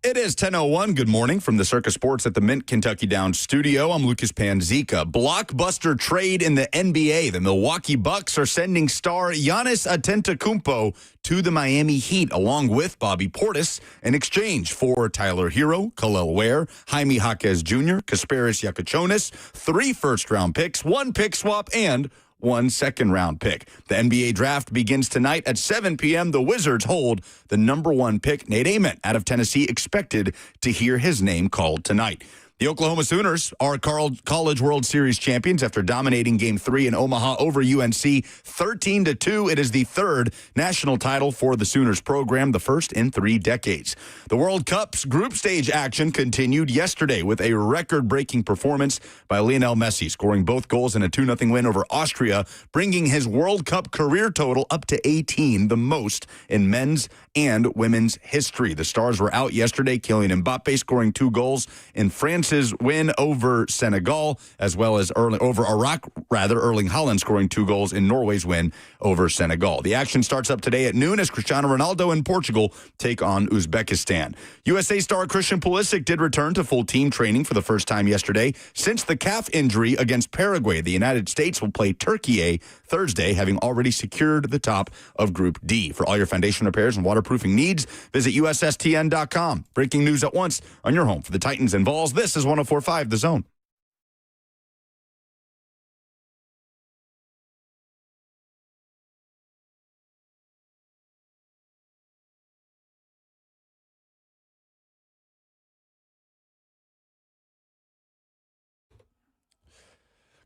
It is 10:01. Good morning from the Circus Sports at the Mint Kentucky Downs studio. I'm Lucas Panzica. Blockbuster trade in the NBA. The Milwaukee Bucks are sending star Giannis Antetokounmpo to the Miami Heat, along with Bobby Portis, in exchange for Tyler Hero, Kel'el Ware, Jaime Jaquez Jr., Kasparas Yakachonis, 3 first-round picks, 1 pick swap, and 1 second-round pick. The NBA draft begins tonight at 7 p.m. The Wizards hold the number 1 pick, Nate Ament, out of Tennessee, expected to hear his name called tonight. The Oklahoma Sooners are College World Series champions after dominating Game 3 in Omaha over UNC 13-2. It is the 3rd national title for the Sooners program, the first in 3 decades. The World Cup's group stage action continued yesterday with a record-breaking performance by Lionel Messi, scoring both goals in a 2-0 win over Austria, bringing his World Cup career total up to 18, the most in men's and women's history. The Stars were out yesterday, Kylian Mbappe scoring 2 goals in France's win over Senegal, as well as Erling Haaland scoring 2 goals in Norway's win over Senegal. The action starts up today at noon as Cristiano Ronaldo and Portugal take on Uzbekistan. USA star Christian Pulisic did return to full team training for the first time yesterday since the calf injury against Paraguay. The United States will play Turkey Thursday, having already secured the top of Group D. For all your foundation repairs and waterproofing needs, visit USSTN.com. Breaking news at once on your home for the Titans and Vols. This is 104.5 The Zone.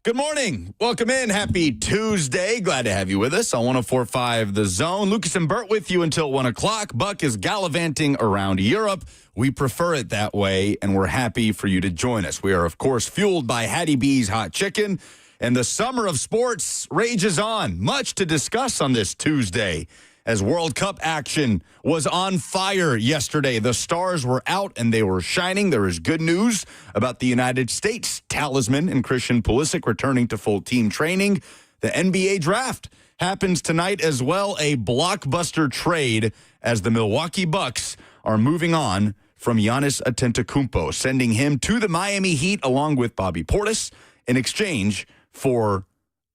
Good morning. Welcome in. Happy Tuesday. Glad to have you with us on 104.5 The Zone. Lucas and Bert with you until 1 o'clock. Buck is gallivanting around Europe. We prefer it that way, and we're happy for you to join us. We are, of course, fueled by Hattie B's Hot Chicken, and the summer of sports rages on. Much to discuss on this Tuesday as World Cup action was on fire yesterday. The Stars were out and they were shining. There is good news about the United States talisman and Christian Pulisic returning to full team training. The NBA draft happens tonight as well, a blockbuster trade as the Milwaukee Bucks are moving on from Giannis Antetokounmpo, sending him to the Miami Heat along with Bobby Portis in exchange for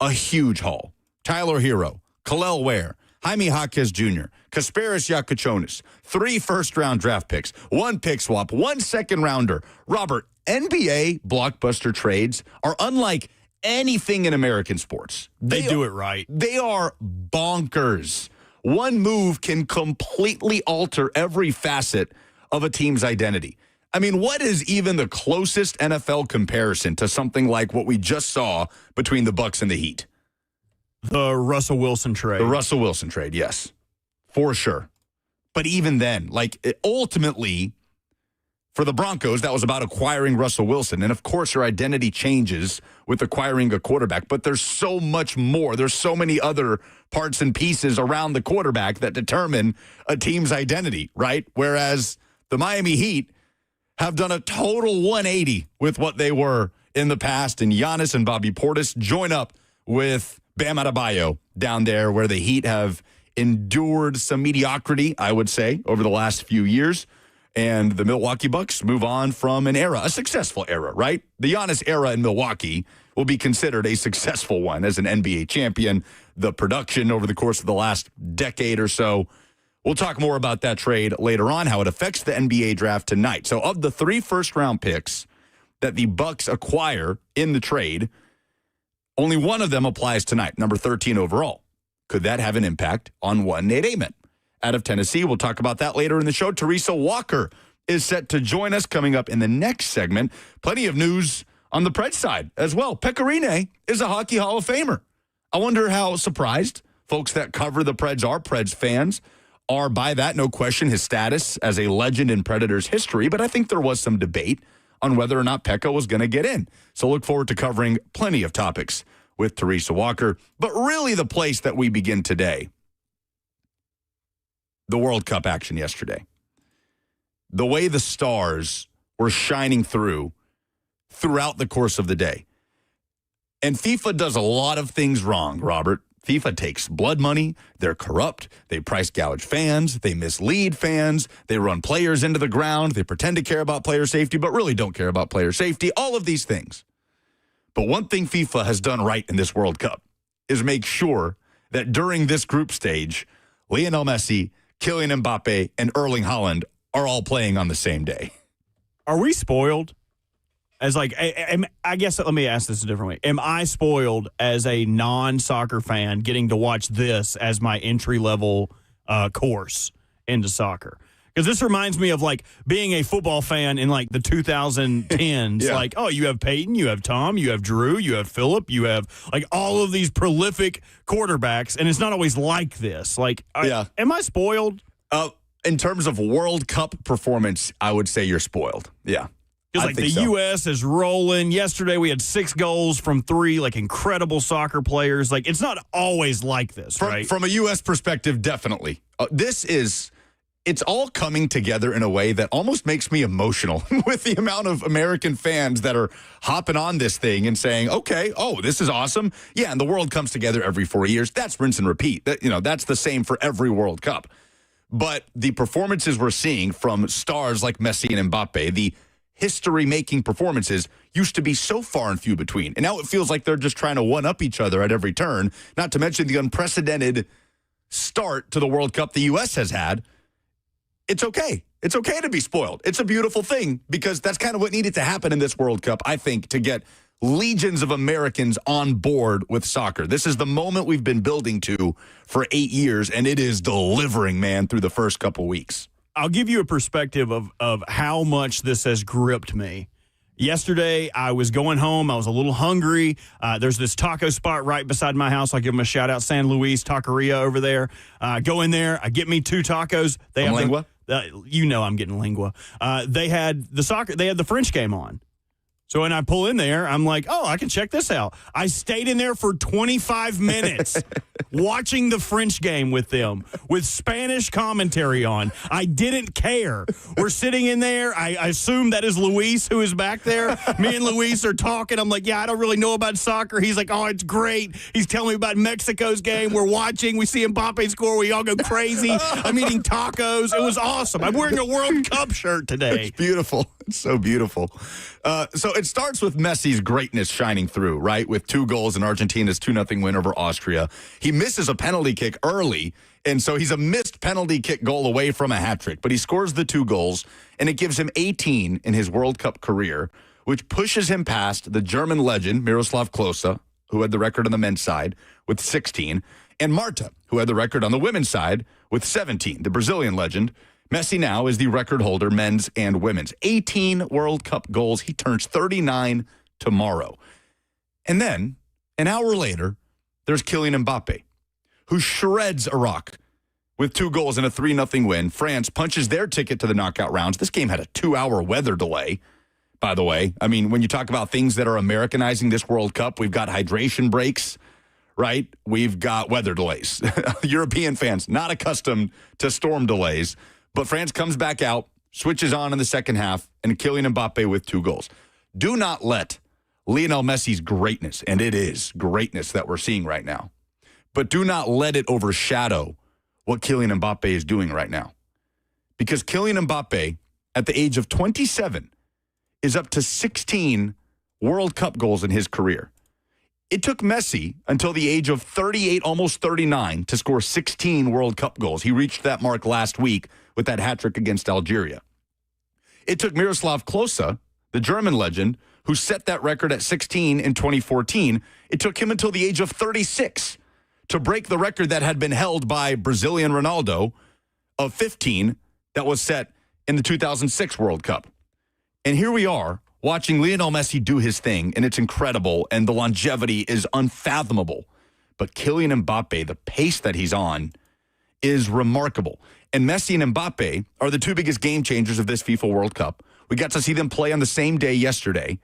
a huge haul. Tyler Hero, Kel'el Ware, Jaime Jaquez Jr., Kasparas Yakachonis, 3 first-round draft picks, 1 pick swap, 1 second-rounder. Robert, NBA blockbuster trades are unlike anything in American sports. They do it right. They are bonkers. One move can completely alter every facet of a team's identity. I mean, what is even the closest NFL comparison to something like what we just saw between the Bucks and the Heat? The Russell Wilson trade. The Russell Wilson trade, yes, for sure. But even then, ultimately, for the Broncos, that was about acquiring Russell Wilson. And, of course, your identity changes with acquiring a quarterback. But there's so much more. There's so many other parts and pieces around the quarterback that determine a team's identity, right? Whereas the Miami Heat have done a total 180 with what they were in the past. And Giannis and Bobby Portis join up with Bam Adebayo down there, where the Heat have endured some mediocrity, I would say, over the last few years. And the Milwaukee Bucks move on from an era, a successful era, right? The Giannis era in Milwaukee will be considered a successful one as an NBA champion. The production over the course of the last decade or so. We'll talk more about that trade later on, how it affects the NBA draft tonight. So of the 3 first-round picks that the Bucks acquire in the trade, only one of them applies tonight, number 13 overall. Could that have an impact on one Nate Ament out of Tennessee? We'll talk about that later in the show. Teresa Walker is set to join us coming up in the next segment. Plenty of news on the Preds side as well. Pekka Rinne is a Hockey Hall of Famer. I wonder how surprised folks that cover the Preds are. Preds fans are by that, no question, his status as a legend in Predators history. But I think there was some debate on whether or not Pekka was going to get in. So look forward to covering plenty of topics with Teresa Walker. But really the place that we begin today, the World Cup action yesterday. The way the Stars were shining throughout the course of the day. And FIFA does a lot of things wrong, Robert. FIFA takes blood money. They're corrupt. They price gouge fans. They mislead fans. They run players into the ground. They pretend to care about player safety, but really don't care about player safety. All of these things. But one thing FIFA has done right in this World Cup is make sure that during this group stage, Lionel Messi, Kylian Mbappe, and Erling Haaland are all playing on the same day. Are we spoiled? As I guess, let me ask this a different way. Am I spoiled as a non-soccer fan getting to watch this as my entry-level course into soccer? Because this reminds me of, being a football fan in, the 2010s. Yeah. You have Peyton, you have Tom, you have Drew, you have Phillip, you have, all of these prolific quarterbacks, and it's not always like this. Am I spoiled? In terms of World Cup performance, I would say you're spoiled. Yeah. Because the U.S. is rolling. Yesterday we had 6 goals from 3, incredible soccer players. It's not always like this, right? From a U.S. perspective, definitely. It's all coming together in a way that almost makes me emotional with the amount of American fans that are hopping on this thing and saying, okay, this is awesome. Yeah, and the world comes together every 4 years. That's rinse and repeat. That's the same for every World Cup. But the performances we're seeing from stars like Messi and Mbappe, the history-making performances, used to be so far and few between. And now it feels like they're just trying to one-up each other at every turn, not to mention the unprecedented start to the World Cup the U.S. has had. It's okay. It's okay to be spoiled. It's a beautiful thing because that's kind of what needed to happen in this World Cup, I think, to get legions of Americans on board with soccer. This is the moment we've been building to for 8 years, and it is delivering, man, through the first couple weeks. I'll give you a perspective of how much this has gripped me. Yesterday, I was going home. I was a little hungry. There's this taco spot right beside my house. I'll give them a shout out, San Luis Taqueria over there. Go in there. I get me 2 tacos. They have lingua? I'm getting lingua. They had the French game on. So when I pull in there, I'm like, I can check this out. I stayed in there for 25 minutes watching the French game with them with Spanish commentary on. I didn't care. We're sitting in there. I assume that is Luis who is back there. Me and Luis are talking. I'm like, I don't really know about soccer. He's like, it's great. He's telling me about Mexico's game. We're watching. We see Mbappe score. We all go crazy. I'm eating tacos. It was awesome. I'm wearing a World Cup shirt today. It's beautiful. It's so beautiful. So it starts with Messi's greatness shining through, right? With 2 goals in Argentina's 2-0 win over Austria. He misses a penalty kick early, and so he's a missed penalty kick goal away from a hat trick. But he scores the 2 goals, and it gives him 18 in his World Cup career, which pushes him past the German legend, Miroslav Klose, who had the record on the men's side with 16, and Marta, who had the record on the women's side with 17, the Brazilian legend. Messi now is the record holder, men's and women's. 18 World Cup goals. He turns 39 tomorrow. And then, an hour later, there's Kylian Mbappe, who shreds Iraq with 2 goals and a 3-0 win. France punches their ticket to the knockout rounds. This game had a 2-hour weather delay, by the way. I mean, when you talk about things that are Americanizing this World Cup, we've got hydration breaks, right? We've got weather delays. European fans, not accustomed to storm delays. But France comes back out, switches on in the second half, and Kylian Mbappe with 2 goals. Do not let Lionel Messi's greatness, and it is greatness that we're seeing right now, but do not let it overshadow what Kylian Mbappe is doing right now. Because Kylian Mbappe, at the age of 27, is up to 16 World Cup goals in his career. It took Messi until the age of 38, almost 39, to score 16 World Cup goals. He reached that mark last week with that hat trick against Algeria. It took Miroslav Klose, the German legend, who set that record at 16 in 2014. It took him until the age of 36 to break the record that had been held by Brazilian Ronaldo of 15 that was set in the 2006 World Cup. And here we are watching Lionel Messi do his thing, and it's incredible, and the longevity is unfathomable. But Kylian Mbappe, the pace that he's on, is remarkable. And Messi and Mbappe are the 2 biggest game changers of this FIFA World Cup. We got to see them play on the same day yesterday.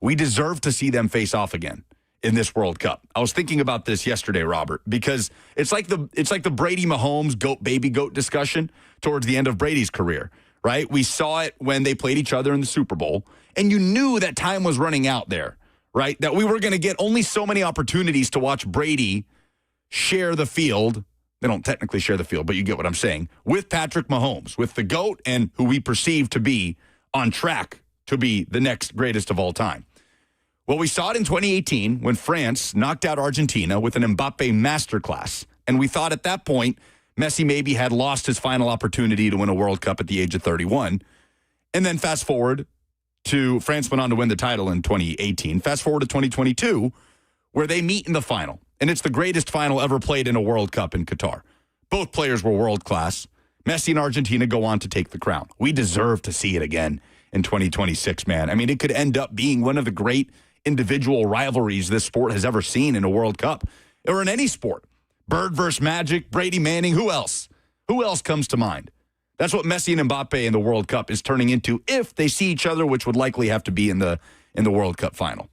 We deserve to see them face off again in this World Cup. I was thinking about this yesterday, Robert, because it's like the Brady Mahomes baby goat discussion towards the end of Brady's career, right? We saw it when they played each other in the Super Bowl, and you knew that time was running out there, right? That we were going to get only so many opportunities to watch Brady share the field. They don't technically share the field, but you get what I'm saying, with Patrick Mahomes, with the GOAT and who we perceive to be on track to be the next greatest of all time. Well, we saw it in 2018 when France knocked out Argentina with an Mbappe masterclass. And we thought at that point, Messi maybe had lost his final opportunity to win a World Cup at the age of 31. And then fast forward to France went on to win the title in 2018. Fast forward to 2022, where they meet in the final. And it's the greatest final ever played in a World Cup in Qatar. Both players were world class. Messi and Argentina go on to take the crown. We deserve to see it again in 2026, man. I mean, it could end up being one of the great individual rivalries this sport has ever seen in a World Cup or in any sport. Bird versus Magic, Brady Manning, who else? Who else comes to mind? That's what Messi and Mbappe in the World Cup is turning into if they see each other, which would likely have to be in the World Cup final.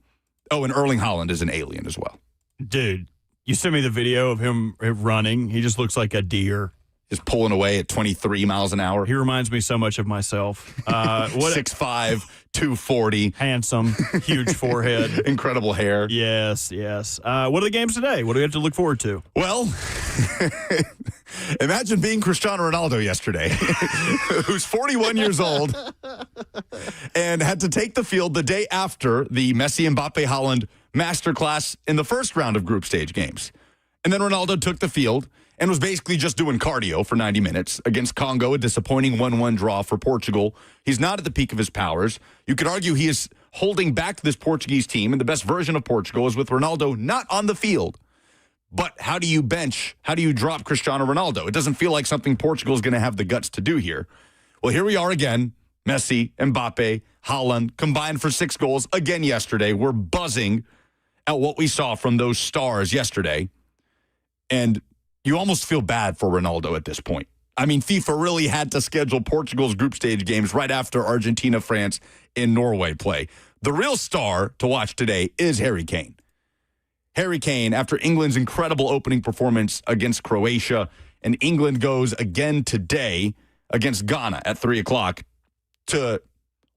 Oh, and Erling Haaland is an alien as well. Dude, you sent me the video of him running. He just looks like a deer. Just pulling away at 23 miles an hour. He reminds me so much of myself. 6'5", 240. Handsome, huge forehead. Incredible hair. Yes, yes. What are the games today? What do we have to look forward to? Well, imagine being Cristiano Ronaldo yesterday, who's 41 years old and had to take the field the day after the Messi Mbappe Haaland masterclass in the first round of group stage games. And then Ronaldo took the field and was basically just doing cardio for 90 minutes against Congo, a disappointing 1-1 draw for Portugal. He's not at the peak of his powers. You could argue he is holding back this Portuguese team, and the best version of Portugal is with Ronaldo not on the field. But how do you bench? How do you drop Cristiano Ronaldo? It doesn't feel like something Portugal is going to have the guts to do here. Well, here we are again. Messi, Mbappe, Haaland combined for 6 goals again yesterday. We're buzzing at what we saw from those stars yesterday. And you almost feel bad for Ronaldo at this point. I mean, FIFA really had to schedule Portugal's group stage games right after Argentina, France, and Norway play. The real star to watch today is Harry Kane. Harry Kane, after England's incredible opening performance against Croatia, and England goes again today against Ghana at 3 o'clock to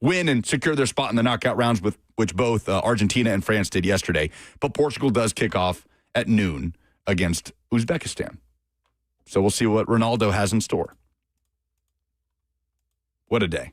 win and secure their spot in the knockout rounds, with which both Argentina and France did yesterday. But Portugal does kick off at noon against Uzbekistan. So we'll see what Ronaldo has in store. What a day.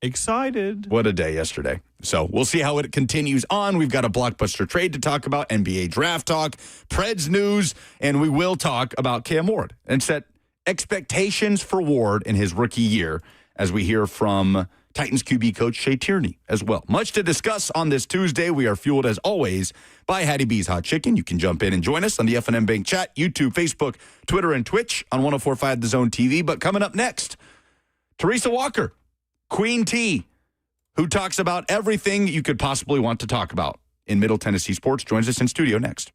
Excited. What a day yesterday. So we'll see how it continues on. We've got a blockbuster trade to talk about, NBA draft talk, Preds news, and we will talk about Cam Ward and set expectations for Ward in his rookie year as we hear from Titans QB coach Shea Tierney as well. Much to discuss on this Tuesday. We are fueled, as always, by Hattie B's Hot Chicken. You can jump in and join us on the F&M Bank chat, YouTube, Facebook, Twitter, and Twitch on 104.5 The Zone TV. But coming up next, Teresa Walker, Queen T, who talks about everything you could possibly want to talk about in Middle Tennessee sports, joins us in studio next.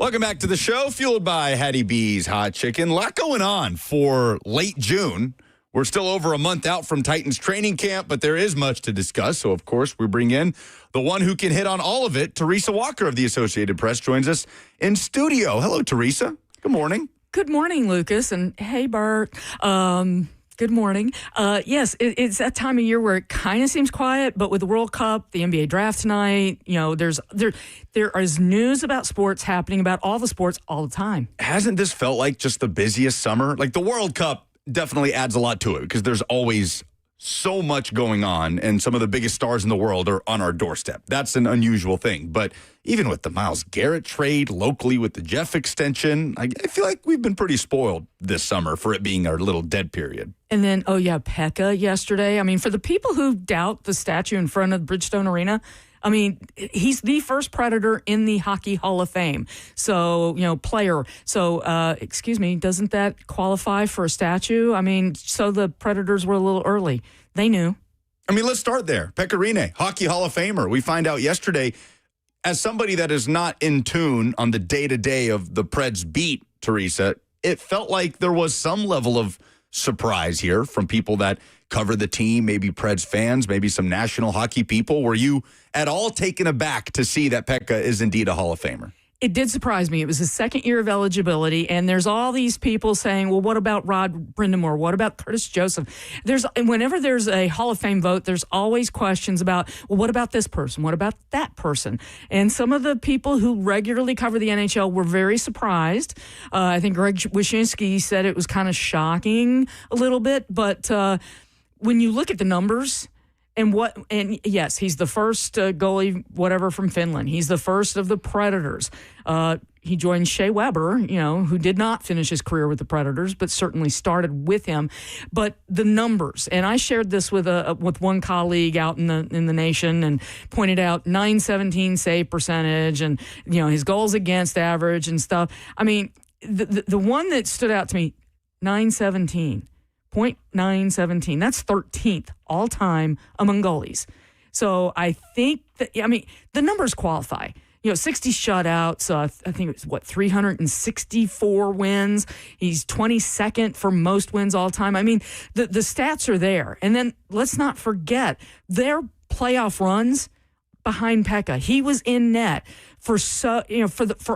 Welcome back to the show, fueled by Hattie B's Hot Chicken. A lot going on for late June. We're still over a month out from Titans training camp, but there is much to discuss. So, of course, we bring in the one who can hit on all of it. Teresa Walker of the Associated Press joins us in studio. Hello, Teresa. Good morning. Good morning, Lucas. And hey, Bert. Good morning. Yes, it's that time of year where it kind of seems quiet, but with the World Cup, the NBA draft tonight, there is news about sports happening, about all the sports all the time. Hasn't this felt like just the busiest summer? Like the World Cup definitely adds a lot to it because there's always so much going on and some of the biggest stars in the world are on our doorstep. That's an unusual thing. But even with the Myles Garrett trade, locally with the Jeff extension, I feel like we've been pretty spoiled this summer for it being our little dead period. And then, Pekka yesterday. I mean, for the people who doubt the statue in front of Bridgestone Arena, I mean, he's the first Predator in the Hockey Hall of Fame. So, player. So, excuse me, doesn't that qualify for a statue? I mean, so the Predators were a little early. They knew. I mean, let's start there. Pekka Rinne, Hockey Hall of Famer. We find out yesterday, as somebody that is not in tune on the day-to-day of the Preds beat, Teresa, it felt like there was some level of surprise here from people that cover the team, maybe Preds fans, maybe some national hockey people. Were you at all taken aback to see that Pekka is indeed a Hall of Famer? It did surprise me. It was his second year of eligibility, and there's all these people saying, well, what about Rod Brind'Amour? What about Curtis Joseph? Whenever there's a Hall of Fame vote, there's always questions about, well, what about this person? What about that person? And some of the people who regularly cover the NHL were very surprised. I think Greg Wyshynski said it was kind of shocking a little bit, but when you look at the numbers, and yes, he's the first goalie, whatever, from Finland. He's the first of the Predators. He joined Shea Weber, who did not finish his career with the Predators, but certainly started with him. But the numbers, and I shared this with one colleague out in the nation, and pointed out 917 save percentage, and his goals against average and stuff. I mean, the one that stood out to me, 917. .917. That's 13th all time among goalies. So I think that, the numbers qualify. 60 shutouts. I think it was 364 wins. He's 22nd for most wins all time. I mean, the stats are there. And then let's not forget their playoff runs behind Pekka. He was in net for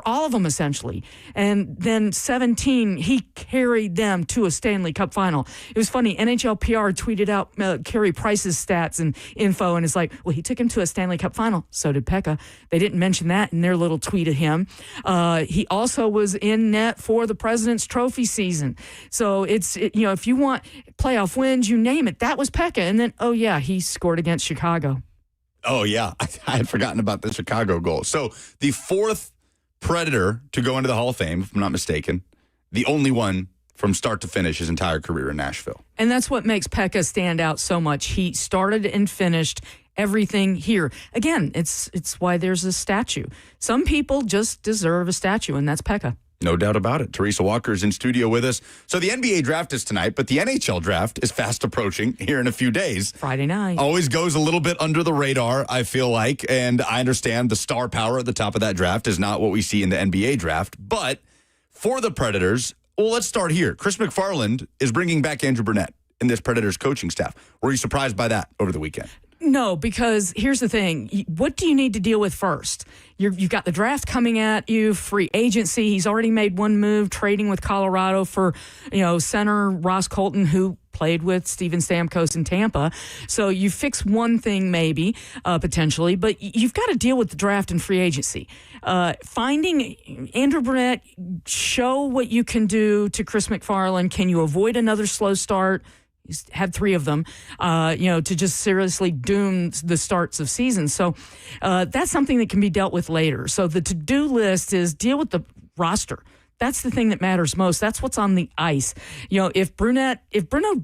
all of them essentially, and then 17 he carried them to a Stanley Cup final. It was funny. NHL PR tweeted out Carey Price's stats and info, and it's like, well, he took him to a Stanley Cup final. So did Pekka. They didn't mention that in their little tweet of him. He also was in net for the President's Trophy season. So if you want playoff wins, you name it. That was Pekka, and then he scored against Chicago. Oh, yeah. I had forgotten about the Chicago goal. So the fourth Predator to go into the Hall of Fame, if I'm not mistaken, the only one from start to finish his entire career in Nashville. And that's what makes Pekka stand out so much. He started and finished everything here. Again, it's why there's a statue. Some people just deserve a statue, and that's Pekka. No doubt about it. Teresa Walker is in studio with us. So the NBA draft is tonight, but the NHL draft is fast approaching here in a few days. Friday night. Always goes a little bit under the radar, I feel like. And I understand the star power at the top of that draft is not what we see in the NBA draft. But for the Predators, well, let's start here. Chris McFarland is bringing back Andrew Burnett in this Predators coaching staff. Were you surprised by that over the weekend? No, because here's the thing. What do you need to deal with first? You've got the draft coming at you, free agency. He's already made one move, trading with Colorado for, center Ross Colton, who played with Steven Stamkos in Tampa. So you fix one thing maybe, potentially, but you've got to deal with the draft and free agency. Finding Andrew Burnett, show what you can do to Chris McFarland. Can you avoid another slow start? He's had 3 of them, to just seriously doom the starts of seasons. So that's something that can be dealt with later. So the to-do list is deal with the roster. That's the thing that matters most. That's what's on the ice. You know, if Bruno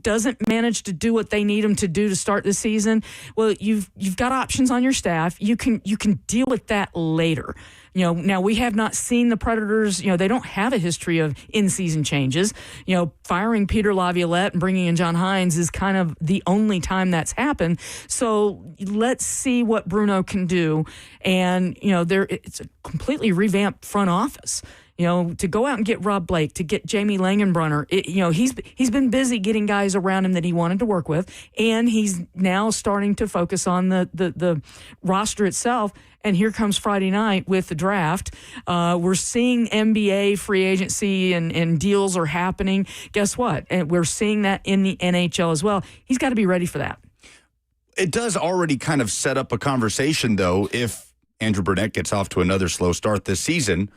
doesn't manage to do what they need him to do to start the season, well, you've got options on your staff. You can deal with that later. You know, now we have not seen the Predators, you know, they don't have a history of in-season changes. You know, firing Peter Laviolette and bringing in John Hines is kind of the only time that's happened. So let's see what Bruno can do. And, you know, it's a completely revamped front office. You know, to go out and get Rob Blake, to get Jamie Langenbrunner, you know, he's been busy getting guys around him that he wanted to work with, and he's now starting to focus on the roster itself. And here comes Friday night with the draft. We're seeing NBA free agency and deals are happening. Guess what? And we're seeing that in the NHL as well. He's got to be ready for that. It does already kind of set up a conversation, though, if Andrew Brunette gets off to another slow start this season,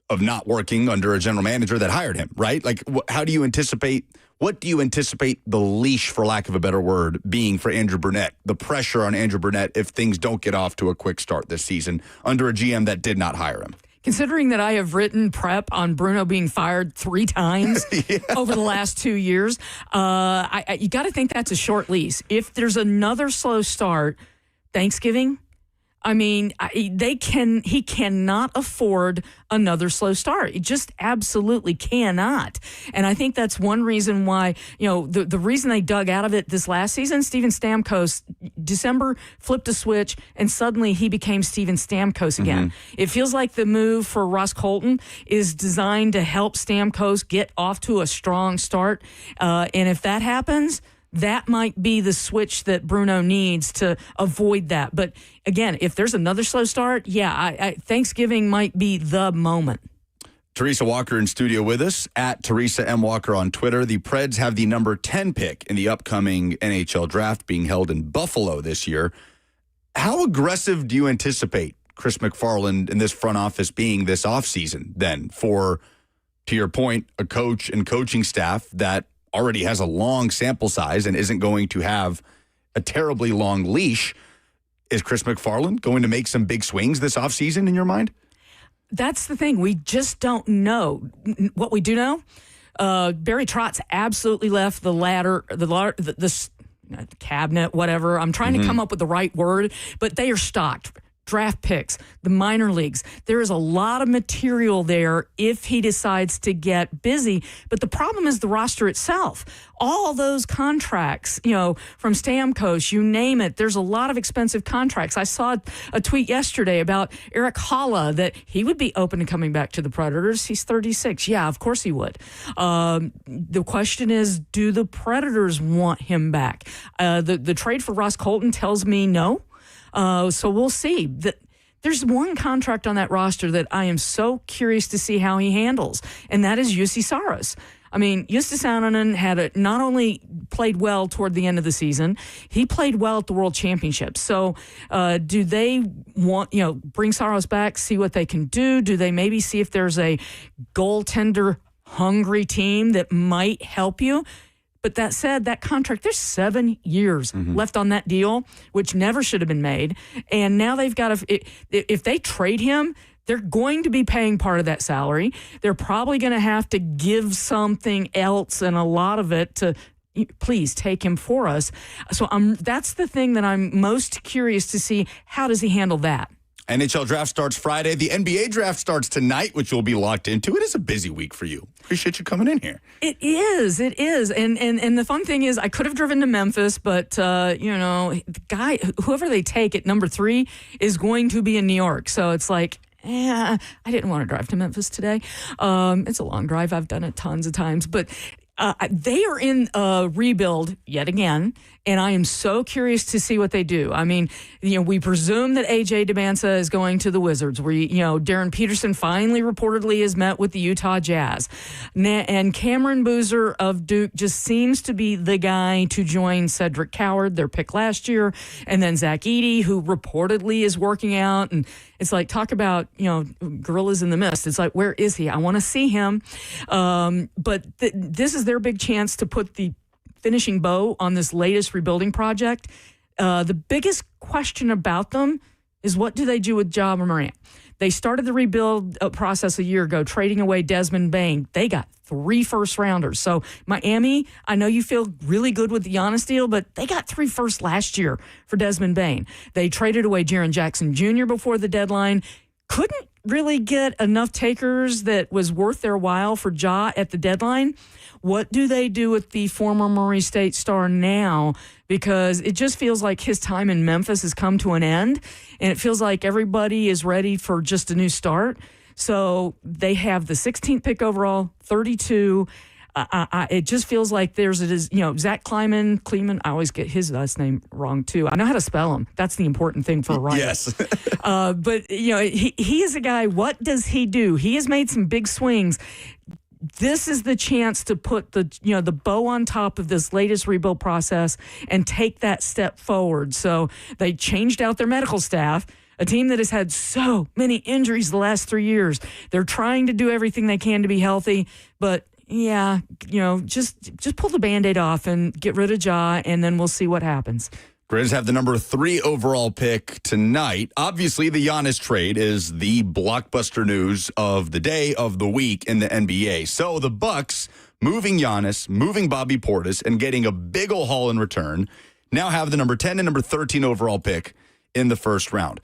of not working under a general manager that hired him, right? Like, what do you anticipate the leash, for lack of a better word, being for Andrew Brunette? The pressure on Andrew Brunette if things don't get off to a quick start this season under a GM that did not hire him. Considering that I have written prep on Bruno being fired 3 times over the last 2 years, you got to think that's a short lease. If there's another slow start, Thanksgiving, I mean, he cannot afford another slow start. He just absolutely cannot. And I think that's one reason why, you know, the reason they dug out of it this last season, Steven Stamkos, December flipped a switch and suddenly he became Steven Stamkos again. Mm-hmm. It feels like the move for Ross Colton is designed to help Stamkos get off to a strong start. And if that happens, that might be the switch that Bruno needs to avoid that. But again, if there's another slow start, Thanksgiving might be the moment. Teresa Walker in studio with us, at Teresa M. Walker on Twitter. The Preds have the number 10 pick in the upcoming NHL draft being held in Buffalo this year. How aggressive do you anticipate Chris McFarland and this front office being this offseason then for, to your point, a coach and coaching staff that already has a long sample size and isn't going to have a terribly long leash? Is Chris McFarland going to make some big swings this offseason in your mind? That's the thing. We just don't know. What we do know, Barry Trotz absolutely left the ladder, the cabinet, whatever. I'm trying to come up with the right word, but they are stocked. Draft picks, the minor leagues. There is a lot of material there if he decides to get busy. But the problem is the roster itself. All those contracts, you know, from Stamkos, you name it, there's a lot of expensive contracts. I saw a tweet yesterday about Eric Haula that he would be open to coming back to the Predators. He's 36. Yeah, of course he would. The question is, do the Predators want him back? The trade for Ross Colton tells me no. So we'll see. There's one contract on that roster that I am so curious to see how he handles, and that is Jussi Saros. I mean, Jussi Sanonen not only played well toward the end of the season, he played well at the World Championship. So do they want, you know, bring Saros back, see what they can do? Do they maybe see if there's a goaltender-hungry team that might help you? But that said, that contract, there's 7 years left on that deal, which never should have been made. And now they've got to, if they trade him, they're going to be paying part of that salary. They're probably going to have to give something else, and a lot of it to, please take him for us. So that's the thing that I'm most curious to see. How does he handle that? NHL draft starts Friday. The NBA draft starts tonight, which you'll be locked into. It is a busy week for you. Appreciate you coming in here. It is. And the fun thing is I could have driven to Memphis, but, you know, the guy, whoever they take at number 3 is going to be in New York. So it's like, I didn't want to drive to Memphis today. It's a long drive. I've done it tons of times. But they are in a rebuild yet again, and I am so curious to see what they do. I mean, you know, we presume that A.J. Demansah is going to the Wizards. Darren Peterson finally reportedly has met with the Utah Jazz. And Cameron Boozer of Duke just seems to be the guy to join Cedric Coward, their pick last year, and then Zach Edey, who reportedly is working out. And it's like, talk about, you know, gorillas in the mist. It's like, where is he? I want to see him. But this is their big chance to put the finishing bow on this latest rebuilding project. The biggest question about them is, what do they do with Ja Morant? They started the rebuild process a year ago, trading away Desmond Bane. They got 3 first-rounders. So Miami, I know you feel really good with the Giannis deal, but they got 3 firsts last year for Desmond Bane. They traded away Jaren Jackson Jr. before the deadline. Couldn't really get enough takers that was worth their while for Ja at the deadline. What do they do with the former Murray State star now? Because it just feels like his time in Memphis has come to an end, and it feels like everybody is ready for just a new start. So they have the 16th pick overall, 32. It just feels like Zach Kleiman. I always get his last name wrong too. I know how to spell him. That's the important thing for a writer. Yes. But he is a guy. What does he do? He has made some big swings. This is the chance to put the bow on top of this latest rebuild process and take that step forward. So they changed out their medical staff. A team that has had so many injuries the last 3 years. They're trying to do everything they can to be healthy, but yeah, just pull the Band-Aid off and get rid of Ja, and then we'll see what happens. Grizz have the number 3 overall pick tonight. Obviously, the Giannis trade is the blockbuster news of the day, of the week in the NBA. So the Bucks moving Giannis, moving Bobby Portis, and getting a big ol' haul in return, now have the number 10 and number 13 overall pick in the first round.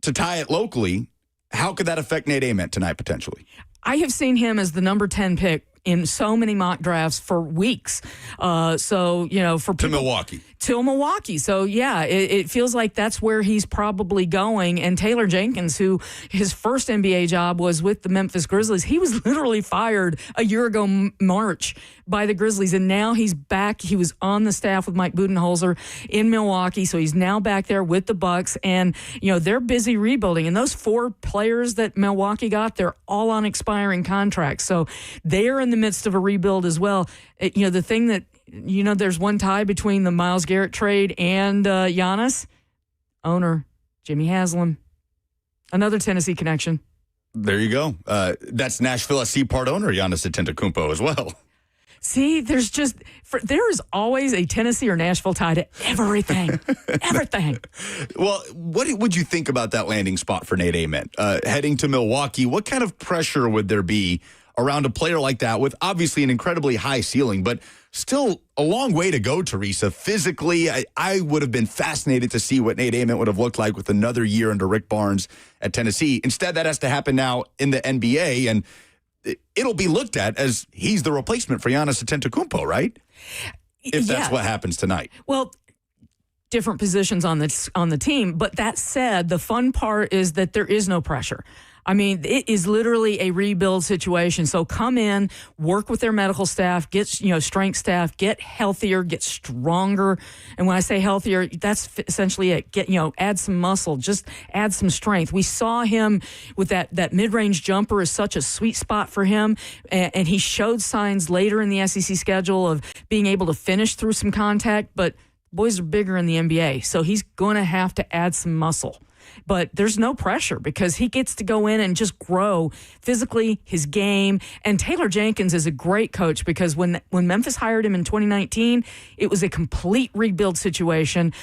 To tie it locally, how could that affect Nate Ament tonight potentially? I have seen him as the number 10 pick in so many mock drafts for weeks. For people, to Milwaukee. Till Milwaukee. So, yeah, it feels like that's where he's probably going. And Taylor Jenkins, who his first NBA job was with the Memphis Grizzlies, he was literally fired a year ago, March, by the Grizzlies. And now he's back. He was on the staff with Mike Budenholzer in Milwaukee. So he's now back there with the Bucks. And, they're busy rebuilding. And those 4 players that Milwaukee got, they're all on expiring contracts. So they're in the midst of a rebuild as well. The thing that, there's one tie between the Myles Garrett trade and Giannis. Owner, Jimmy Haslam. Another Tennessee connection. There you go. That's Nashville SC part owner, Giannis Antetokounmpo, as well. See, there is always a Tennessee or Nashville tie to everything. Everything. Well, what would you think about that landing spot for Nate Ament? Heading to Milwaukee, what kind of pressure would there be around a player like that with obviously an incredibly high ceiling, but still a long way to go, Teresa? Physically, I would have been fascinated to see what Nate Ament would have looked like with another year under Rick Barnes at Tennessee. Instead, that has to happen now in the NBA, and it'll be looked at as he's the replacement for Giannis Antetokounmpo, right? If that's what happens tonight. Well, different positions on the team, but that said, the fun part is that there is no pressure. I mean, it is literally a rebuild situation. So come in, work with their medical staff, get strength staff, get healthier, get stronger. And when I say healthier, that's essentially it. Add some muscle, just add some strength. We saw him with that mid-range jumper is such a sweet spot for him, and he showed signs later in the SEC schedule of being able to finish through some contact. But boys are bigger in the NBA, so he's going to have to add some muscle. But there's no pressure because he gets to go in and just grow physically his game. And Taylor Jenkins is a great coach because when Memphis hired him in 2019, it was a complete rebuild situation.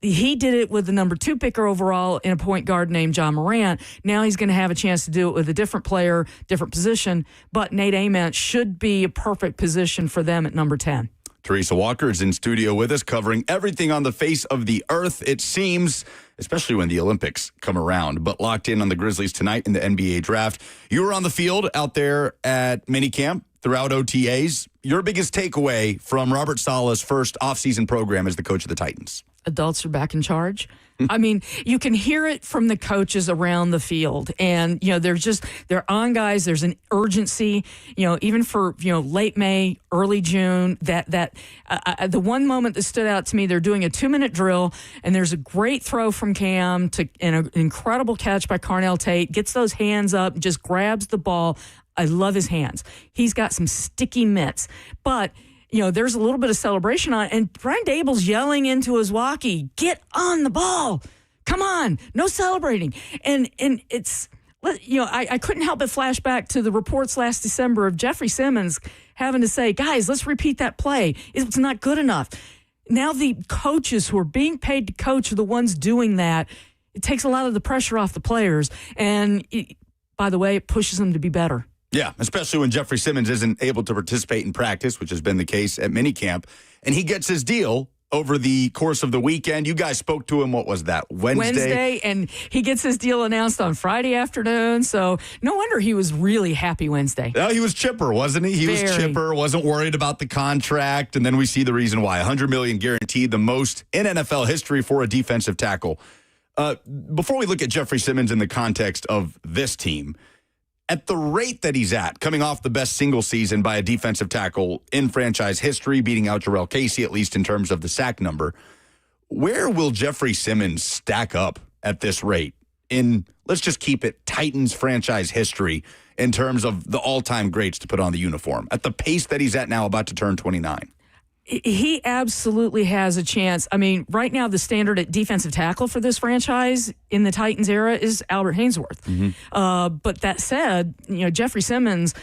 He did it with the number 2 picker overall in a point guard named Ja Morant. Now he's going to have a chance to do it with a different player, different position. But Nate Ament should be a perfect position for them at number 10. Teresa Walker is in studio with us, covering everything on the face of the earth, it seems, especially when the Olympics come around. But locked in on the Grizzlies tonight in the NBA draft. You were on the field out there at minicamp throughout OTAs. Your biggest takeaway from Robert Saleh's first offseason program as the coach of the Titans? Adults are back in charge. I mean, you can hear it from the coaches around the field. And, they're on guys. There's an urgency, even for, late May, early June, the one moment that stood out to me, they're doing a 2-minute drill and there's a great throw from Cam and an incredible catch by Carnell Tate, gets those hands up, just grabs the ball. I love his hands. He's got some sticky mitts, but there's a little bit of celebration on it. And Brian Dable's yelling into his walkie, get on the ball. Come on. No celebrating. And it's, I couldn't help but flash back to the reports last December of Jeffrey Simmons having to say, guys, let's repeat that play. It's not good enough. Now the coaches who are being paid to coach are the ones doing that. it takes a lot of the pressure off the players. And by the way, it pushes them to be better. Yeah, especially when Jeffrey Simmons isn't able to participate in practice, which has been the case at minicamp, and he gets his deal over the course of the weekend. You guys spoke to him, what was that, Wednesday? And he gets his deal announced on Friday afternoon, so no wonder he was really happy Wednesday. No, he was chipper, wasn't he? He was chipper, wasn't worried about the contract, and then we see the reason why. $100 million guaranteed, the most in NFL history for a defensive tackle. Before we look at Jeffrey Simmons in the context of this team, at the rate that he's at, coming off the best single season by a defensive tackle in franchise history, beating out Jarrell Casey, at least in terms of the sack number, where will Jeffrey Simmons stack up at this rate in, let's just keep it, Titans franchise history in terms of the all-time greats to put on the uniform? At the pace that he's at now, about to turn 29. He absolutely has a chance. I mean, right now the standard at defensive tackle for this franchise in the Titans era is Albert Hainsworth. But that said, Jeffrey Simmons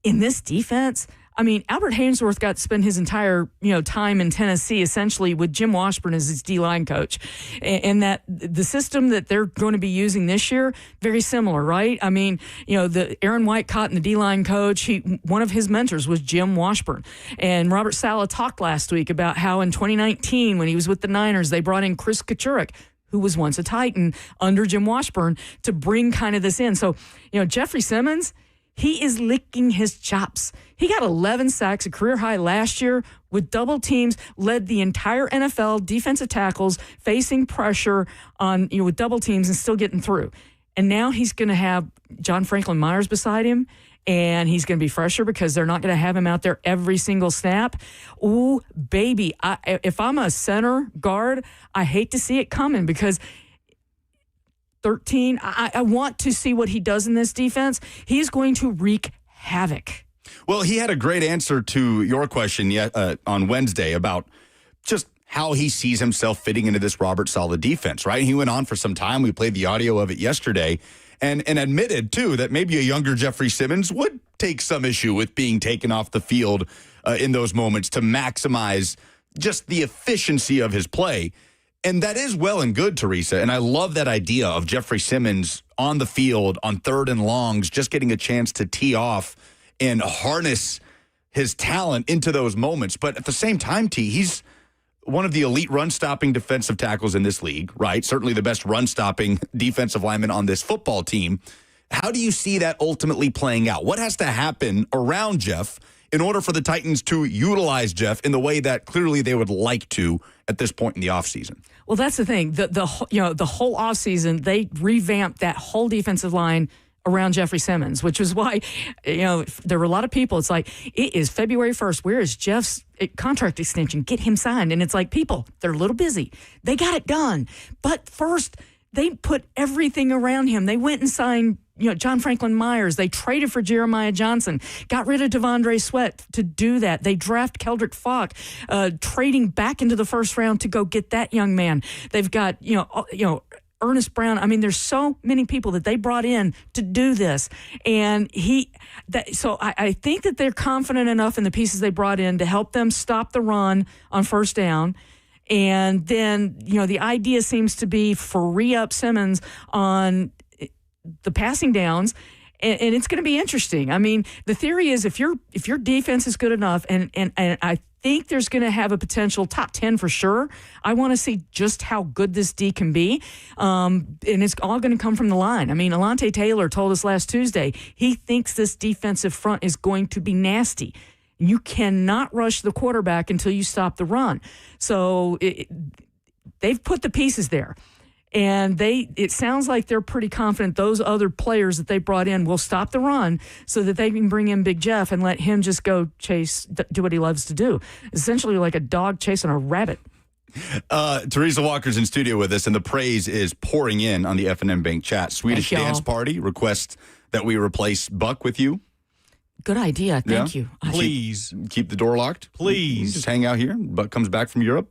in this defense, I mean, Albert Hainsworth got to spend his entire, time in Tennessee essentially with Jim Washburn as his D-line coach. And that the system that they're going to be using this year, very similar, right? I mean, the Aaron Whitecott and the D-line coach, one of his mentors was Jim Washburn. And Robert Saleh talked last week about how in 2019, when he was with the Niners, they brought in Chris Kachurik, who was once a Titan under Jim Washburn, to bring kind of this in. So, Jeffrey Simmons, he is licking his chops. He got 11 sacks, a career high last year with double teams, led the entire NFL defensive tackles facing pressure on with double teams and still getting through. And now he's going to have John Franklin Myers beside him, and he's going to be fresher because they're not going to have him out there every single snap. Ooh, baby, if I'm a center guard, I hate to see it coming because 13. I want to see what he does in this defense. He's going to wreak havoc. Well, he had a great answer to your question on Wednesday about just how he sees himself fitting into this Robert Saleh defense, right? He went on for some time. We played the audio of it yesterday and admitted, too, that maybe a younger Jeffrey Simmons would take some issue with being taken off the field in those moments to maximize just the efficiency of his play. And that is well and good, Teresa. And I love that idea of Jeffrey Simmons on the field on 3rd and longs, just getting a chance to tee off and harness his talent into those moments. But at the same time, he's one of the elite run-stopping defensive tackles in this league, right? Certainly the best run-stopping defensive lineman on this football team. How do you see that ultimately playing out? What has to happen around Jeff in order for the Titans to utilize Jeff in the way that clearly they would like to at this point in the offseason? Well, that's the thing. The whole offseason, they revamped that whole defensive line around Jeffrey Simmons, which is why, there were a lot of people. It's like, it is February 1st. Where is Jeff's contract extension? Get him signed. And it's like, people, they're a little busy. They got it done. But first, they put everything around him. They went and signed John Franklin Myers. They traded for Jeremiah Johnson, got rid of Devondre Sweat to do that. They draft Keldrick Falk, trading back into the first round to go get that young man. They've got, Ernest Brown. I mean, there's so many people that they brought in to do this. And so I think that they're confident enough in the pieces they brought in to help them stop the run on first down. And then, the idea seems to be free up Simmons on the passing downs, and it's going to be interesting. I mean, the theory is if your defense is good enough, and I think there's going to have a potential top 10 for sure. I want to see just how good this D can be, and it's all going to come from the line. I mean, Alontae Taylor told us last Tuesday he thinks this defensive front is going to be nasty. You cannot rush the quarterback until you stop the run. So they've put the pieces there. And it sounds like they're pretty confident those other players that they brought in will stop the run so that they can bring in Big Jeff and let him just go do what he loves to do. Essentially like a dog chasing a rabbit. Teresa Walker's in studio with us, and the praise is pouring in on the F&M Bank chat. Swedish Dance Party requests that we replace Buck with you. Good idea. Thank you. Please. Keep the door locked. Please. Just hang out here. Buck comes back from Europe.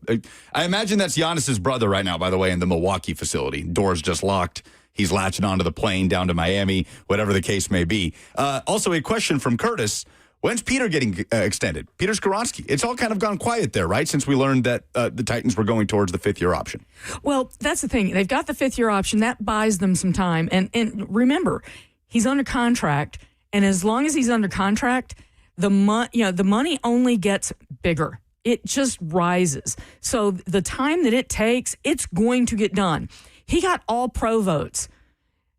I imagine that's Giannis's brother right now, by the way, in the Milwaukee facility. Door's just locked. He's latching onto the plane down to Miami, whatever the case may be. Also, a question from Curtis. When's Peter getting extended? Peter Skoronski. It's all kind of gone quiet there, right? Since we learned that the Titans were going towards the fifth-year option. Well, that's the thing. They've got the fifth-year option. That buys them some time. And remember, he's under contract. And as long as he's under contract, the money only gets bigger. It just rises. So the time that it takes, it's going to get done. He got all pro votes.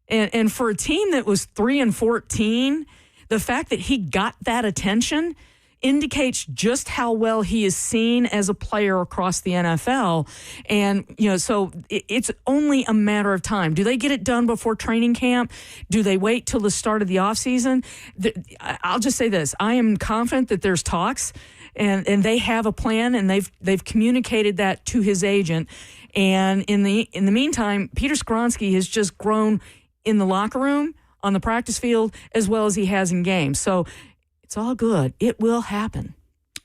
And for a team that was 3-14, the fact that he got that attention indicates just how well he is seen as a player across the NFL. And, so it's only a matter of time. Do they get it done before training camp? Do they wait till the start of the offseason? I'll just say this. I am confident that there's talks and they have a plan, and they've communicated that to his agent. And in the meantime, Peter Skoronski has just grown in the locker room, on the practice field, as well as he has in games. So it's all good. It will happen.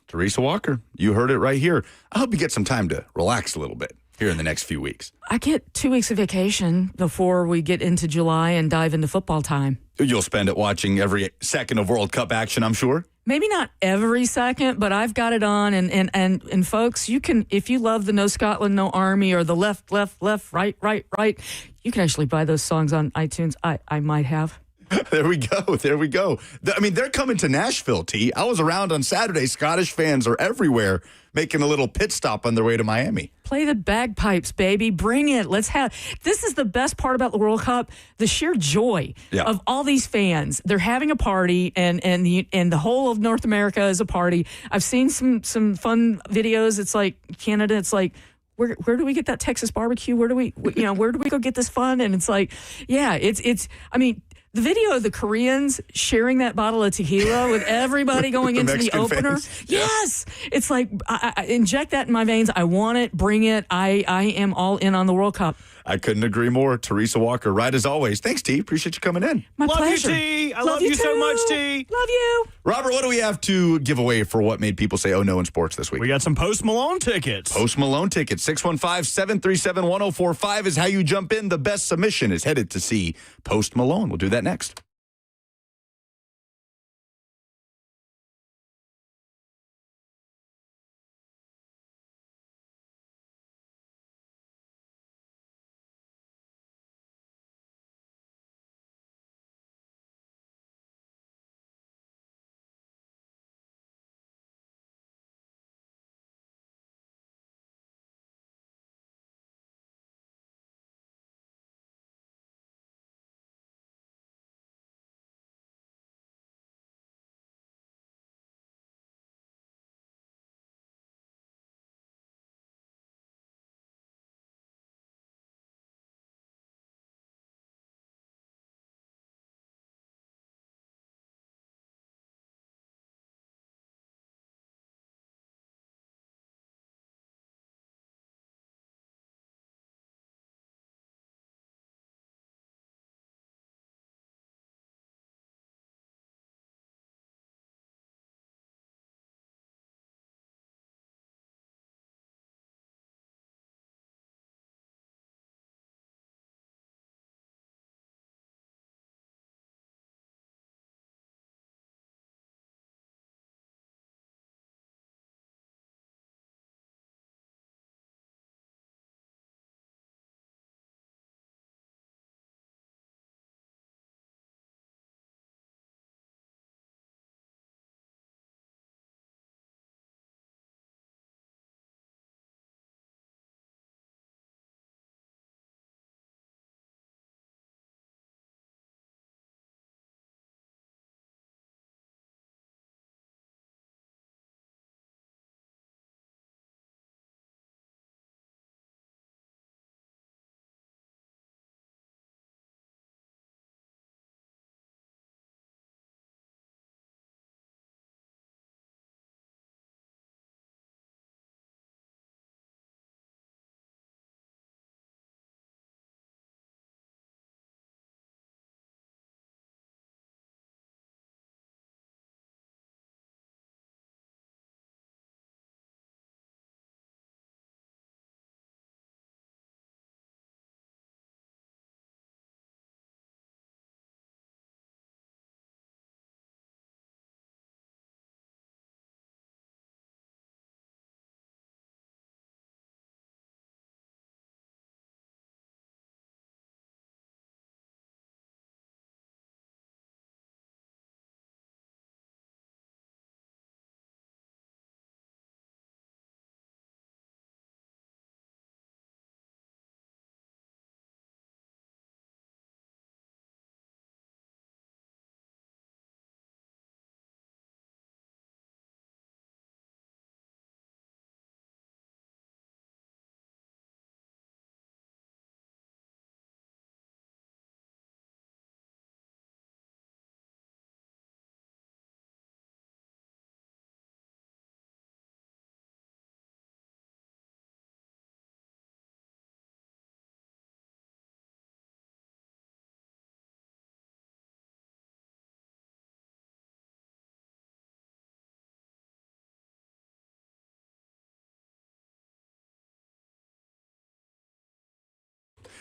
Teresa Walker, you heard it right here. I hope you get some time to relax a little bit here in the next few weeks. I get 2 weeks of vacation before we get into July and dive into football time. You'll spend it watching every second of World Cup action, I'm sure. Maybe not every second, but I've got it on. And folks, you can, if you love the No Scotland, No Army, or the left, right, you can actually buy those songs on iTunes. I might have. There we go. I mean, they're coming to Nashville, T. I was around on Saturday. Scottish fans are everywhere making a little pit stop on their way to Miami. Play the bagpipes, baby. Bring it. This is the best part about the World Cup, the sheer joy of all these fans. They're having a party, and the whole of North America is a party. I've seen some fun videos. It's like Canada. It's like, where do we get that Texas barbecue? Where do we go get this fun? And it's like, I mean, the video of the Koreans sharing that bottle of tequila with everybody going into the opener. Fans. Yes. It's like, I inject that in my veins. I want it. Bring it. I am all in on the World Cup. I couldn't agree more. Teresa Walker, right as always. Thanks, T. Appreciate you coming in. My love pleasure. You, T. I love you so much, T. Love you. Robert, what do we have to give away for what made people say, oh, no, in sports this week? We got some Post Malone tickets. Post Malone tickets. 615-737-1045 is how you jump in. The best submission is headed to see Post Malone. We'll do that next.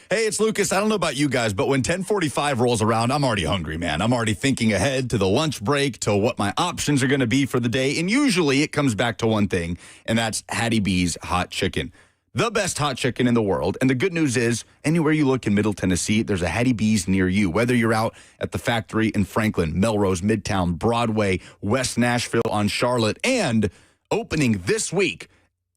Hey, it's Lucas. I don't know about you guys, but when 10:45 rolls around, I'm already hungry, man. I'm already thinking ahead to the lunch break, to what my options are going to be for the day. And usually it comes back to one thing, and that's Hattie B's Hot Chicken. The best hot chicken in the world. And the good news is, anywhere you look in Middle Tennessee, there's a Hattie B's near you. Whether you're out at the factory in Franklin, Melrose, Midtown, Broadway, West Nashville on Charlotte, and opening this week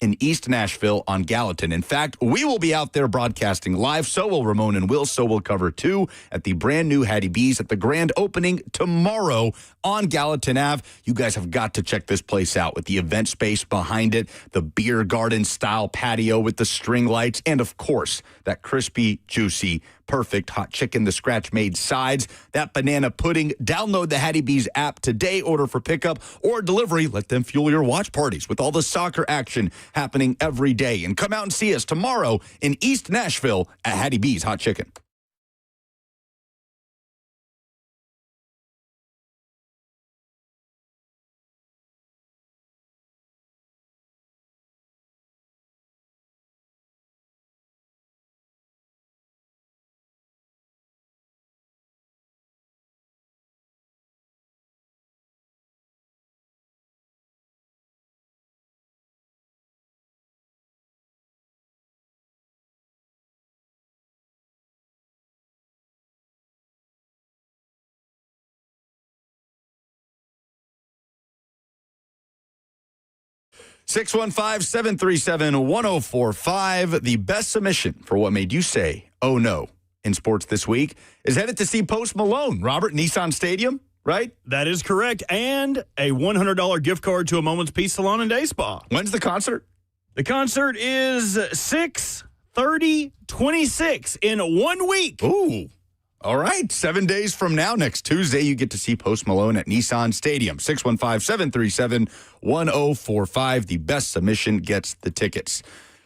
in East Nashville on Gallatin. In fact, we will be out there broadcasting live. So will Ramon and Will. So will Cover 2 at the brand new Hattie B's at the grand opening tomorrow on Gallatin Ave. You guys have got to check this place out with the event space behind it, the beer garden style patio with the string lights, and of course, that crispy, juicy, perfect hot chicken, the scratch-made sides, that banana pudding. Download the Hattie B's app today. Order for pickup or delivery. Let them fuel your watch parties with all the soccer action happening every day. And come out and see us tomorrow in East Nashville at Hattie B's Hot Chicken. Six 615-737-1045. The best submission for what made you say, oh no, in sports this week is headed to see Post Malone. Robert, Nissan Stadium, right? That is correct. And a $100 gift card to a Moment's Peace Salon and Day Spa. When's the concert? The concert is 6/30/26 in 1 week. Ooh. All right. 7 days from now, next Tuesday, you get to see Post Malone at Nissan Stadium. 615-737-1045. The best submission gets the tickets.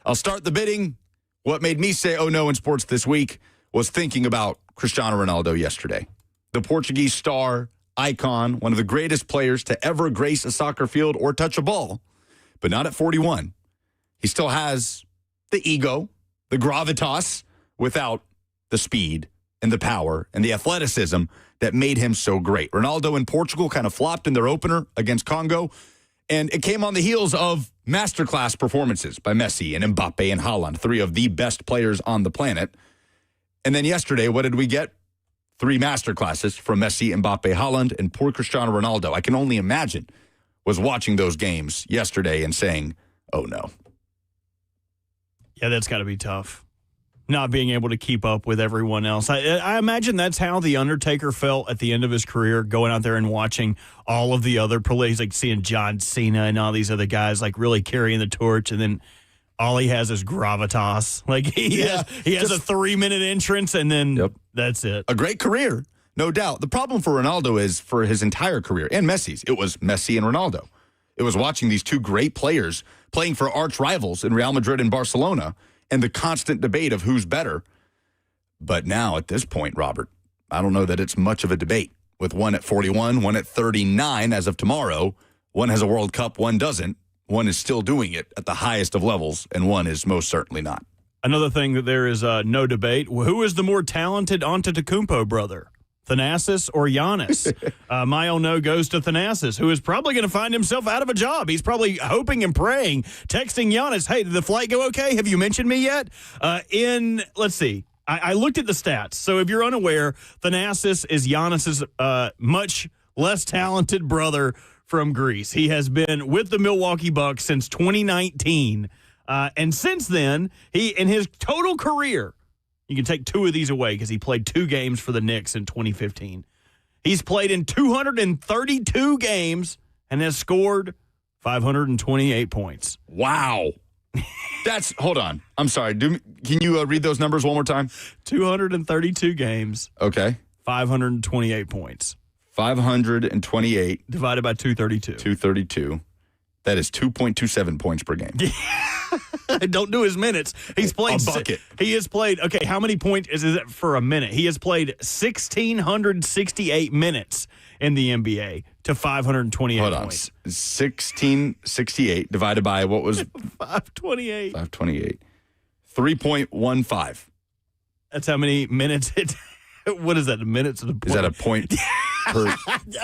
I'll start the bidding. What made me say, oh no, in sports this week was thinking about Cristiano Ronaldo yesterday. The Portuguese star, icon, one of the greatest players to ever grace a soccer field or touch a ball, but not at 41. He still has the ego, the gravitas, without the speed and the power and the athleticism that made him so great. Ronaldo in Portugal kind of flopped in their opener against Congo, and it came on the heels of masterclass performances by Messi and Mbappe and Haaland, three of the best players on the planet. And then yesterday, what did we get? 3 masterclasses from Messi, Mbappe, Haaland, and poor Cristiano Ronaldo. I can only imagine was watching those games yesterday and saying, oh no. Yeah, that's got to be tough. Not being able to keep up with everyone else. I imagine that's how The Undertaker felt at the end of his career, going out there and watching all of the other police, like seeing John Cena and all these other guys like really carrying the torch, and then all he has is gravitas. Like he has a 3-minute entrance, and then that's it. A great career, no doubt. The problem for Ronaldo is for his entire career, and Messi's, it was Messi and Ronaldo. It was watching these two great players playing for arch rivals in Real Madrid and Barcelona, and the constant debate of who's better. But now, at this point, Robert, I don't know that it's much of a debate. With one at 41, one at 39 as of tomorrow. One has a World Cup, one doesn't. One is still doing it at the highest of levels, and one is most certainly not. Another thing that there is no debate. Who is the more talented Antetokounmpo brother? Thanasis or Giannis? My own no goes to Thanasis, who is probably going to find himself out of a job. He's probably hoping and praying, texting Giannis, hey, did the flight go okay? Have you mentioned me yet? Let's see. I looked at the stats. So if you're unaware, Thanasis is Giannis's much less talented brother from Greece. He has been with the Milwaukee Bucks since 2019. And since then, in his total career, you can take 2 of these away because he played 2 games for the Knicks in 2015. He's played in 232 games and has scored 528 points. Wow. Hold on. I'm sorry. Can you read those numbers one more time? 232 games. Okay. 528 points. 528. Divided by 232. 232. That is 2.27 points per game. Don't do his minutes. He's played a bucket. He has played. Okay, how many points is it for a minute? He has played 1,668 minutes in the NBA to 528 Hold on. points. 1,668 divided by what was 528. 528. 3.15. That's how many minutes it. What is that? Minutes of the point? Is that a point?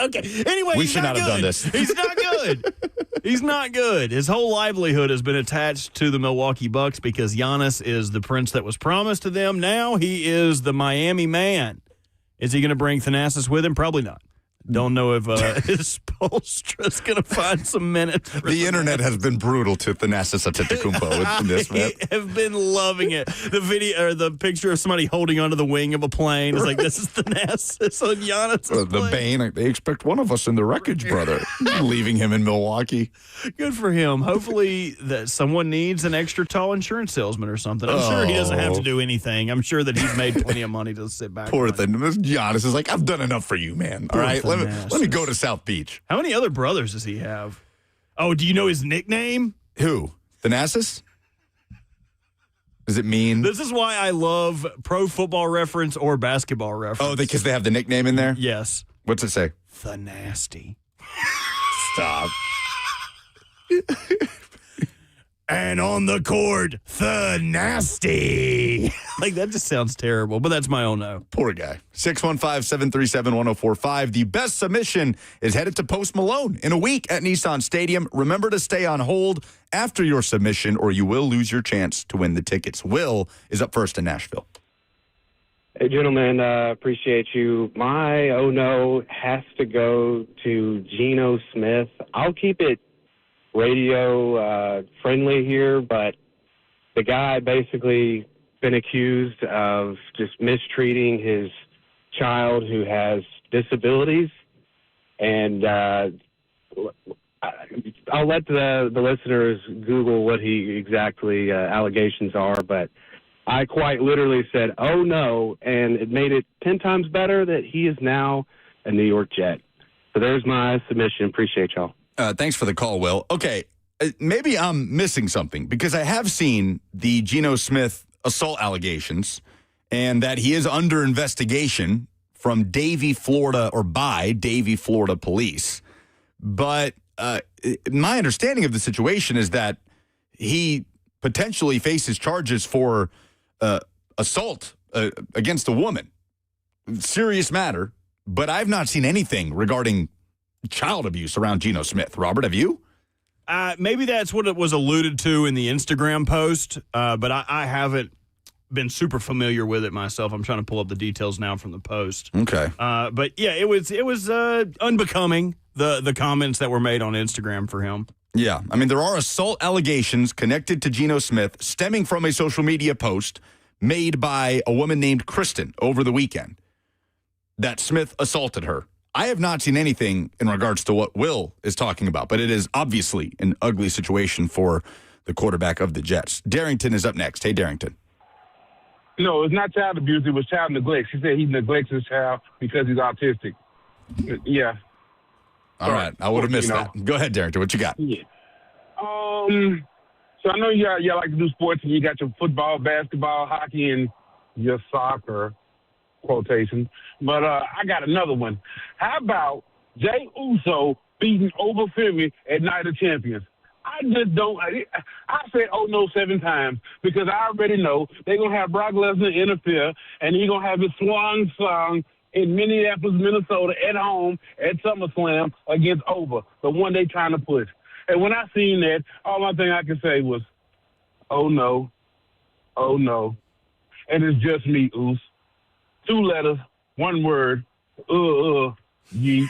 Okay. Anyway, We he's should not have done good. this. He's not good. He's not good. His whole livelihood has been attached to the Milwaukee Bucks because Giannis is the prince that was promised to them. Now he is the Miami man. Is he going to bring Thanasis with him? Probably not. Don't know if Spoelstra's going to find some minutes. The internet has been brutal to Thanasis Antetokounmpo in this, man. I have been loving it. The video or the picture of somebody holding onto the wing of a plane is like, this is Thanasis on Giannis. The Bane, they expect one of us in the wreckage, brother. Leaving him in Milwaukee. Good for him. Hopefully that someone needs an extra tall insurance salesman or something. I'm sure he doesn't have to do anything. I'm sure that he's made plenty of money to sit back. Poor on. thing. Giannis is like, I've done enough for you, man. All right, let me go to South Beach. How many other brothers does he have? Oh, do you know his nickname? Who? Thanasis? Does it mean? This is why I love Pro Football Reference or Basketball Reference. Oh, because they have the nickname in there? Yes. What's it say? The Nasty. Stop. And on the court, the Nasty. Like, that just sounds terrible, but that's my own no. Poor guy. 615-737-1045. The best submission is headed to Post Malone in a week at Nissan Stadium. Remember to stay on hold after your submission or you will lose your chance to win the tickets. Will is up first in Nashville. Hey, gentlemen, appreciate you. My oh no has to go to Geno Smith. I'll keep it radio friendly here, but the guy basically been accused of just mistreating his child who has disabilities, and I'll let the listeners Google what he exactly allegations are, but I quite literally said, oh no, and it made it 10 times better that he is now a New York Jet. So there's my submission. Appreciate y'all. Thanks for the call, Will. Okay, maybe I'm missing something because I have seen the Geno Smith assault allegations and that he is under investigation from Davie, Florida, or by Davie, Florida police. But my understanding of the situation is that he potentially faces charges for assault against a woman. Serious matter, but I've not seen anything regarding child abuse around Geno Smith. Robert, have you? Maybe that's what it was alluded to in the Instagram post, but I haven't been super familiar with it myself. I'm trying to pull up the details now from the post. Okay. But yeah, it was unbecoming, the comments that were made on Instagram for him. Yeah. I mean, there are assault allegations connected to Geno Smith stemming from a social media post made by a woman named Kristen over the weekend that Smith assaulted her. I have not seen anything in regards to what Will is talking about, but it is obviously an ugly situation for the quarterback of the Jets. Darrington is up next. Hey, Darrington. No, it's not child abuse. It was child neglect. She said he neglects his child because he's autistic. Yeah. All right. I would have missed that. Go ahead, Darrington. What you got? Yeah. So I know y'all like to do sports, and you got your football, basketball, hockey, and your soccer, quotation. But I got another one. How about Jey Uso beating Obafemi at Night of Champions? I just don't. I said, oh no, 7 times because I already know they're going to have Brock Lesnar interfere, and he's going to have his swan song in Minneapolis, Minnesota at home at SummerSlam against Oba, the one they trying to push. And when I seen that, all my thing I could say was, oh no, oh no. And it's just me, Oos. 2 letters, 1 word, yeet.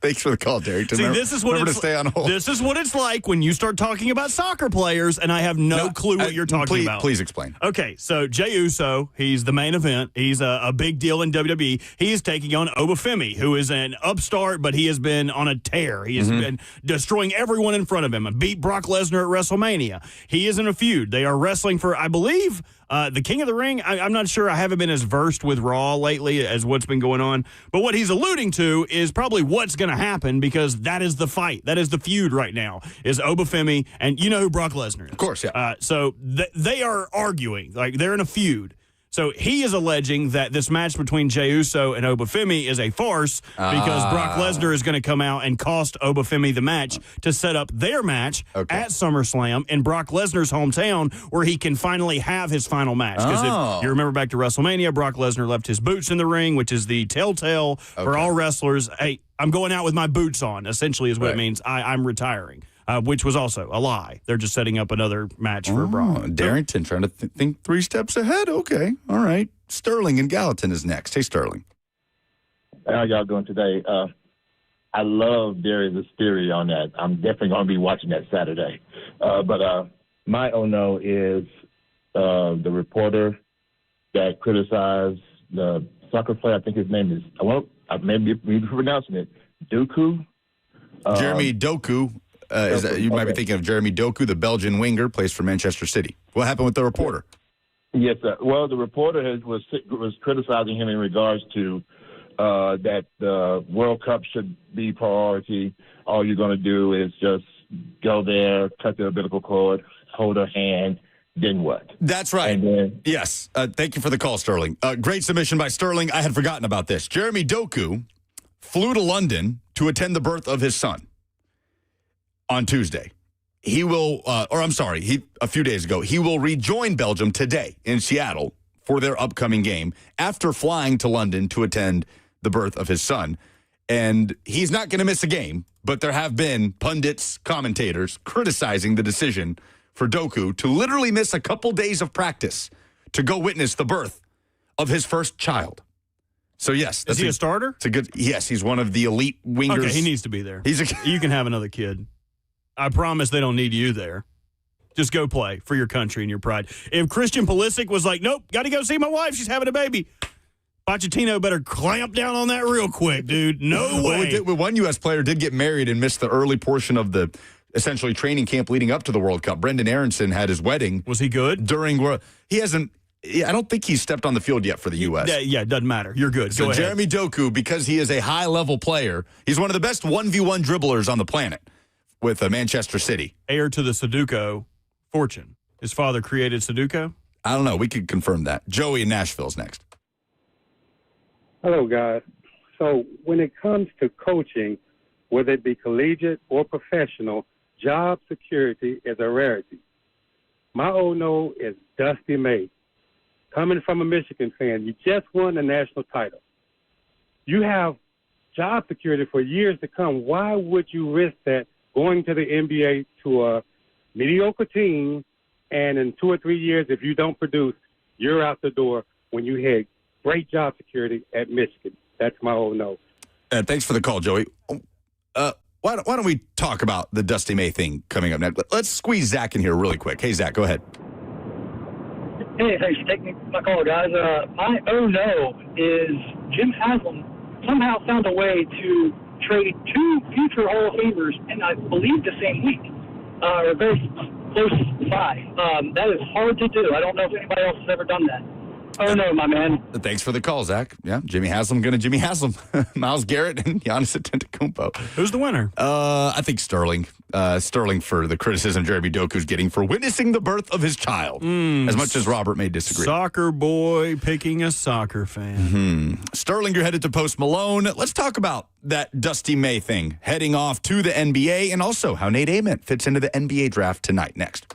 Thanks for the call, Darrington. See, this is what remember it's to stay on hold. This is what it's like when you start talking about soccer players, and I have no clue what you're talking about. Please explain. Okay, so Jey Uso, he's the main event. He's a big deal in WWE. He is taking on Obafemi, who is an upstart, but he has been on a tear. He has been destroying everyone in front of him and beat Brock Lesnar at WrestleMania. He is in a feud. They are wrestling for, I believe, the King of the Ring. I'm not sure. I haven't been as versed with Raw lately as what's been going on. But what he's alluding to is probably what's going to happen because that is the fight. That is the feud right now is Obafemi. And you know who Brock Lesnar is. Of course, yeah. So they are arguing. Like, they're in a feud. So he is alleging that this match between Jey Uso and Obafemi is a farce because Brock Lesnar is going to come out and cost Obafemi the match to set up their match at SummerSlam in Brock Lesnar's hometown where he can finally have his final match. Because if you remember back to WrestleMania, Brock Lesnar left his boots in the ring, which is the telltale for all wrestlers. Hey, I'm going out with my boots on, essentially is what it means. I'm retiring. Which was also a lie. They're just setting up another match for Brock. Darrington trying to think 3 steps ahead. Okay. All right. Sterling and Gallatin is next. Hey, Sterling. How y'all doing today? I love Darius' theory on that. I'm definitely going to be watching that Saturday. But my oh no is the reporter that criticized the soccer player. I think his name is, I may be pronouncing it, Doku. Jeremy Doku. You might be thinking of Jeremy Doku, the Belgian winger, plays for Manchester City. What happened with the reporter? Yes, sir. Well, the reporter was criticizing him in regards to that the World Cup should be priority. All you're going to do is just go there, cut the umbilical cord, hold her hand, then what? That's right. And then, yes. Thank you for the call, Sterling. Great submission by Sterling. I had forgotten about this. Jeremy Doku flew to London to attend the birth of his son on Tuesday. He will, a few days ago, he will rejoin Belgium today in Seattle for their upcoming game after flying to London to attend the birth of his son. And he's not going to miss a game, but there have been pundits, commentators criticizing the decision for Doku to literally miss a couple days of practice to go witness the birth of his first child. So, yes. Is he a starter? It's a good, yes, he's one of the elite wingers. Okay, he needs to be there. You can have another kid. I promise they don't need you there. Just go play for your country and your pride. If Christian Pulisic was like, nope, got to go see my wife. She's having a baby. Pochettino better clamp down on that real quick, dude. No way. One U.S. player did get married and missed the early portion of the essentially training camp leading up to the World Cup. Brendan Aronson had his wedding. Was he good? He hasn't. I don't think he's stepped on the field yet for the U.S. Yeah, it doesn't matter. You're good. So go ahead. Jeremy Doku, because he is a high-level player, he's one of the best 1v1 dribblers on the planet with Manchester City. Heir to the Sudoku fortune. His father created Sudoku? I don't know. We could confirm that. Joey in Nashville's next. Hello, guys. So when it comes to coaching, whether it be collegiate or professional, job security is a rarity. My oh no is Dusty May. Coming from a Michigan fan, you just won the national title. You have job security for years to come. Why would you risk that going to the NBA to a mediocre team, and in 2 or 3 years, if you don't produce, you're out the door when you had great job security at Michigan? That's my oh no. Thanks for the call, Joey. Why don't we talk about the Dusty May thing coming up next? Let's squeeze Zach in here really quick. Hey, Zach, go ahead. Hey, thanks for taking my call, guys. My oh no is Jim Haslam somehow found a way to trade 2 future Hall of Famers in, I believe, the same week, or very close by. That is hard to do. I don't know if anybody else has ever done that. Oh, no, my man. Thanks for the call, Zach. Yeah, Jimmy Haslam going to Jimmy Haslam. Myles Garrett and Giannis Antetokounmpo. Who's the winner? I think Sterling. Sterling for the criticism Jeremy Doku's getting for witnessing the birth of his child. As much as Robert may disagree. Soccer boy picking a soccer fan. Sterling, you're headed to Post Malone. Let's talk about that Dusty May thing, heading off to the NBA, and also how Nate Ament fits into the NBA draft tonight. Next.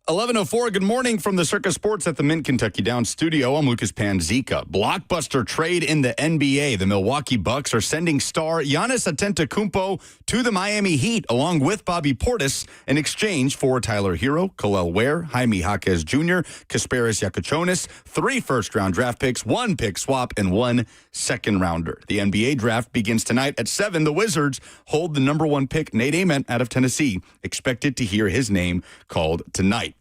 11:04, good morning from the Circus Sports at the Mint Kentucky Downs studio. I'm Lucas Panzica. Blockbuster trade in the NBA. The Milwaukee Bucks are sending star Giannis Antetokounmpo to the Miami Heat, along with Bobby Portis, in exchange for Tyler Hero, Khalil Ware, Jaime Jaquez Jr., Kasparis Yakuchonis, 3 first-round draft picks, 1 pick swap, and 1 second-rounder. The NBA draft begins tonight at 7. The Wizards hold the number 1 pick, Nate Ament, out of Tennessee. Expected to hear his name called tonight.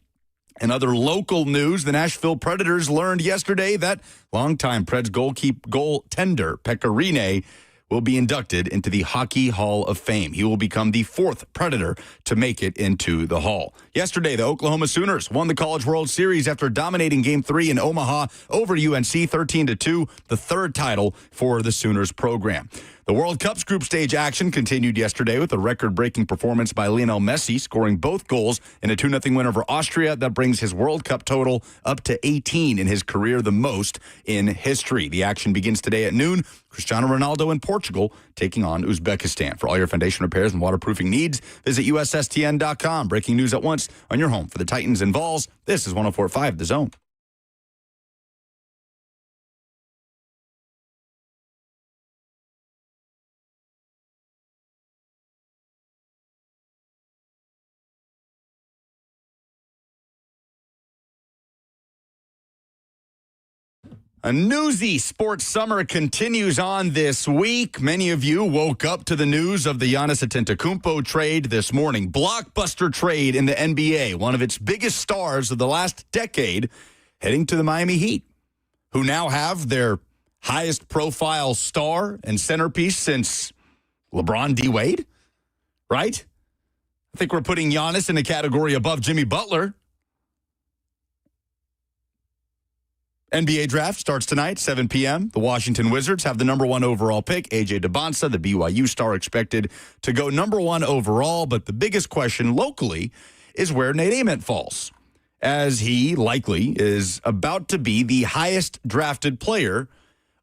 In other local news, the Nashville Predators learned yesterday that longtime Preds goaltender Pekka Rinne will be inducted into the Hockey Hall of Fame. He will become the 4th Predator to make it into the Hall. Yesterday, the Oklahoma Sooners won the College World Series after dominating Game 3 in Omaha over UNC 13-2, the 3rd title for the Sooners program. The World Cup's group stage action continued yesterday with a record-breaking performance by Lionel Messi, scoring both goals in a 2-0 win over Austria. That brings his World Cup total up to 18 in his career, the most in history. The action begins today at noon. Cristiano Ronaldo in Portugal taking on Uzbekistan. For all your foundation repairs and waterproofing needs, visit USSTN.com. Breaking news at once on your home for the Titans and Vols. This is 104.5 The Zone. A newsy sports summer continues on this week. Many of you woke up to the news of the Giannis Antetokounmpo trade this morning. Blockbuster trade in the NBA, one of its biggest stars of the last decade, heading to the Miami Heat, who now have their highest profile star and centerpiece since LeBron D. Wade, right? I think we're putting Giannis in a category above Jimmy Butler. NBA draft starts tonight, 7 p.m. The Washington Wizards have the number 1 overall pick. A.J. Debonsa, the BYU star, expected to go number 1 overall. But the biggest question locally is where Nate Ament falls, as he likely is about to be the highest drafted player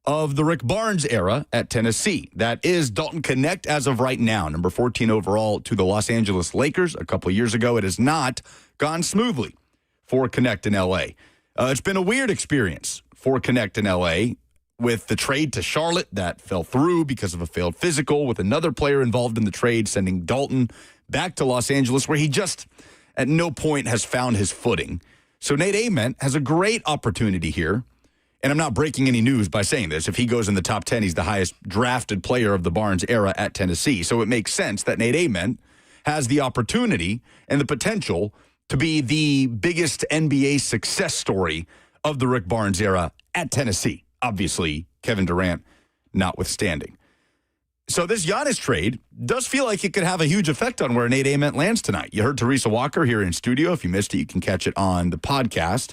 of the Rick Barnes era at Tennessee. That is Dalton Knecht as of right now, number 14 overall to the Los Angeles Lakers a couple of years ago. It has not gone smoothly for Knecht in L.A. It's been a weird experience for Knecht in L.A. with the trade to Charlotte that fell through because of a failed physical, with another player involved in the trade sending Dalton back to Los Angeles, where he just at no point has found his footing. So Nate Ament has a great opportunity here, and I'm not breaking any news by saying this. If he goes in the top 10, he's the highest drafted player of the Barnes era at Tennessee. So it makes sense that Nate Ament has the opportunity and the potential to be the biggest NBA success story of the Rick Barnes era at Tennessee. Obviously, Kevin Durant notwithstanding. So this Giannis trade does feel like it could have a huge effect on where Nate Ament lands tonight. You heard Teresa Walker here in studio. If you missed it, you can catch it on the podcast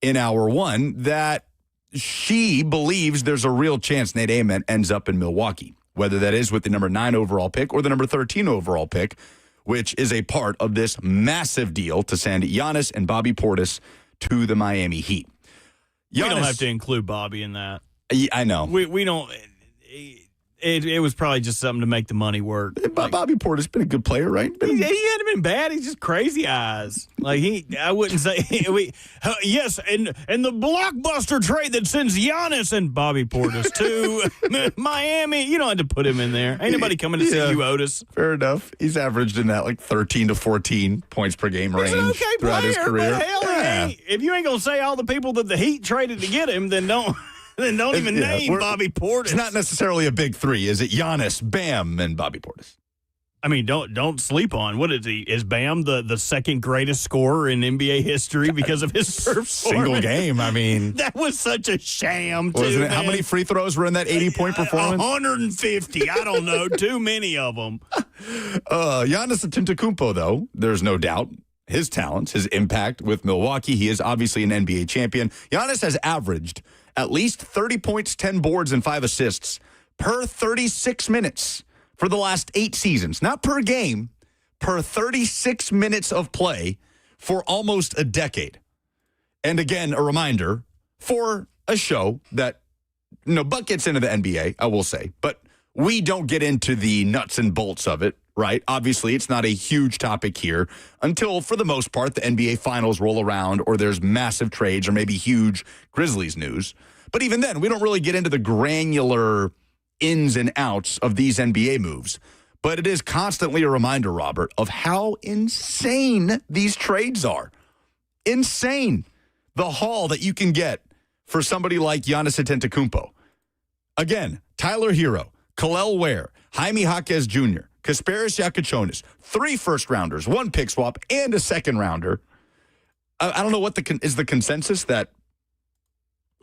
in hour 1, that she believes there's a real chance Nate Ament ends up in Milwaukee, whether that is with the number 9 overall pick or the number 13 overall pick, which is a part of this massive deal to send Giannis and Bobby Portis to the Miami Heat. We don't have to include Bobby in that. I know. We don't. It was probably just something to make the money work. Bobby Portis been a good player, right? He hadn't been bad. He's just crazy eyes. Like I wouldn't say yes. And the blockbuster trade that sends Giannis and Bobby Portis to Miami. You don't have to put him in there. Ain't nobody coming to see you, Otis. Fair enough. He's averaged in that like 13 to 14 points per game range throughout his career. But hell, if you ain't gonna say all the people that the Heat traded to get him, then don't. Then don't even name Bobby Portis. It's not necessarily a big 3. Is it Giannis, Bam, and Bobby Portis? I mean, don't sleep on. What is he? Is Bam the second greatest scorer in NBA history because of his performance? Single game. I mean, that was such a sham, too. Wasn't it? Man. How many free throws were in that 80-point performance? 150. I don't know. Too many of them. Giannis Antetokounmpo, though, there's no doubt. His talents, his impact with Milwaukee. He is obviously an NBA champion. Giannis has averaged at least 30 points, 10 boards, and 5 assists per 36 minutes for the last 8 seasons. Not per game, per 36 minutes of play for almost a decade. And again, a reminder for a show that, Buck gets into the NBA, I will say, but we don't get into the nuts and bolts of it. right? Obviously, it's not a huge topic here until, for the most part, the NBA Finals roll around or there's massive trades or maybe huge Grizzlies news. But even then, we don't really get into the granular ins and outs of these NBA moves. But it is constantly a reminder, Robert, of how insane these trades are. Insane. The haul that you can get for somebody like Giannis Antetokounmpo. Again, Tyler Hero, Kel'el Ware, Jaime Jaquez Jr., Kasparis Yakuchonis, 3 first-rounders, 1 pick swap, and a second-rounder. I don't know what is the consensus that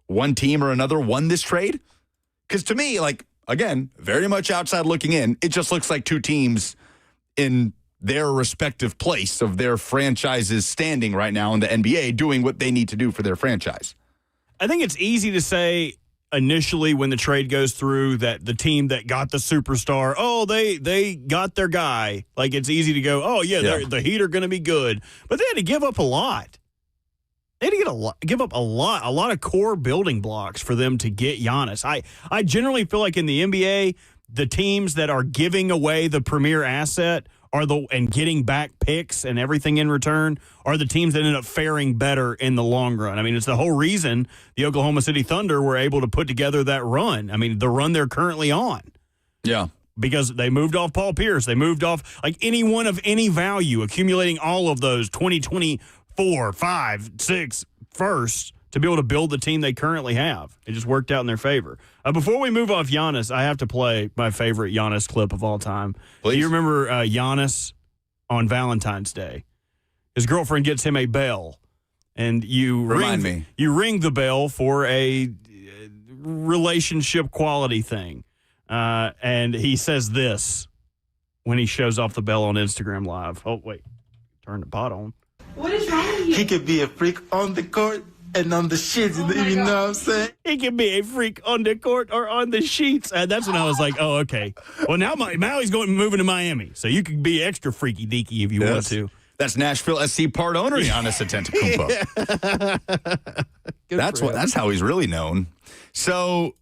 one team or another won this trade? Because to me, again, very much outside looking in, it just looks like 2 teams in their respective place of their franchises standing right now in the NBA doing what they need to do for their franchise. I think it's easy to say initially when the trade goes through that the team that got the superstar, they got their guy. Like, it's easy to go, the Heat are going to be good. But they had to give up a lot. They had to give up a lot of core building blocks for them to get Giannis. I generally feel like in the NBA, the teams that are giving away the premier asset and getting back picks and everything in return are the teams that end up faring better in the long run. I mean, it's the whole reason the Oklahoma City Thunder were able to put together that run. I mean, the run they're currently on. Yeah. Because they moved off Paul Pierce. They moved off anyone of any value, accumulating all of those 2024, 5, 6 firsts to be able to build the team they currently have. It just worked out in their favor. Before we move off Giannis, I have to play my favorite Giannis clip of all time. Please. Do you remember Giannis on Valentine's Day? His girlfriend gets him a bell, and you ring the bell for a relationship quality thing. And he says this when he shows off the bell on Instagram Live. Oh, wait. Turn the pot on. What is wrong with you? He could be a freak on the court and on the sheets, you know what I'm saying? He can be a freak on the court or on the sheets. And that's when I was like, oh, okay. Well, now he's moving to Miami, so you can be extra freaky deaky if you want to. That's Nashville SC part owner Giannis Antetokounmpo. That's how he's really known. So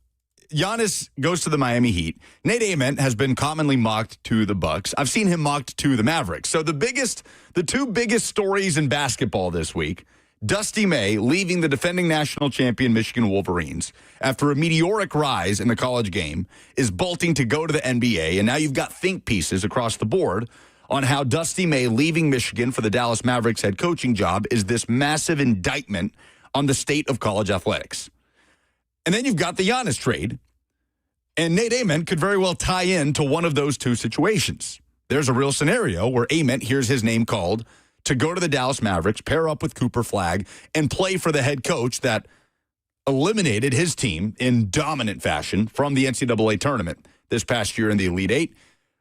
Giannis goes to the Miami Heat. Nate Ament has been commonly mocked to the Bucks. I've seen him mocked to the Mavericks. So the 2 biggest stories in basketball this week: Dusty May leaving the defending national champion Michigan Wolverines after a meteoric rise in the college game is bolting to go to the NBA. And now you've got think pieces across the board on how Dusty May leaving Michigan for the Dallas Mavericks head coaching job is this massive indictment on the state of college athletics. And then you've got the Giannis trade. And Nate Ament could very well tie in to one of those 2 situations. There's a real scenario where Ament hears his name called to go to the Dallas Mavericks, pair up with Cooper Flagg, and play for the head coach that eliminated his team in dominant fashion from the NCAA tournament this past year in the Elite Eight.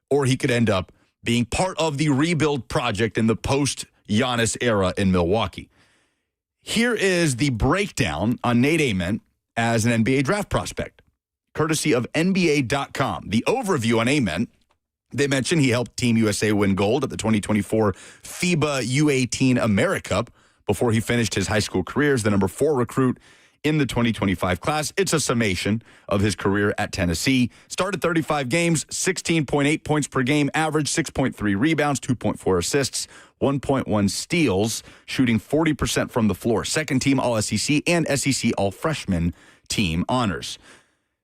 Or he could end up being part of the rebuild project in the post-Giannis era in Milwaukee. Here is the breakdown on Nate Ament as an NBA draft prospect, courtesy of NBA.com. The overview on Ament: they mentioned he helped Team USA win gold at the 2024 FIBA U18 AmeriCup before he finished his high school career as the number 4 recruit in the 2025 class. It's a summation of his career at Tennessee. Started 35 games, 16.8 points per game average, 6.3 rebounds, 2.4 assists, 1.1 steals, shooting 40% from the floor. Second team All-SEC and SEC All-Freshman team honors.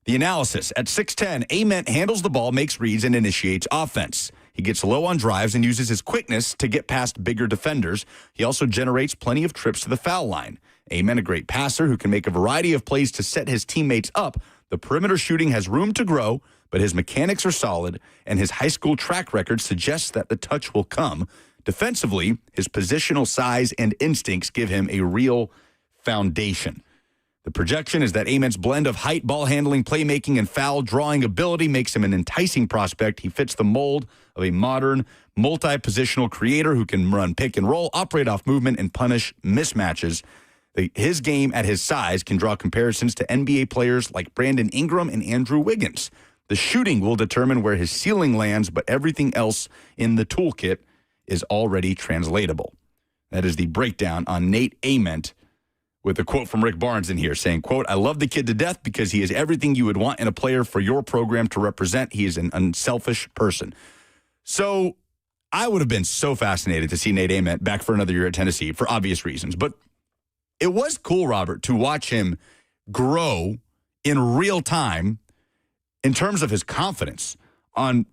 The analysis: at 6'10", Ament handles the ball, makes reads, and initiates offense. He gets low on drives and uses his quickness to get past bigger defenders. He also generates plenty of trips to the foul line. Ament, a great passer who can make a variety of plays to set his teammates up. The perimeter shooting has room to grow, but his mechanics are solid, and his high school track record suggests that the touch will come. Defensively, his positional size and instincts give him a real foundation. The projection is that Ament's blend of height, ball handling, playmaking, and foul drawing ability makes him an enticing prospect. He fits the mold of a modern, multi-positional creator who can run pick and roll, operate off movement, and punish mismatches. His game at his size can draw comparisons to NBA players like Brandon Ingram and Andrew Wiggins. The shooting will determine where his ceiling lands, but everything else in the toolkit is already translatable. That is the breakdown on Nate Ament, with a quote from Rick Barnes in here saying, quote, "I love the kid to death because he is everything you would want in a player for your program to represent. He is an unselfish person." So I would have been so fascinated to see Nate Ament back for another year at Tennessee for obvious reasons. But it was cool, Robert, to watch him grow in real time in terms of his confidence on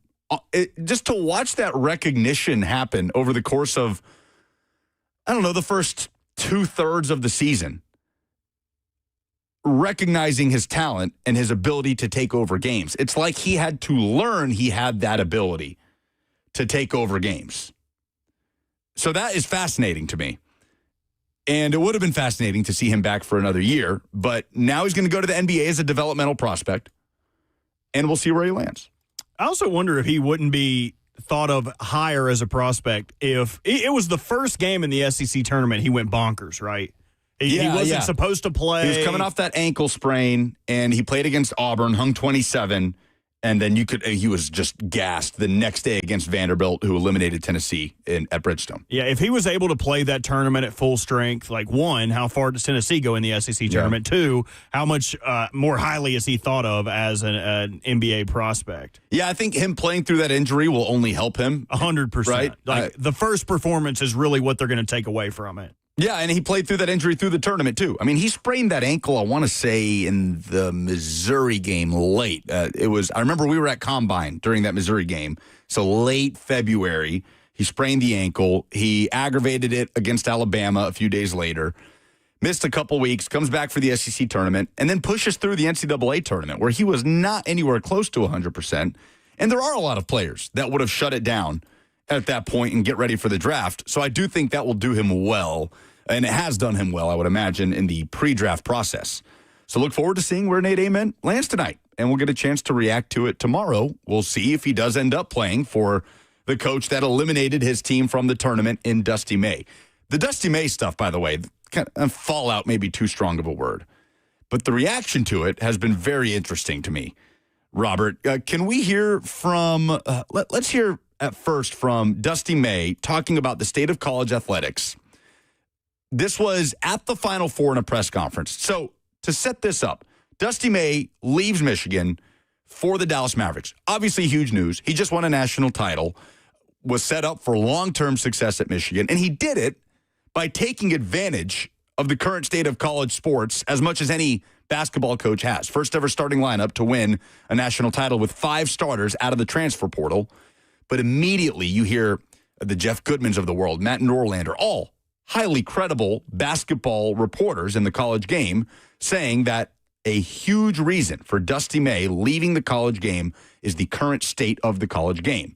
just to watch that recognition happen over the course of, I don't know, the first 2/3 of the season, recognizing his talent and his ability to take over games. It's like he had to learn he had that ability to take over games. So that is fascinating to me. And it would have been fascinating to see him back for another year, but now he's going to go to the NBA as a developmental prospect, and we'll see where he lands. I also wonder if he wouldn't be thought of higher as a prospect if it was the first game in the SEC tournament. He went bonkers, right? He wasn't supposed to play. He was coming off that ankle sprain, and he played against Auburn, hung 27, and then he was just gassed the next day against Vanderbilt, who eliminated Tennessee at Bridgestone. Yeah, if he was able to play that tournament at full strength, like one, how far does Tennessee go in the SEC tournament? Yeah. Two, how much more highly is he thought of as an NBA prospect? Yeah, I think him playing through that injury will only help him. 100%. Right? Like the first performance is really what they're going to take away from it. Yeah, and he played through that injury through the tournament, too. I mean, he sprained that ankle, I want to say, in the Missouri game late. I remember we were at Combine during that Missouri game. So late February, he sprained the ankle. He aggravated it against Alabama a few days later. Missed a couple weeks, comes back for the SEC tournament, and then pushes through the NCAA tournament, where he was not anywhere close to 100%. And there are a lot of players that would have shut it down at that point and get ready for the draft. So I do think that will do him well, and it has done him well, I would imagine, in the pre-draft process. So look forward to seeing where Nate Ament lands tonight, and we'll get a chance to react to it tomorrow. We'll see if he does end up playing for the coach that eliminated his team from the tournament in Dusty May. The Dusty May stuff, by the way, kind of fallout may be too strong of a word, but the reaction to it has been very interesting to me. Robert, can we hear from, let's hear at first from Dusty May talking about the state of college athletics. This was at the Final Four in a press conference. So to set this up, Dusty May leaves Michigan for the Dallas Mavericks. Obviously huge news. He just won a national title, was set up for long-term success at Michigan, and he did it by taking advantage of the current state of college sports as much as any basketball coach has. First ever starting lineup to win a national title with 5 starters out of the transfer portal. But immediately you hear the Jeff Goodmans of the world, Matt Norlander, all highly credible basketball reporters in the college game saying that a huge reason for Dusty May leaving the college game is the current state of the college game.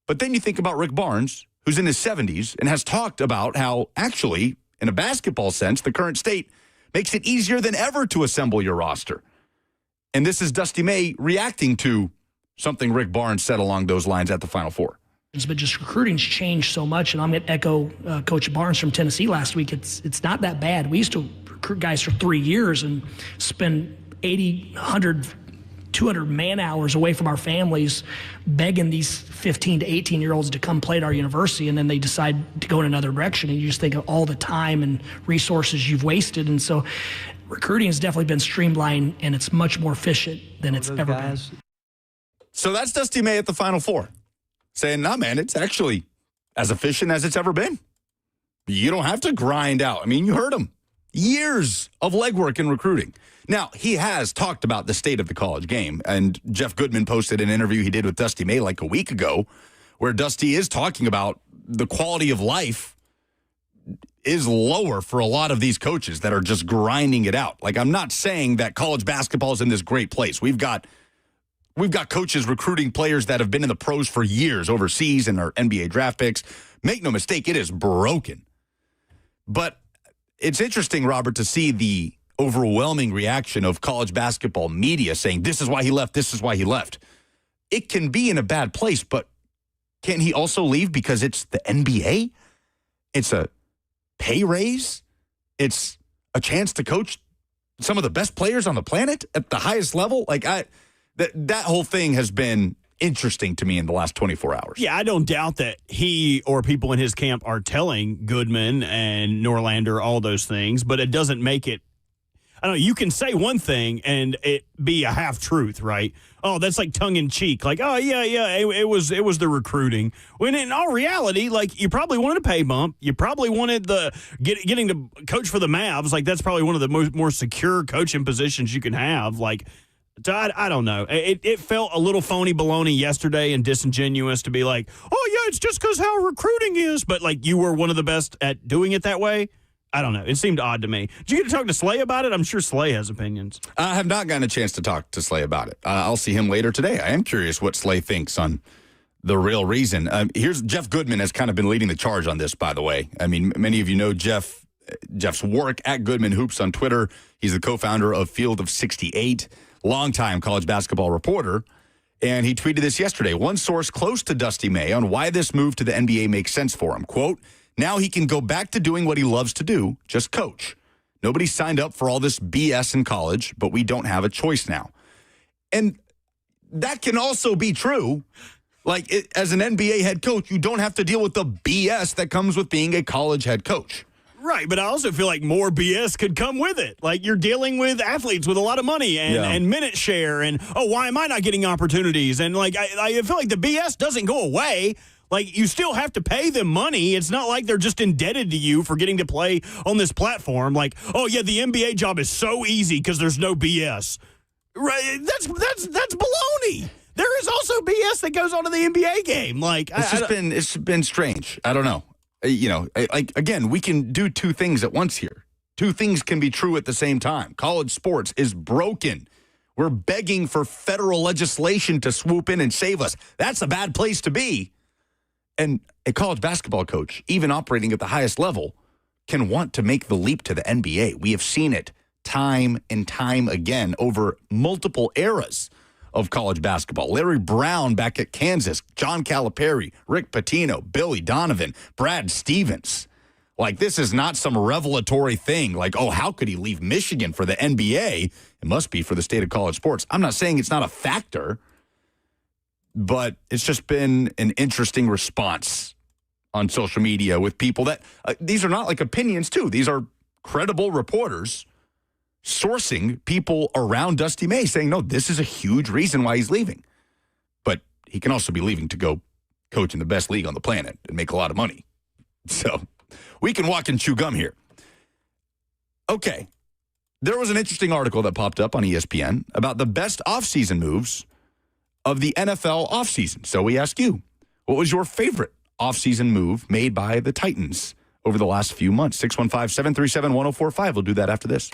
But then you think about Rick Barnes, who's in his 70s and has talked about how actually, in a basketball sense, the current state makes it easier than ever to assemble your roster. And this is Dusty May reacting to something Rick Barnes said along those lines at the Final Four. But just recruiting's changed so much, and I'm going to echo Coach Barnes from Tennessee last week. It's not that bad. We used to recruit guys for 3 years and spend 80, 100, 200 man-hours away from our families begging these 15 to 18-year-olds to come play at our university, and then they decide to go in another direction, and you just think of all the time and resources you've wasted. And so recruiting has definitely been streamlined, and it's much more efficient than it's ever been. So that's Dusty May at the Final Four saying, nah, man, it's actually as efficient as it's ever been. You don't have to grind out. I mean, you heard him. Years of legwork in recruiting. Now, he has talked about the state of the college game, and Jeff Goodman posted an interview he did with Dusty May like a week ago where Dusty is talking about the quality of life is lower for a lot of these coaches that are just grinding it out. Like, I'm not saying that college basketball is in this great place. We've got coaches recruiting players that have been in the pros for years overseas and are NBA draft picks. Make no mistake, it is broken. But it's interesting, Robert, to see the overwhelming reaction of college basketball media saying, this is why he left, this is why he left. It can be in a bad place, but can he also leave because it's the NBA? It's a pay raise. It's a chance to coach some of the best players on the planet at the highest level. Like, that whole thing has been interesting to me in the last 24 hours. Yeah, I don't doubt that he or people in his camp are telling Goodman and Norlander all those things, but it doesn't make it. I don't know, you can say one thing and it be a half truth, right? Oh, that's like tongue in cheek. Like, oh yeah, it was the recruiting. When in all reality, like you probably wanted a pay bump. You probably wanted getting to coach for the Mavs. Like that's probably one of the more secure coaching positions you can have. Like, so I don't know. It felt a little phony baloney yesterday and disingenuous to be like, oh yeah, it's just because how recruiting is. But like you were one of the best at doing it that way. I don't know. It seemed odd to me. Did you get to talk to Slay about it? I'm sure Slay has opinions. I have not gotten a chance to talk to Slay about it. I'll see him later today. I am curious what Slay thinks on the real reason. Here's Jeff Goodman has kind of been leading the charge on this, by the way. I mean, many of you know Jeff's work at Goodman Hoops on Twitter. He's the co-founder of Field of 68, longtime college basketball reporter. And he tweeted this yesterday. One source close to Dusty May on why this move to the NBA makes sense for him. Quote, now he can go back to doing what he loves to do, just coach. Nobody signed up for all this BS in college, but we don't have a choice now. And that can also be true. Like, as an NBA head coach, you don't have to deal with the BS that comes with being a college head coach. Right, but I also feel like more BS could come with it. Like, you're dealing with athletes with a lot of money and minute share and, oh, why am I not getting opportunities? And, like, I feel like the BS doesn't go away. Like, you still have to pay them money. It's not like they're just indebted to you for getting to play on this platform. Like, oh, yeah, the NBA job is so easy because there's no BS. Right? That's baloney. There is also BS that goes on in the NBA game. Like, it's been strange. I don't know. Again, we can do two things at once here. Two things can be true at the same time. College sports is broken. We're begging for federal legislation to swoop in and save us. That's a bad place to be. And a college basketball coach, even operating at the highest level, can want to make the leap to the NBA. We have seen it time and time again over multiple eras of college basketball. Larry Brown back at Kansas, John Calipari, Rick Pitino, Billy Donovan, Brad Stevens. Like, this is not some revelatory thing. Like, oh, how could he leave Michigan for the NBA? It must be for the state of college sports. I'm not saying it's not a factor, but it's just been an interesting response on social media with people that these are not like opinions, too. These are credible reporters sourcing people around Dusty May saying, no, this is a huge reason why he's leaving. But he can also be leaving to go coach in the best league on the planet and make a lot of money. So we can walk and chew gum here. Okay. There was an interesting article that popped up on ESPN about the best offseason moves of the NFL offseason. So we ask you, what was your favorite offseason move made by the Titans over the last few months? 615-737-1045. We'll do that after this.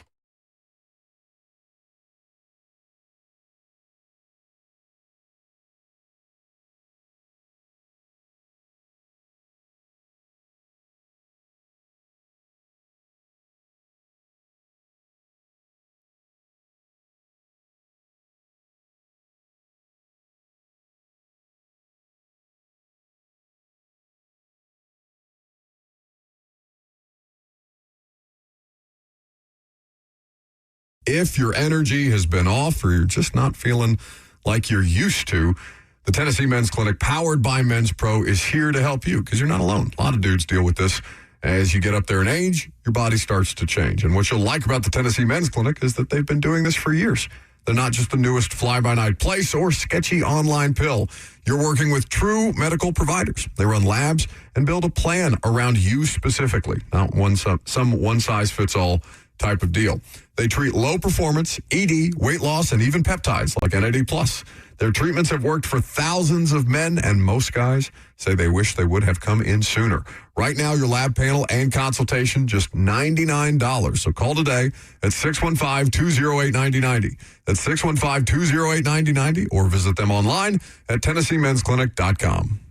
If your energy has been off or you're just not feeling like you're used to, the Tennessee Men's Clinic, powered by Men's Pro, is here to help you because you're not alone. A lot of dudes deal with this. As you get up there in age, your body starts to change. And what you'll like about the Tennessee Men's Clinic is that they've been doing this for years. They're not just the newest fly-by-night place or sketchy online pill. You're working with true medical providers. They run labs and build a plan around you specifically, not some one-size-fits-all type of deal. They treat low performance, ED, weight loss, and even peptides like NAD+. Their treatments have worked for thousands of men, and most guys say they wish they would have come in sooner. Right now, your lab panel and consultation, just $99. So call today at 615-208-9090. That's 615-208-9090, or visit them online at TennesseeMen'sClinic.com.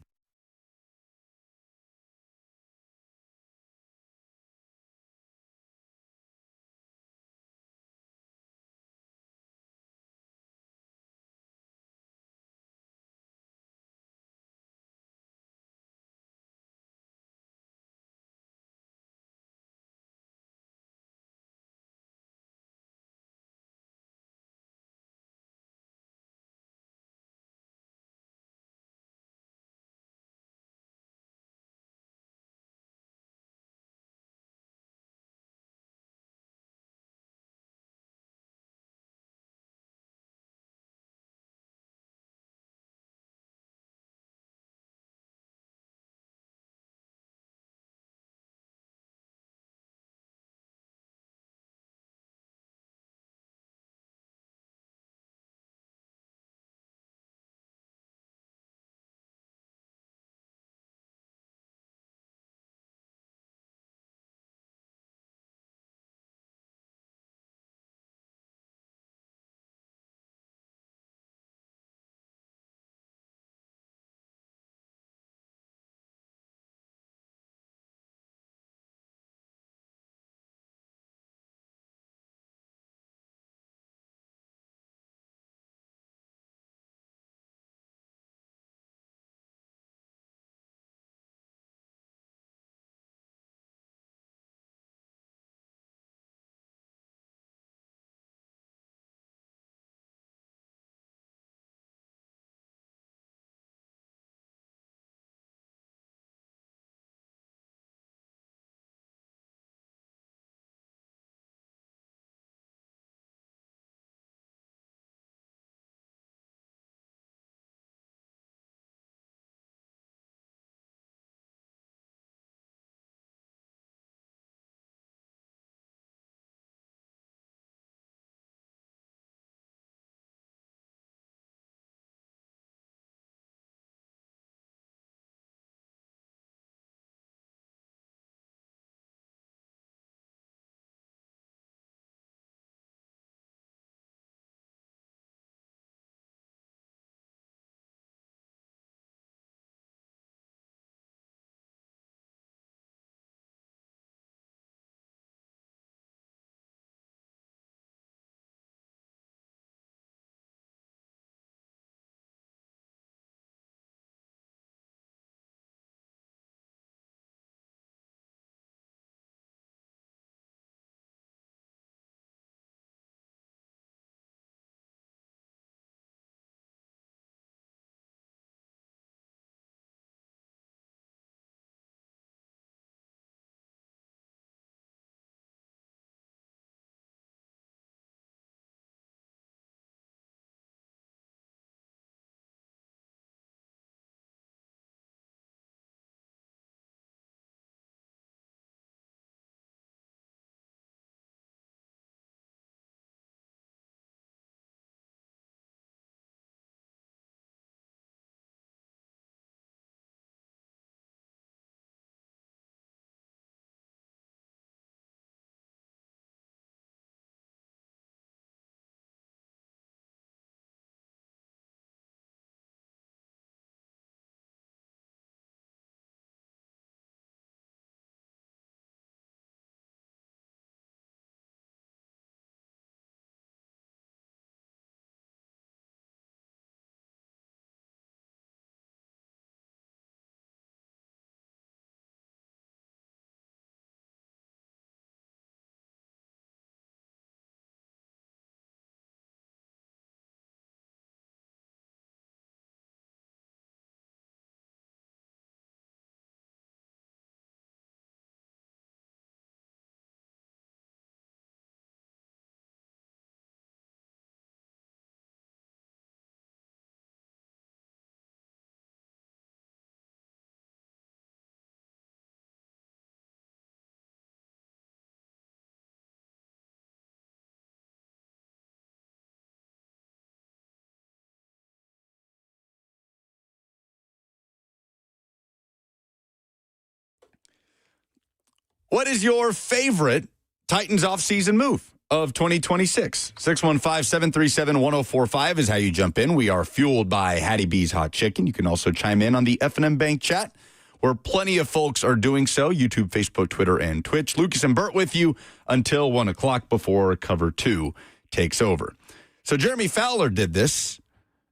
What is your favorite Titans offseason move of 2026? 615-737-1045 is how you jump in. We are fueled by Hattie B's Hot Chicken. You can also chime in on the F&M Bank chat, where plenty of folks are doing so. YouTube, Facebook, Twitter, and Twitch. Lucas and Bert with you until 1 o'clock before Cover 2 takes over. So Jeremy Fowler did this,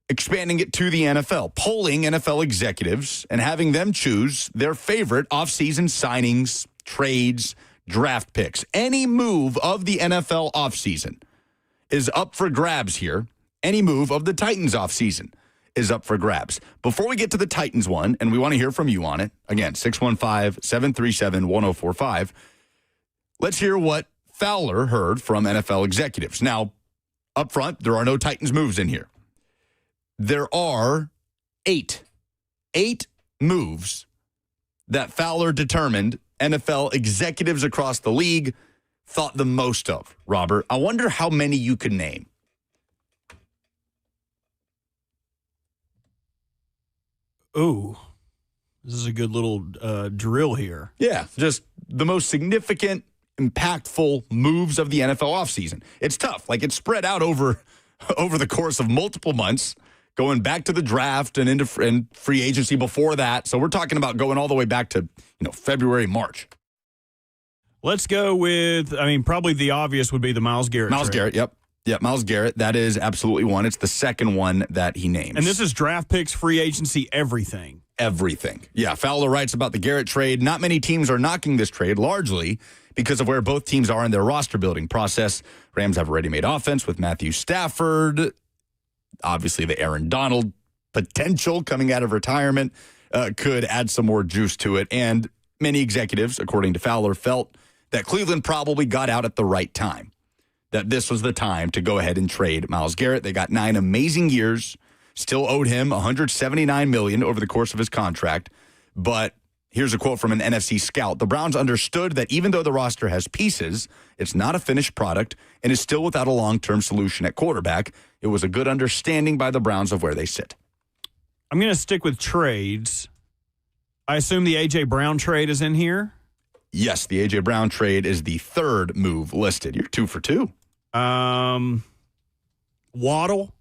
expanding it to the NFL, polling NFL executives and having them choose their favorite offseason signings, trades, draft picks. Any move of the NFL offseason is up for grabs here. Any move of the Titans offseason is up for grabs. Before we get to the Titans one, and we want to hear from you on it, again, 615-737-1045, let's hear what Fowler heard from NFL executives. Now, up front, there are no Titans moves in here. There are eight moves that Fowler determined NFL executives across the league thought the most of. Robert, I wonder how many you could name. Ooh, this is a good little drill here. Yeah, just the most significant, impactful moves of the NFL offseason. It's tough. Like, it's spread out over the course of multiple months, going back to the draft and into free agency before that. So we're talking about going all the way back to, February, March. Let's go with, probably the obvious would be the Myles Garrett Myles trade. Garrett, yep. Yep, Myles Garrett, that is absolutely one. It's the second one that he names. And this is draft picks, free agency, everything. Everything. Yeah, Fowler writes about the Garrett trade. Not many teams are knocking this trade, largely because of where both teams are in their roster building process. Rams have a ready-made offense with Matthew Stafford. Obviously, the Aaron Donald potential coming out of retirement could add some more juice to it. And many executives, according to Fowler, felt that Cleveland probably got out at the right time, that this was the time to go ahead and trade Myles Garrett. They got 9 amazing years, still owed him $179 million over the course of his contract. But here's a quote from an NFC scout. The Browns understood that even though the roster has pieces, it's not a finished product and is still without a long-term solution at quarterback. It was a good understanding by the Browns of where they sit. I'm going to stick with trades. I assume the A.J. Brown trade is in here? Yes, the A.J. Brown trade is the third move listed. You're 2 for 2. Waddle?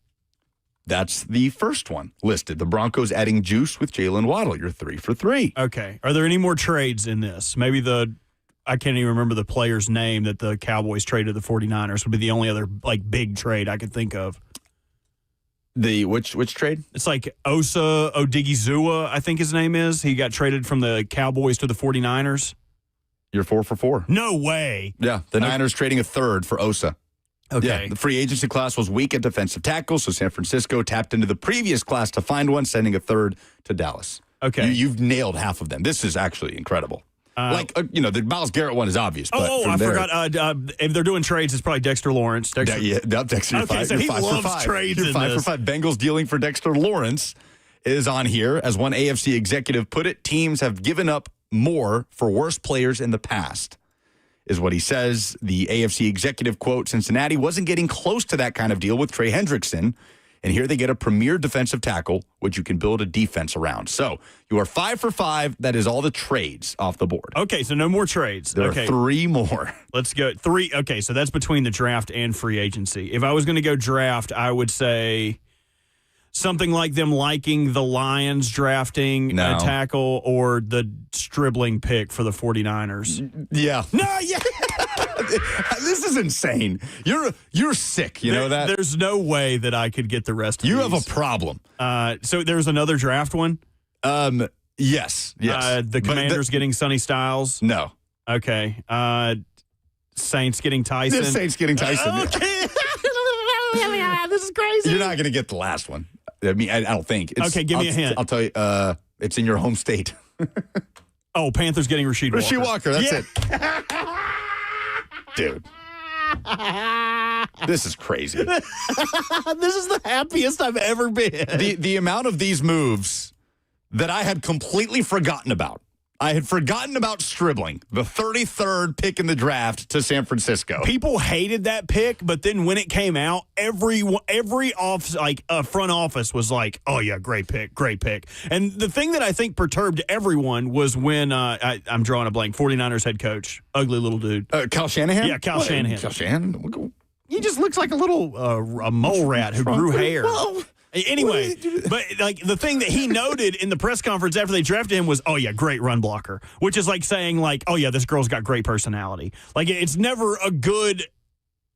That's the first one listed. The Broncos adding juice with Jalen Waddle. You're 3 for 3. Okay. Are there any more trades in this? Maybe I can't even remember the player's name that the Cowboys traded to the 49ers would be the only other big trade I could think of. The which trade? It's like Osa Odigizua, I think his name is. He got traded from the Cowboys to the 49ers. You're 4 for 4. No way. Yeah, the Niners trading a third for Osa. Okay. Yeah, the free agency class was weak at defensive tackle, so San Francisco tapped into the previous class to find one, sending a third to Dallas. Okay. You've nailed half of them. This is actually incredible. The Myles Garrett one is obvious. But I forgot. If they're doing trades, it's probably Dexter Lawrence. Dexter, You're okay, so he loves trades. You're 5 for 5. Bengals dealing for Dexter Lawrence is on here. As one AFC executive put it, teams have given up more for worse players in the past, is what he says. The AFC executive quote, Cincinnati wasn't getting close to that kind of deal with Trey Hendrickson. And here they get a premier defensive tackle, which you can build a defense around. So you are 5 for 5. That is all the trades off the board. Okay, so no more trades. There are 3 more. Let's go. 3. Okay, so that's between the draft and free agency. If I was going to go draft, I would say something like them liking the Lions drafting a tackle or the Stribling pick for the 49ers. Yeah. No, yeah. This is insane. You're sick. You know that? There's no way that I could get the rest of these. You have a problem. So there's another draft one? Yes. The Commanders getting Sonny Styles? No. Okay. Saints getting Tyson? The Saints getting Tyson. Okay. This is crazy. You're not going to get the last one. I don't think. Okay, give me a hint. I'll tell you. It's in your home state. Panthers getting Rasheed Walker. Rasheed Walker, that's it. Dude. This is crazy. This is the happiest I've ever been. The amount of these moves that I had completely forgotten about I had forgotten about Stribling, the 33rd pick in the draft to San Francisco. People hated that pick, but then when it came out, every front office was like, "Oh yeah, great pick." And the thing that I think perturbed everyone was when I'm drawing a blank. 49ers head coach, ugly little dude, Kyle Shanahan. Yeah, Kyle Shanahan. Kyle Shanahan. He just looks like a little a mole rat who grew hair. Well, anyway, but like the thing that he noted in the press conference after they drafted him was, "Oh yeah, great run blocker," which is like saying like, "Oh yeah, this girl's got great personality." Like it's never a good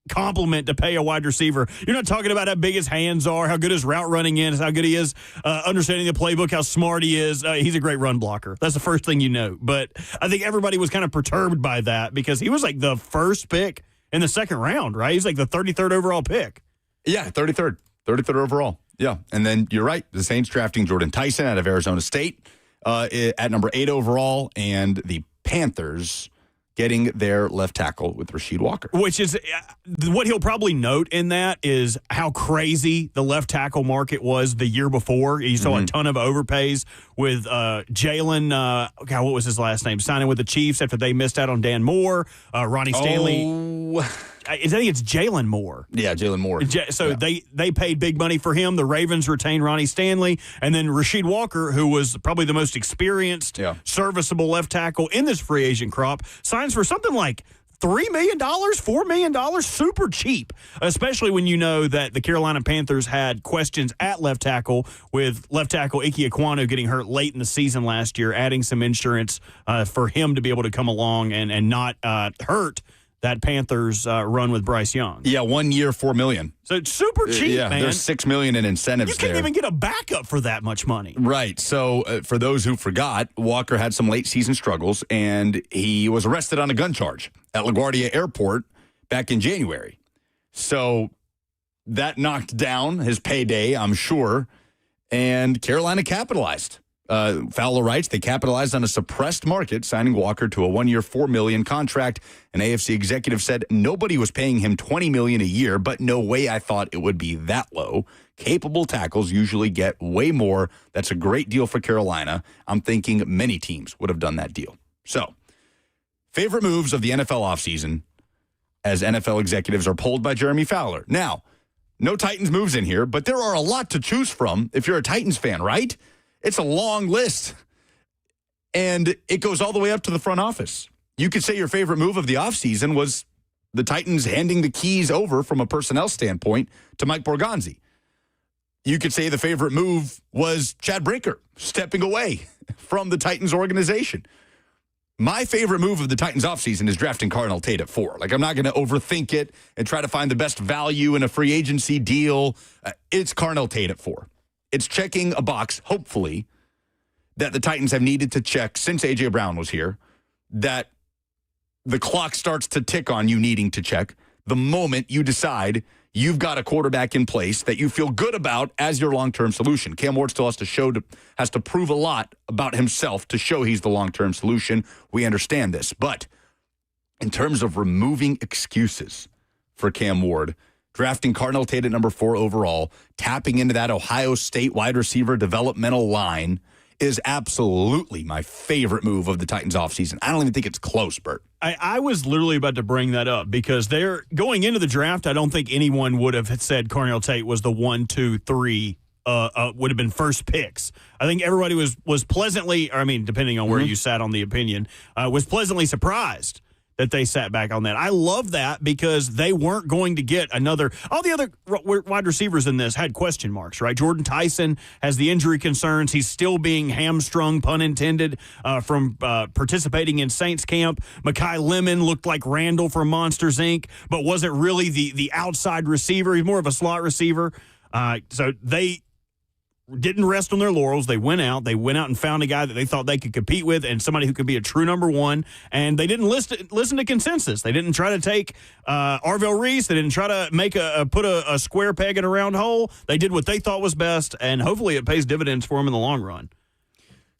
compliment to pay a wide receiver. You're not talking about how big his hands are, how good his route running is, how good he is understanding the playbook, how smart he is. He's a great run blocker. That's the first thing you know. But I think everybody was kind of perturbed by that because he was like the first pick in the second round, right? He's like the 33rd overall pick. Yeah, 33rd overall. Yeah, and then you're right. The Saints drafting Jordan Tyson out of Arizona State at number 8 overall, and the Panthers getting their left tackle with Rasheed Walker. Which is what he'll probably note in that is how crazy the left tackle market was the year before. You saw a ton of overpays with Jalen, what was his last name, signing with the Chiefs after they missed out on Dan Moore, Ronnie Stanley. I think it's Jalen Moore. Yeah, Jalen Moore. They paid big money for him. The Ravens retained Ronnie Stanley. And then Rasheed Walker, who was probably the most experienced, serviceable left tackle in this free agent crop, signs for something like $3 million, $4 million, super cheap, especially when you know that the Carolina Panthers had questions at left tackle with left tackle Ike Ekwonu getting hurt late in the season last year, adding some insurance for him to be able to come along and not hurt that Panthers run with Bryce Young. Yeah, 1 year, $4 million. So it's super cheap, man. There's $6 million in incentives. You can't even get a backup for that much money. Right. So for those who forgot, Walker had some late season struggles, and he was arrested on a gun charge at LaGuardia Airport back in January. So that knocked down his payday, I'm sure, and Carolina capitalized. Fowler writes, they capitalized on a suppressed market, signing Walker to a 1 year, $4 million contract. An AFC executive said nobody was paying him $20 million a year, but no way I thought it would be that low. Capable tackles usually get way more. That's a great deal for Carolina. I'm thinking many teams would have done that deal. So, favorite moves of the NFL offseason as NFL executives are polled by Jeremy Fowler. Now, no Titans moves in here, but there are a lot to choose from if you're a Titans fan, right? It's a long list, and it goes all the way up to the front office. You could say your favorite move of the offseason was the Titans handing the keys over from a personnel standpoint to Mike Borgonzi. You could say the favorite move was Chad Brinker stepping away from the Titans organization. My favorite move of the Titans offseason is drafting Carnell Tate at 4. Like, I'm not going to overthink it and try to find the best value in a free agency deal. It's Carnell Tate at 4. It's checking a box, hopefully, that the Titans have needed to check since A.J. Brown was here, that the clock starts to tick on you needing to check the moment you decide you've got a quarterback in place that you feel good about as your long-term solution. Cam Ward still has to prove a lot about himself to show he's the long-term solution. We understand this. But in terms of removing excuses for Cam Ward, drafting Carnell Tate at number 4 overall, tapping into that Ohio State wide receiver developmental line is absolutely my favorite move of the Titans offseason. I don't even think it's close, Bert. I was literally about to bring that up because they're going into the draft. I don't think anyone would have said Carnell Tate was the 1, 2, 3 would have been first picks. I think everybody was pleasantly, or I mean, depending on where you sat on the opinion, was pleasantly surprised that they sat back on that. I love that because they weren't going to get another. All the other wide receivers in this had question marks, right? Jordan Tyson has the injury concerns. He's still being hamstrung, pun intended, from participating in Saints camp. Mekhi Lemon looked like Randall from Monsters, Inc., but wasn't really the outside receiver. He's more of a slot receiver. So they didn't rest on their laurels. They went out and found a guy that they thought they could compete with and somebody who could be a true number 1. And they didn't listen to consensus. They didn't try to take Arvell Reese. They didn't try to put a square peg in a round hole. They did what they thought was best, and hopefully it pays dividends for them in the long run.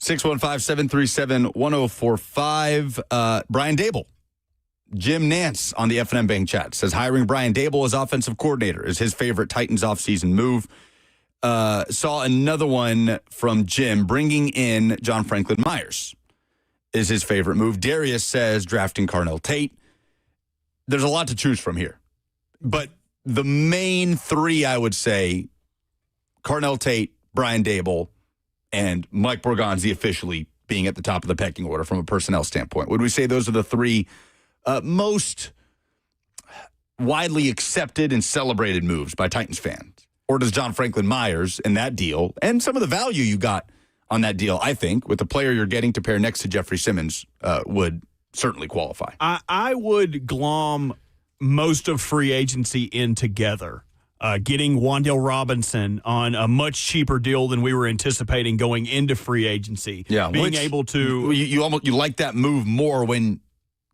615-737-1045. Brian Dable. Jim Nance on the F&M Bank chat says hiring Brian Dable as offensive coordinator is his favorite Titans offseason move. Saw another one from Jim, bringing in John Franklin Myers is his favorite move. Darius says drafting Carnell Tate. There's a lot to choose from here. But the main three, I would say, Carnell Tate, Brian Dable, and Mike Borgonzi officially being at the top of the pecking order from a personnel standpoint. Would we say those are the three most widely accepted and celebrated moves by Titans fans? Or does John Franklin Myers in that deal, and some of the value you got on that deal, I think, with the player you're getting to pair next to Jeffrey Simmons, would certainly qualify? I would glom most of free agency in together. Getting Wan'Dale Robinson on a much cheaper deal than we were anticipating going into free agency. Yeah, being able to you like that move more when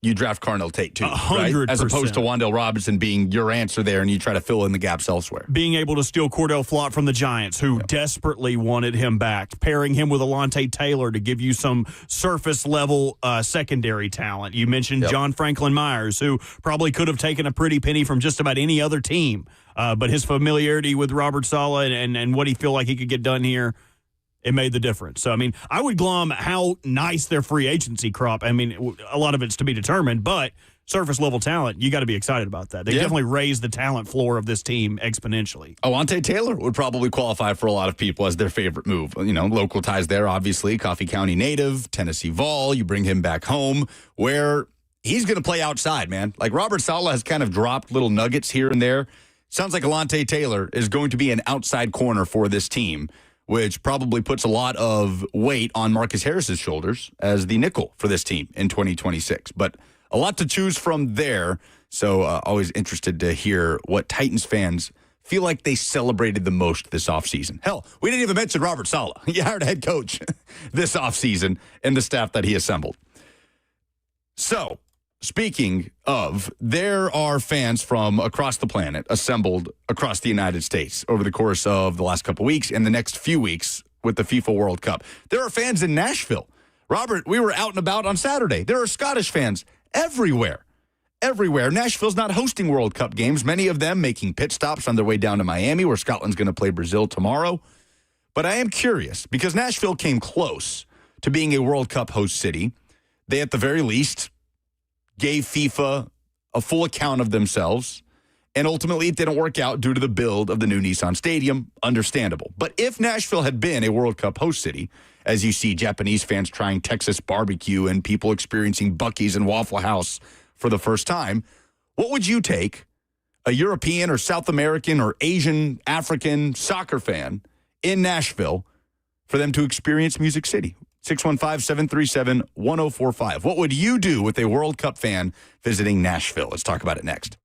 you draft Carnell Tate too, 100%. right? As opposed to Wan'Dale Robinson being your answer there, and you try to fill in the gaps elsewhere. Being able to steal Cordell Flott from the Giants, who desperately wanted him back, pairing him with Alontae Taylor to give you some surface level secondary talent. You mentioned John Franklin Myers, who probably could have taken a pretty penny from just about any other team. But his familiarity with Robert Saleh and what he feel like he could get done here, it made the difference. So, I mean, I would glom how nice their free agency crop. I mean, a lot of it's to be determined, but surface level talent, you got to be excited about that. They definitely raised the talent floor of this team exponentially. Alontae Taylor would probably qualify for a lot of people as their favorite move. You know, local ties there, obviously. Coffee County native, Tennessee Vol. You bring him back home where he's going to play outside, man. Like Robert Saleh has kind of dropped little nuggets here and there. Sounds like Alontae Taylor is going to be an outside corner for this team, which probably puts a lot of weight on Marcus Harris's shoulders as the nickel for this team in 2026. But a lot to choose from there. So always interested to hear what Titans fans feel like they celebrated the most this offseason. Hell, we didn't even mention Robert Saleh. He hired a head coach this offseason and the staff that he assembled. So, speaking of, there are fans from across the planet assembled across the United States over the course of the last couple weeks and the next few weeks with the FIFA World Cup. There are fans in Nashville. Robert, we were out and about on Saturday. There are Scottish fans everywhere. Everywhere. Nashville's not hosting World Cup games, many of them making pit stops on their way down to Miami, where Scotland's going to play Brazil tomorrow. But I am curious, because Nashville came close to being a World Cup host city. They, at the very least, gave FIFA a full account of themselves, and ultimately it didn't work out due to the build of the new Nissan Stadium. Understandable. But if Nashville had been a World Cup host city, as you see Japanese fans trying Texas barbecue and people experiencing Buc-ee's and Waffle House for the first time, what would you take a European or South American or Asian, African soccer fan in Nashville for them to experience Music City? 615-737-1045. What would you do with a World Cup fan visiting Nashville? Let's talk about it next.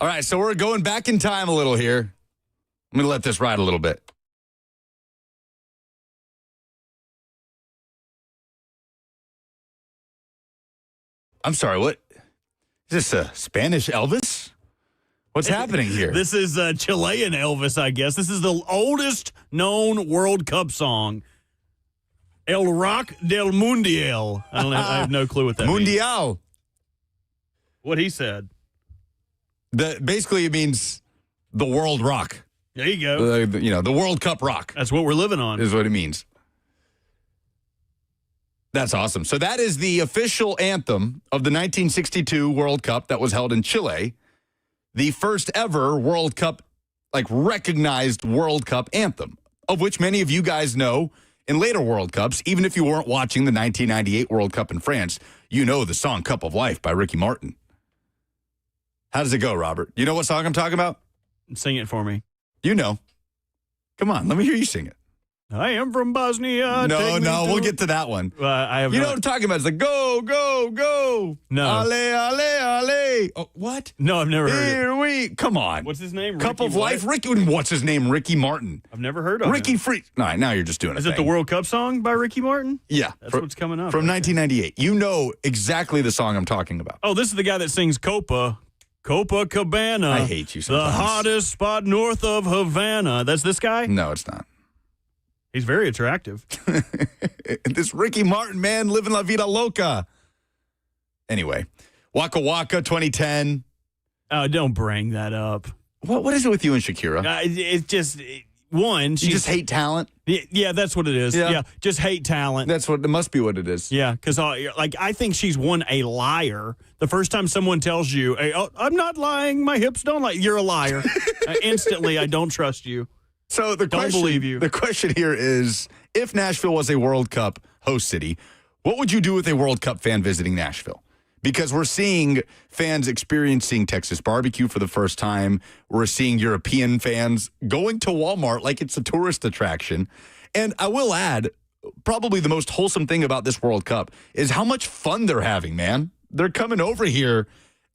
All right, so we're going back in time a little here. I'm going to let this ride a little bit. I'm sorry, what? Is this a Spanish Elvis? What's happening here? This is Chilean Elvis, I guess. This is the oldest known World Cup song. El Rock del Mundial. I have no clue what that means. Mundial. What he said. Basically, it means the world rock. There you go. The World Cup rock. That's what we're living on. Is what it means. That's awesome. So that is the official anthem of the 1962 World Cup that was held in Chile. The first ever World Cup, recognized World Cup anthem, of which many of you guys know in later World Cups. Even if you weren't watching the 1998 World Cup in France, you know the song Cup of Life by Ricky Martin. How does it go, Robert? You know what song I'm talking about? Sing it for me. You know. Come on, let me hear you sing it. I am from Bosnia. No, we'll get to that one. You know what I'm talking about? It's like, go, go, go. No. Ale, ale, ale. Oh, what? No, I've never heard it. Come on. What's his name? Cup Ricky of Life? What's his name? Ricky Martin. I've never heard of Ricky him. Free. All right, now you're just doing it. Is it the World Cup song by Ricky Martin? Yeah. That's what's coming up. From 1998. You know exactly the song I'm talking about. Oh, this is the guy that sings Copacabana. I hate you sometimes. The hottest spot north of Havana. That's this guy? No, it's not. He's very attractive. This Ricky Martin, man, living La Vida Loca. Anyway, Waka Waka 2010. Oh, don't bring that up. What is it with you and Shakira? It's just, one, you just hate talent? Yeah, that's what it is. Yeah, just hate talent. It must be what it is. Yeah, because I think she's a liar. The first time someone tells you, hey, I'm not lying, my hips don't lie, you're a liar. Instantly, I don't trust you. So don't believe you. The question here is, if Nashville was a World Cup host city, what would you do with a World Cup fan visiting Nashville? Because we're seeing fans experiencing Texas barbecue for the first time. We're seeing European fans going to Walmart like it's a tourist attraction. And I will add, probably the most wholesome thing about this World Cup is how much fun they're having, man. They're coming over here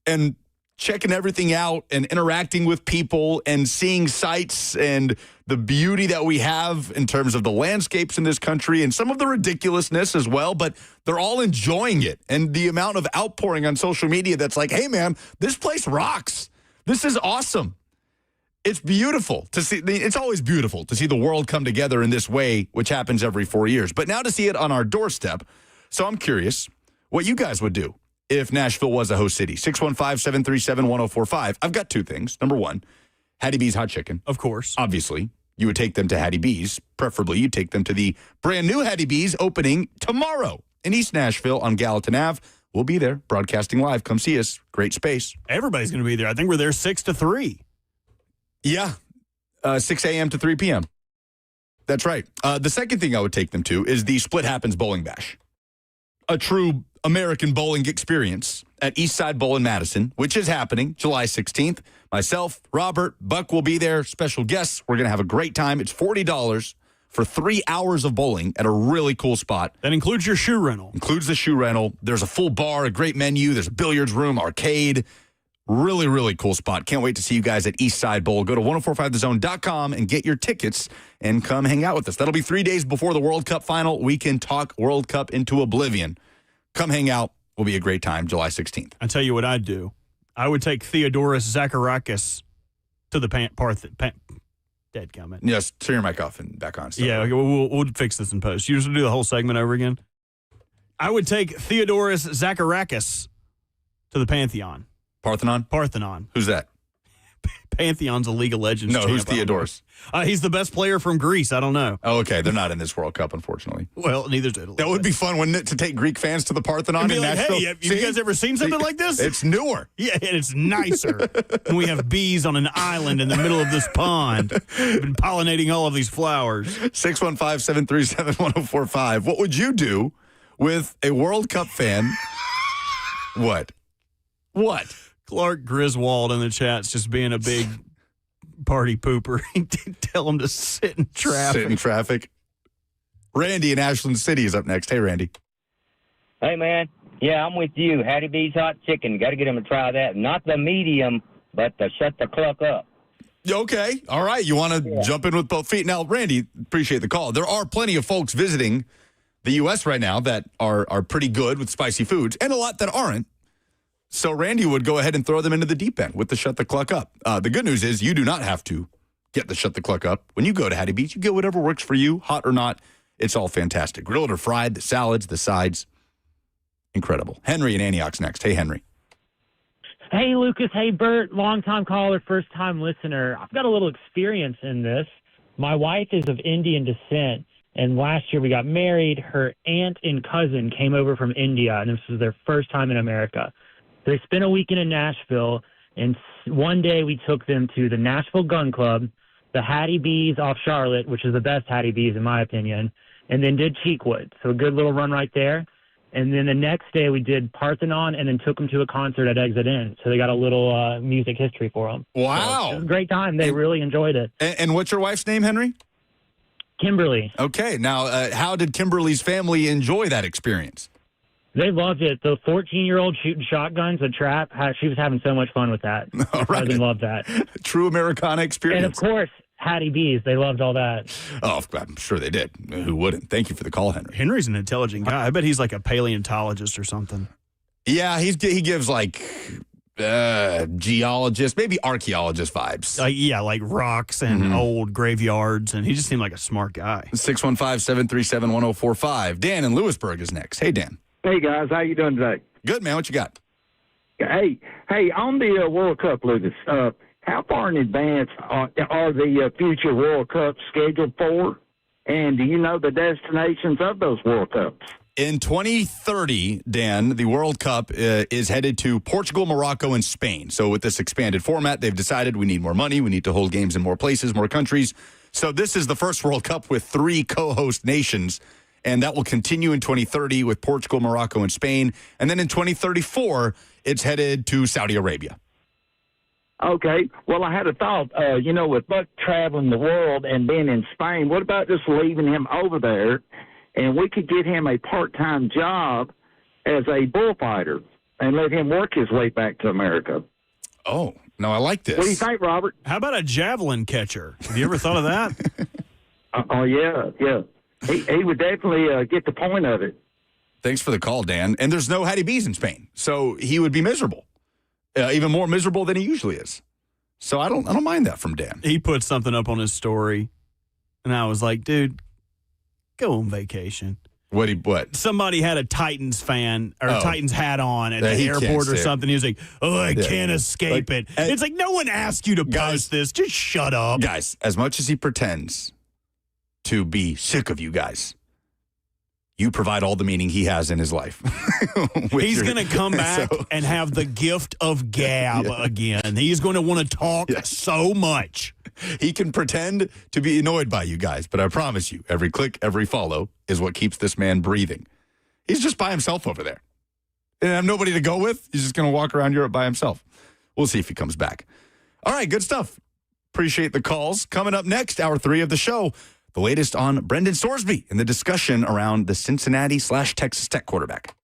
and checking everything out and interacting with people and seeing sights and the beauty that we have in terms of the landscapes in this country and some of the ridiculousness as well, but they're all enjoying it. And the amount of outpouring on social media that's like, hey, man, this place rocks. This is awesome. It's beautiful to see. It's always beautiful to see the world come together in this way, which happens every 4 years. But now to see it on our doorstep. So I'm curious what you guys would do if Nashville was a host city. 615-737-1045. I've got two things. Number one, Hattie B's Hot Chicken. Of course. Obviously, you would take them to Hattie B's. Preferably, you'd take them to the brand new Hattie B's opening tomorrow in East Nashville on Gallatin Ave. We'll be there, broadcasting live. Come see us. Great space. Everybody's going to be there. I think we're there 6 to 3. Yeah, 6 a.m. to 3 p.m. That's right. The second thing I would take them to is the Split Happens Bowling Bash. A true American bowling experience at Eastside Bowl in Madison, which is happening July 16th. Myself, Robert, Buck will be there. Special guests. We're going to have a great time. It's $40 for 3 hours of bowling at a really cool spot. That includes your shoe rental. Includes the shoe rental. There's a full bar, a great menu. There's a billiards room, arcade. Really, really cool spot. Can't wait to see you guys at Eastside Bowl. Go to 1045thezone.com and get your tickets and come hang out with us. That'll be 3 days before the World Cup final. We can talk World Cup into oblivion. Come hang out. Will be a great time, July 16th. I'll tell you what I'd do. I would take Theodoros Zacharakis to the dead comment. Yes, turn your mic off and back on. Yeah, we'll fix this in post. You just do the whole segment over again. I would take Theodoros Zacharakis to the Pantheon. Parthenon? Who's that? Pantheon's a League of Legends No, champ. who's Theodoros? He's the best player from Greece. I don't know. Oh, okay. They're not in this World Cup, unfortunately. Well, neither's Italy. That would be fun, wouldn't it, to take Greek fans to the Parthenon in Nashville? Hey, have you guys ever seen something like this? It's newer. Yeah, and it's nicer. And we have bees on an island in the middle of this pond. We've been pollinating all of these flowers. 615-737-1045. What would you do with a World Cup fan? What? Clark Griswold in the chat's just being a big party pooper. Tell him to sit in traffic. Randy in Ashland City is up next. Hey, Randy. Hey, man. Yeah, I'm with you. Hattie B's Hot Chicken. Got to get him to try that. Not the medium but shut the cluck up. Okay. All right. You want to jump in with both feet. Now, Randy, appreciate the call. There are plenty of folks visiting the U.S. right now that are pretty good with spicy foods and a lot that aren't. So Randy would go ahead and throw them into the deep end with the shut the cluck up. The good news is you do not have to get the shut the cluck up. When you go to Hattie B's, you get whatever works for you, hot or not. It's all fantastic. Grilled or fried, the salads, the sides, incredible. Henry in Antioch's next. Hey, Henry. Hey, Lucas. Hey, Bert. Long-time caller, first-time listener. I've got a little experience in this. My wife is of Indian descent, and last year we got married. Her aunt and cousin came over from India, and this was their first time in America. They spent a weekend in Nashville, and one day we took them to the Nashville Gun Club, the Hattie B's off Charlotte, which is the best Hattie B's in my opinion, and then did Cheekwood. So a good little run right there. And then the next day we did Parthenon and then took them to a concert at Exit Inn. So they got a little music history for them. Wow. So it was a great time. They really enjoyed it. And what's your wife's name, Henry? Kimberly. Okay. Now, how did Kimberly's family enjoy that experience? They loved it. The 14-year-old shooting shotguns, a trap, she was having so much fun with that. All right. They loved that. True Americana experience. And, of course, Hattie B's. They loved all that. Oh, I'm sure they did. Who wouldn't? Thank you for the call, Henry. Henry's an intelligent guy. I bet he's like a paleontologist or something. Yeah, he gives like geologist, maybe archaeologist vibes. Like rocks and old graveyards, and he just seemed like a smart guy. 615-737-1045. Dan in Lewisburg is next. Hey, Dan. Hey, guys. How you doing today? Good, man. What you got? Hey, on the World Cup, Lucas, how far in advance are the future World Cups scheduled for? And do you know the destinations of those World Cups? In 2030, Dan, the World Cup is headed to Portugal, Morocco, and Spain. So with this expanded format, they've decided we need more money. We need to hold games in more places, more countries. So this is the first World Cup with 3 co-host nations, and that will continue in 2030 with Portugal, Morocco, and Spain. And then in 2034, it's headed to Saudi Arabia. Okay. Well, I had a thought, with Buck traveling the world and being in Spain, what about just leaving him over there and we could get him a part-time job as a bullfighter and let him work his way back to America? Oh, no, I like this. What do you think, Robert? How about a javelin catcher? Have you ever thought of that? Yeah. He would definitely get the point of it. Thanks for the call, Dan. And there's no Hattie B's in Spain, so he would be miserable. Even more miserable than he usually is. So I don't mind that from Dan. He put something up on his story, and I was like, dude, go on vacation. What? Somebody had a Titans fan or Titans hat on at the airport or something. He was like, I can't escape it. It's like, no one asked you to post this. Just shut up. Guys, as much as he pretends to be sick of you guys, you provide all the meaning he has in his life. He's going to come back and have the gift of gab again. He's going to want to talk so much. He can pretend to be annoyed by you guys, but I promise you, every click, every follow is what keeps this man breathing. He's just by himself over there. And have nobody to go with. He's just going to walk around Europe by himself. We'll see if he comes back. All right, good stuff. Appreciate the calls. Coming up next, hour 3 of the show, the latest on Brendan Sorsby and the discussion around the Cincinnati/Texas Tech quarterback.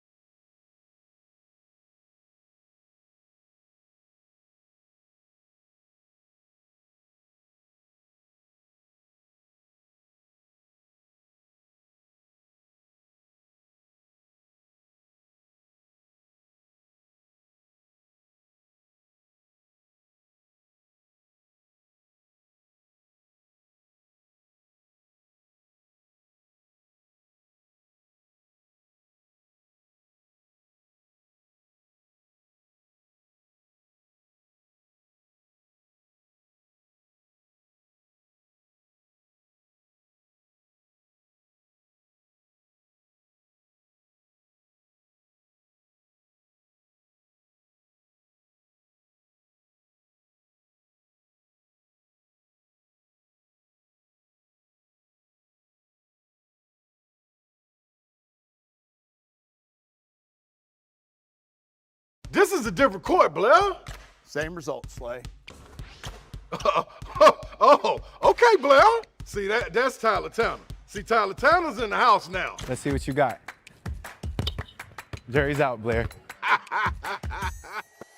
This is a different court, Blair. Same result, Slay. Okay, Blair. See, that's Tyler Tanner. See, Tyler Tanner's in the house now. Let's see what you got. Jerry's out, Blair.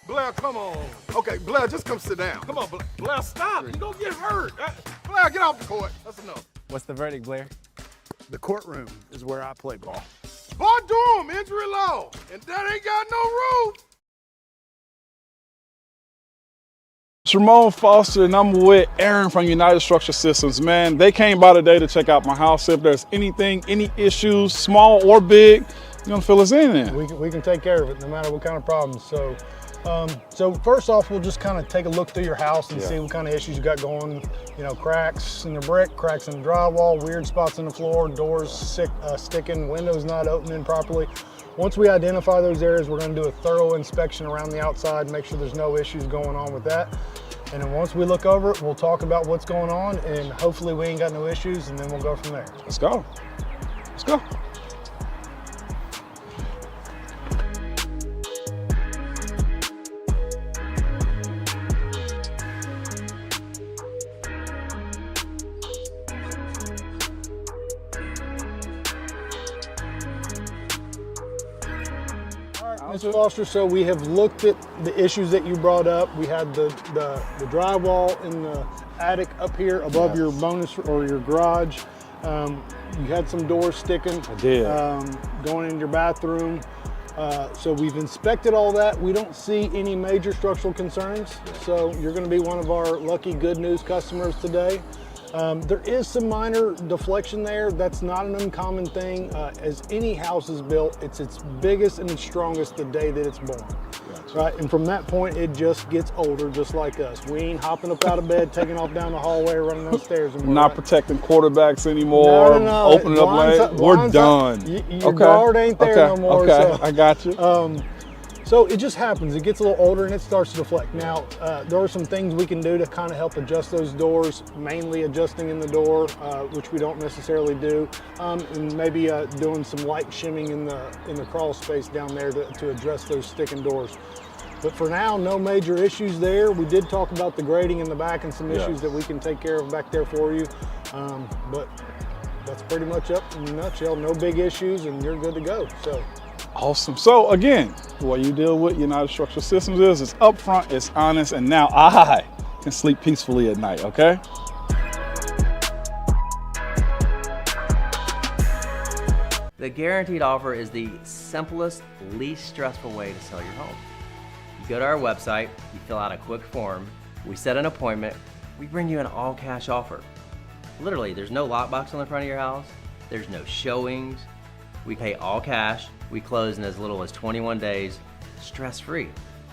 Blair, come on. Okay, Blair, just come sit down. Come on, Blair, stop. You're going to get hurt. Blair, get off the court. That's enough. What's the verdict, Blair? The courtroom is where I play ball. Boy, Durham, injury law. And that ain't got no roof. It's Ramon Foster, and I'm with Aaron from United Structure Systems. Man, they came by today to check out my house. If there's anything, any issues, small or big, you're gonna fill us in there. We can take care of it no matter what kind of problems. So first off, we'll just kind of take a look through your house and see what kind of issues you got going. You know, cracks in the brick, cracks in the drywall, weird spots in the floor, doors sticking, windows not opening properly. Once we identify those areas, we're going to do a thorough inspection around the outside, make sure there's no issues going on with that. And then once we look over it, we'll talk about what's going on, and hopefully we ain't got no issues, and then we'll go from there. Let's go. Let's go. Mr. Foster, so we have looked at the issues that you brought up. We had the drywall in the attic up here above your bonus or your garage. You had some doors sticking. I did. Going in your bathroom. So we've inspected all that. We don't see any major structural concerns. So you're going to be one of our lucky good news customers today. There is some minor deflection there. That's not an uncommon thing. As any house is built, it's its biggest and its strongest the day that it's born. Right, and from that point, it just gets older, just like us. We ain't hopping up out of bed, taking off down the hallway, running downstairs anymore. Not protecting quarterbacks anymore. No. Opening up late. We're done. Your guard ain't there no more. Okay, so. I got you. So it just happens. It gets a little older and it starts to deflect. Now, there are some things we can do to kind of help adjust those doors, mainly adjusting in the door, which we don't necessarily do, and maybe doing some light shimming in the crawl space down there to address those sticking doors. But for now, no major issues there. We did talk about the grading in the back and some issues that we can take care of back there for you. But that's pretty much up in a nutshell. No big issues and you're good to go. So. Awesome. So again, what you deal with United Structural Systems is it's upfront, it's honest, and now I can sleep peacefully at night, okay? The guaranteed offer is the simplest, least stressful way to sell your home. You go to our website, you fill out a quick form, we set an appointment, we bring you an all-cash offer. Literally, there's no lockbox on the front of your house, there's no showings, we pay all cash, we close in as little as 21 days, stress-free.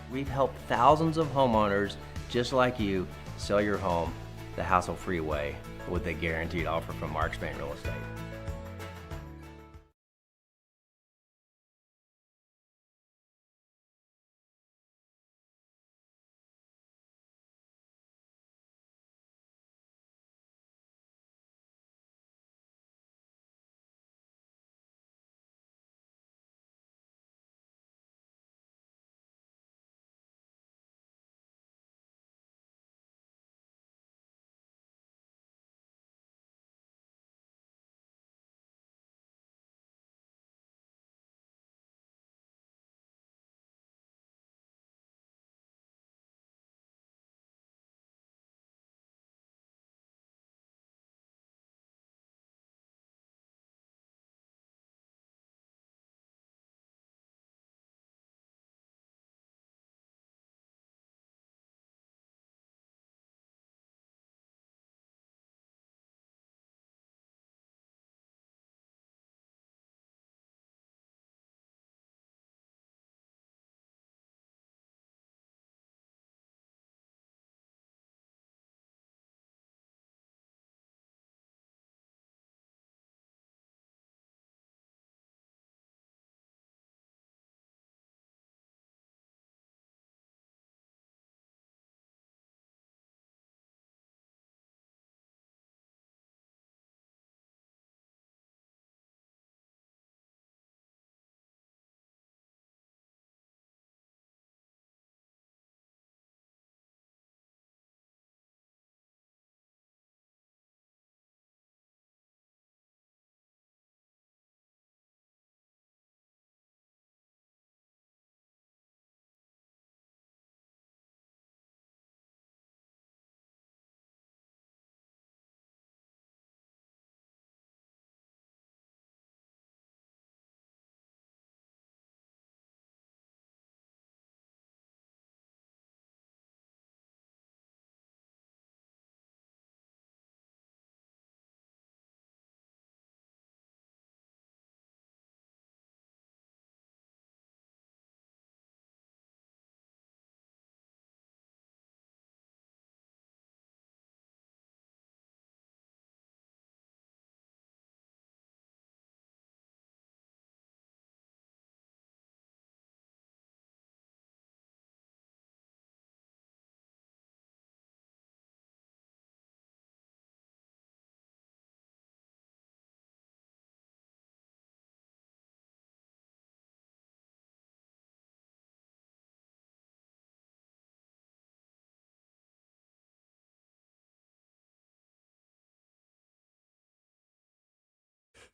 We've helped thousands of homeowners just like you sell your home the hassle-free way with a guaranteed offer from Mark Spain Real Estate.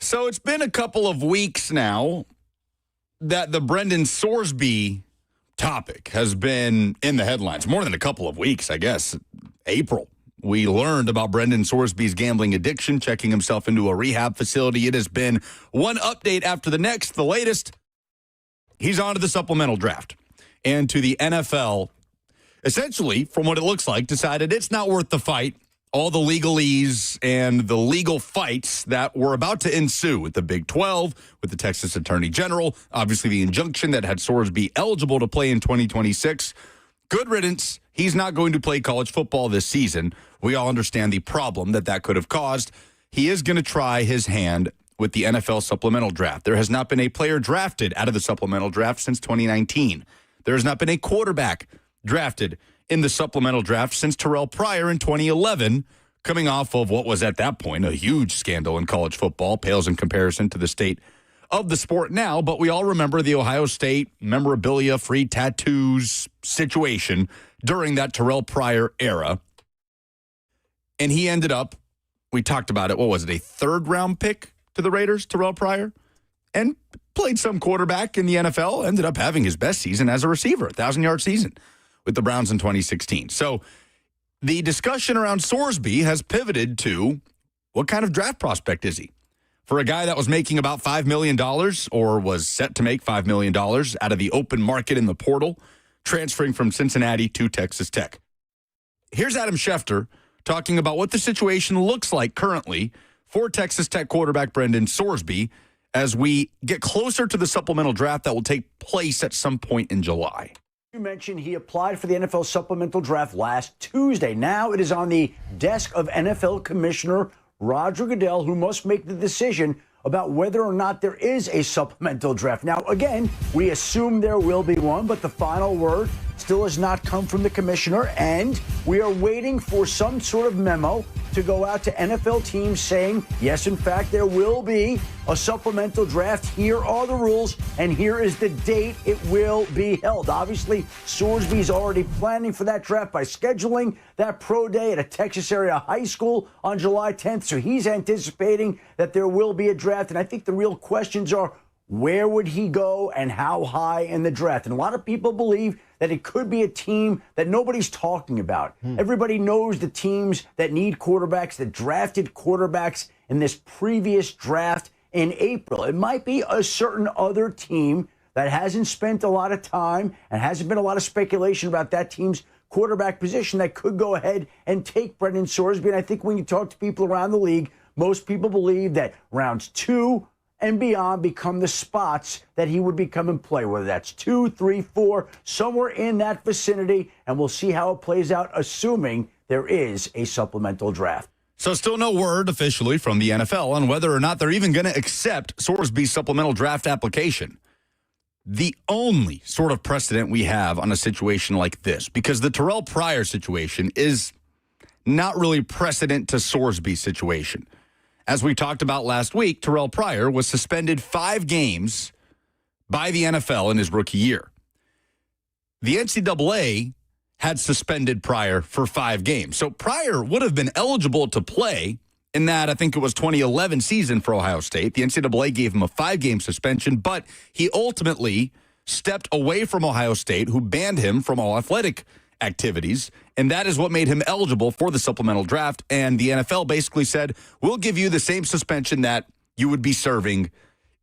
So it's been a couple of weeks now that the Brendan Sorsby topic has been in the headlines. More than a couple of weeks, I guess. April, we learned about Brendan Sorsby's gambling addiction, checking himself into a rehab facility. It has been one update after the next. The latest, he's on to the supplemental draft. And to the NFL, essentially, from what it looks like, decided it's not worth the fight. All the legalese and the legal fights that were about to ensue with the Big 12, with the Texas Attorney General, obviously the injunction that had Sorsby eligible to play in 2026. Good riddance. He's not going to play college football this season. We all understand the problem that could have caused. He is going to try his hand with the NFL supplemental draft. There has not been a player drafted out of the supplemental draft since 2019. There has not been a quarterback drafted in the supplemental draft since Terrell Pryor in 2011, coming off of what was at that point a huge scandal in college football, pales in comparison to the state of the sport now. But we all remember the Ohio State memorabilia, free tattoos situation during that Terrell Pryor era. And he ended up, we talked about it, what was it, a third-round pick to the Raiders, Terrell Pryor? And played some quarterback in the NFL, ended up having his best season as a receiver, 1,000-yard season with the Browns in 2016. So the discussion around Sorsby has pivoted to what kind of draft prospect is he? For a guy that was making about $5 million or was set to make $5 million out of the open market in the portal, transferring from Cincinnati to Texas Tech. Here's Adam Schefter talking about what the situation looks like currently for Texas Tech quarterback Brendan Sorsby as we get closer to the supplemental draft that will take place at some point in July. You mentioned he applied for the NFL supplemental draft last Tuesday. Now it is on the desk of NFL Commissioner Roger Goodell, who must make the decision about whether or not there is a supplemental draft. Now, again, we assume there will be one, but the final word still has not come from the commissioner, and we are waiting for some sort of memo to go out to NFL teams saying, yes, in fact, there will be a supplemental draft. Here are the rules, and here is the date it will be held. Obviously, Sorsby's already planning for that draft by scheduling that pro day at a Texas area high school on July 10th, so he's anticipating that there will be a draft, and I think the real questions are, where would he go and how high in the draft? And a lot of people believe that it could be a team that nobody's talking about. Everybody knows the teams that need quarterbacks, that drafted quarterbacks in this previous draft in April. It might be a certain other team that hasn't spent a lot of time and hasn't been a lot of speculation about that team's quarterback position that could go ahead and take Brendan Sorsby. And I think when you talk to people around the league, most people believe that rounds 2 and beyond become the spots that he would become and play, whether that's 2, 3, 4, somewhere in that vicinity. And we'll see how it plays out, assuming there is a supplemental draft. So still no word officially from the NFL on whether or not they're even going to accept Sorsby's supplemental draft application. The only sort of precedent we have on a situation like this, because the Terrell Pryor situation is not really precedent to Sorsby's situation. As we talked about last week, Terrell Pryor was suspended 5 games by the NFL in his rookie year. The NCAA had suspended Pryor for 5 games. So Pryor would have been eligible to play in that, I think it was 2011 season for Ohio State. The NCAA gave him a 5-game suspension, but he ultimately stepped away from Ohio State, who banned him from all athletic activities, and that is what made him eligible for the supplemental draft. And the NFL basically said, we'll give you the same suspension that you would be serving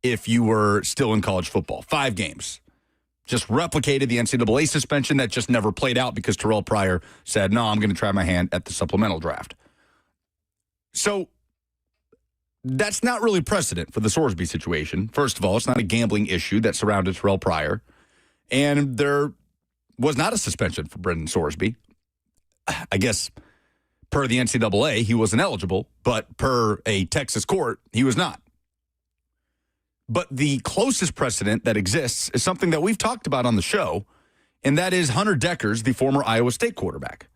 if you were still in college football. 5 games. Just replicated the NCAA suspension that just never played out because Terrell Pryor said, no, I'm going to try my hand at the supplemental draft. So that's not really precedent for the Sorsby situation. First of all, it's not a gambling issue that surrounded Terrell Pryor. And there was not a suspension for Brendan Sorsby. I guess per the NCAA, he wasn't eligible, but per a Texas court, he was not. But the closest precedent that exists is something that we've talked about on the show, and that is Hunter Dekkers, the former Iowa State quarterback.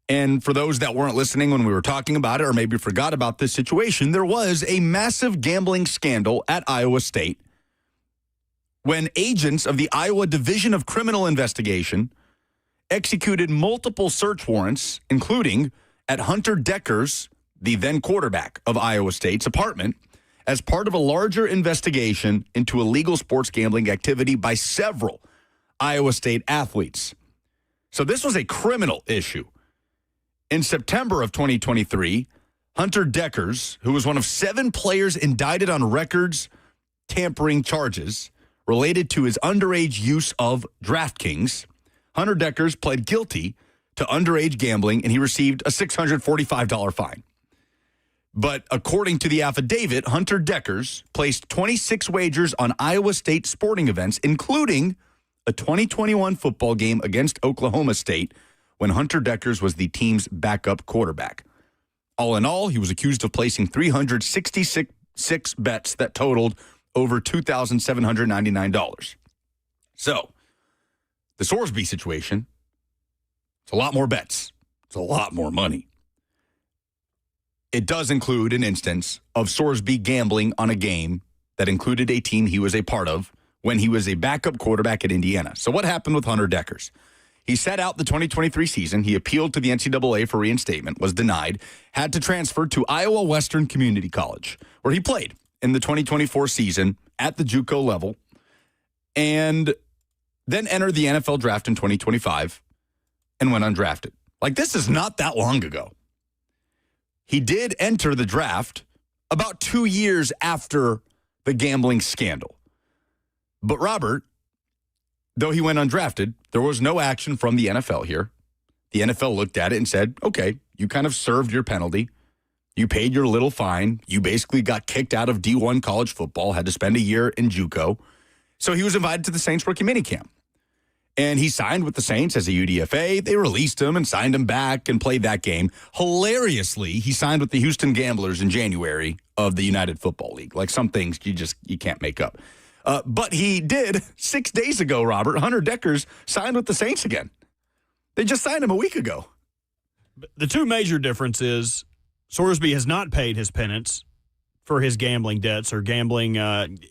And for those that weren't listening when we were talking about it or maybe forgot about this situation, there was a massive gambling scandal at Iowa State when agents of the Iowa Division of Criminal Investigation executed multiple search warrants, including at Hunter Dekkers, the then quarterback of Iowa State's apartment, as part of a larger investigation into illegal sports gambling activity by several Iowa State athletes. So this was a criminal issue. In September of 2023, Hunter Deckers, who was one of 7 players indicted on records tampering charges related to his underage use of DraftKings, Hunter Deckers pled guilty to underage gambling, and he received a $645 fine. But according to the affidavit, Hunter Deckers placed 26 wagers on Iowa State sporting events, including a 2021 football game against Oklahoma State when Hunter Deckers was the team's backup quarterback. All in all, he was accused of placing 366 bets that totaled over $2,799. So, the Sorsby situation, it's a lot more bets. It's a lot more money. It does include an instance of Sorsby gambling on a game that included a team he was a part of when he was a backup quarterback at Indiana. So what happened with Hunter Deckers? He sat out the 2023 season. He appealed to the NCAA for reinstatement, was denied, had to transfer to Iowa Western Community College, where he played in the 2024 season at the JUCO level, and then entered the NFL draft in 2025 and went undrafted. Like, this is not that long ago. He did enter the draft about 2 years after the gambling scandal. But Robert, though he went undrafted, there was no action from the NFL here. The NFL looked at it and said, okay, you kind of served your penalty. You paid your little fine. You basically got kicked out of D1 college football, had to spend a year in JUCO. So he was invited to the Saints rookie minicamp. And he signed with the Saints as a UDFA. They released him and signed him back and played that game. Hilariously, he signed with the Houston Gamblers in January of the United Football League. Like, some things you can't make up. But he did 6 days ago, Robert. Hunter Deckers signed with the Saints again. They just signed him a week ago. The two major differences, Sorsby has not paid his penance for his gambling debts or gambling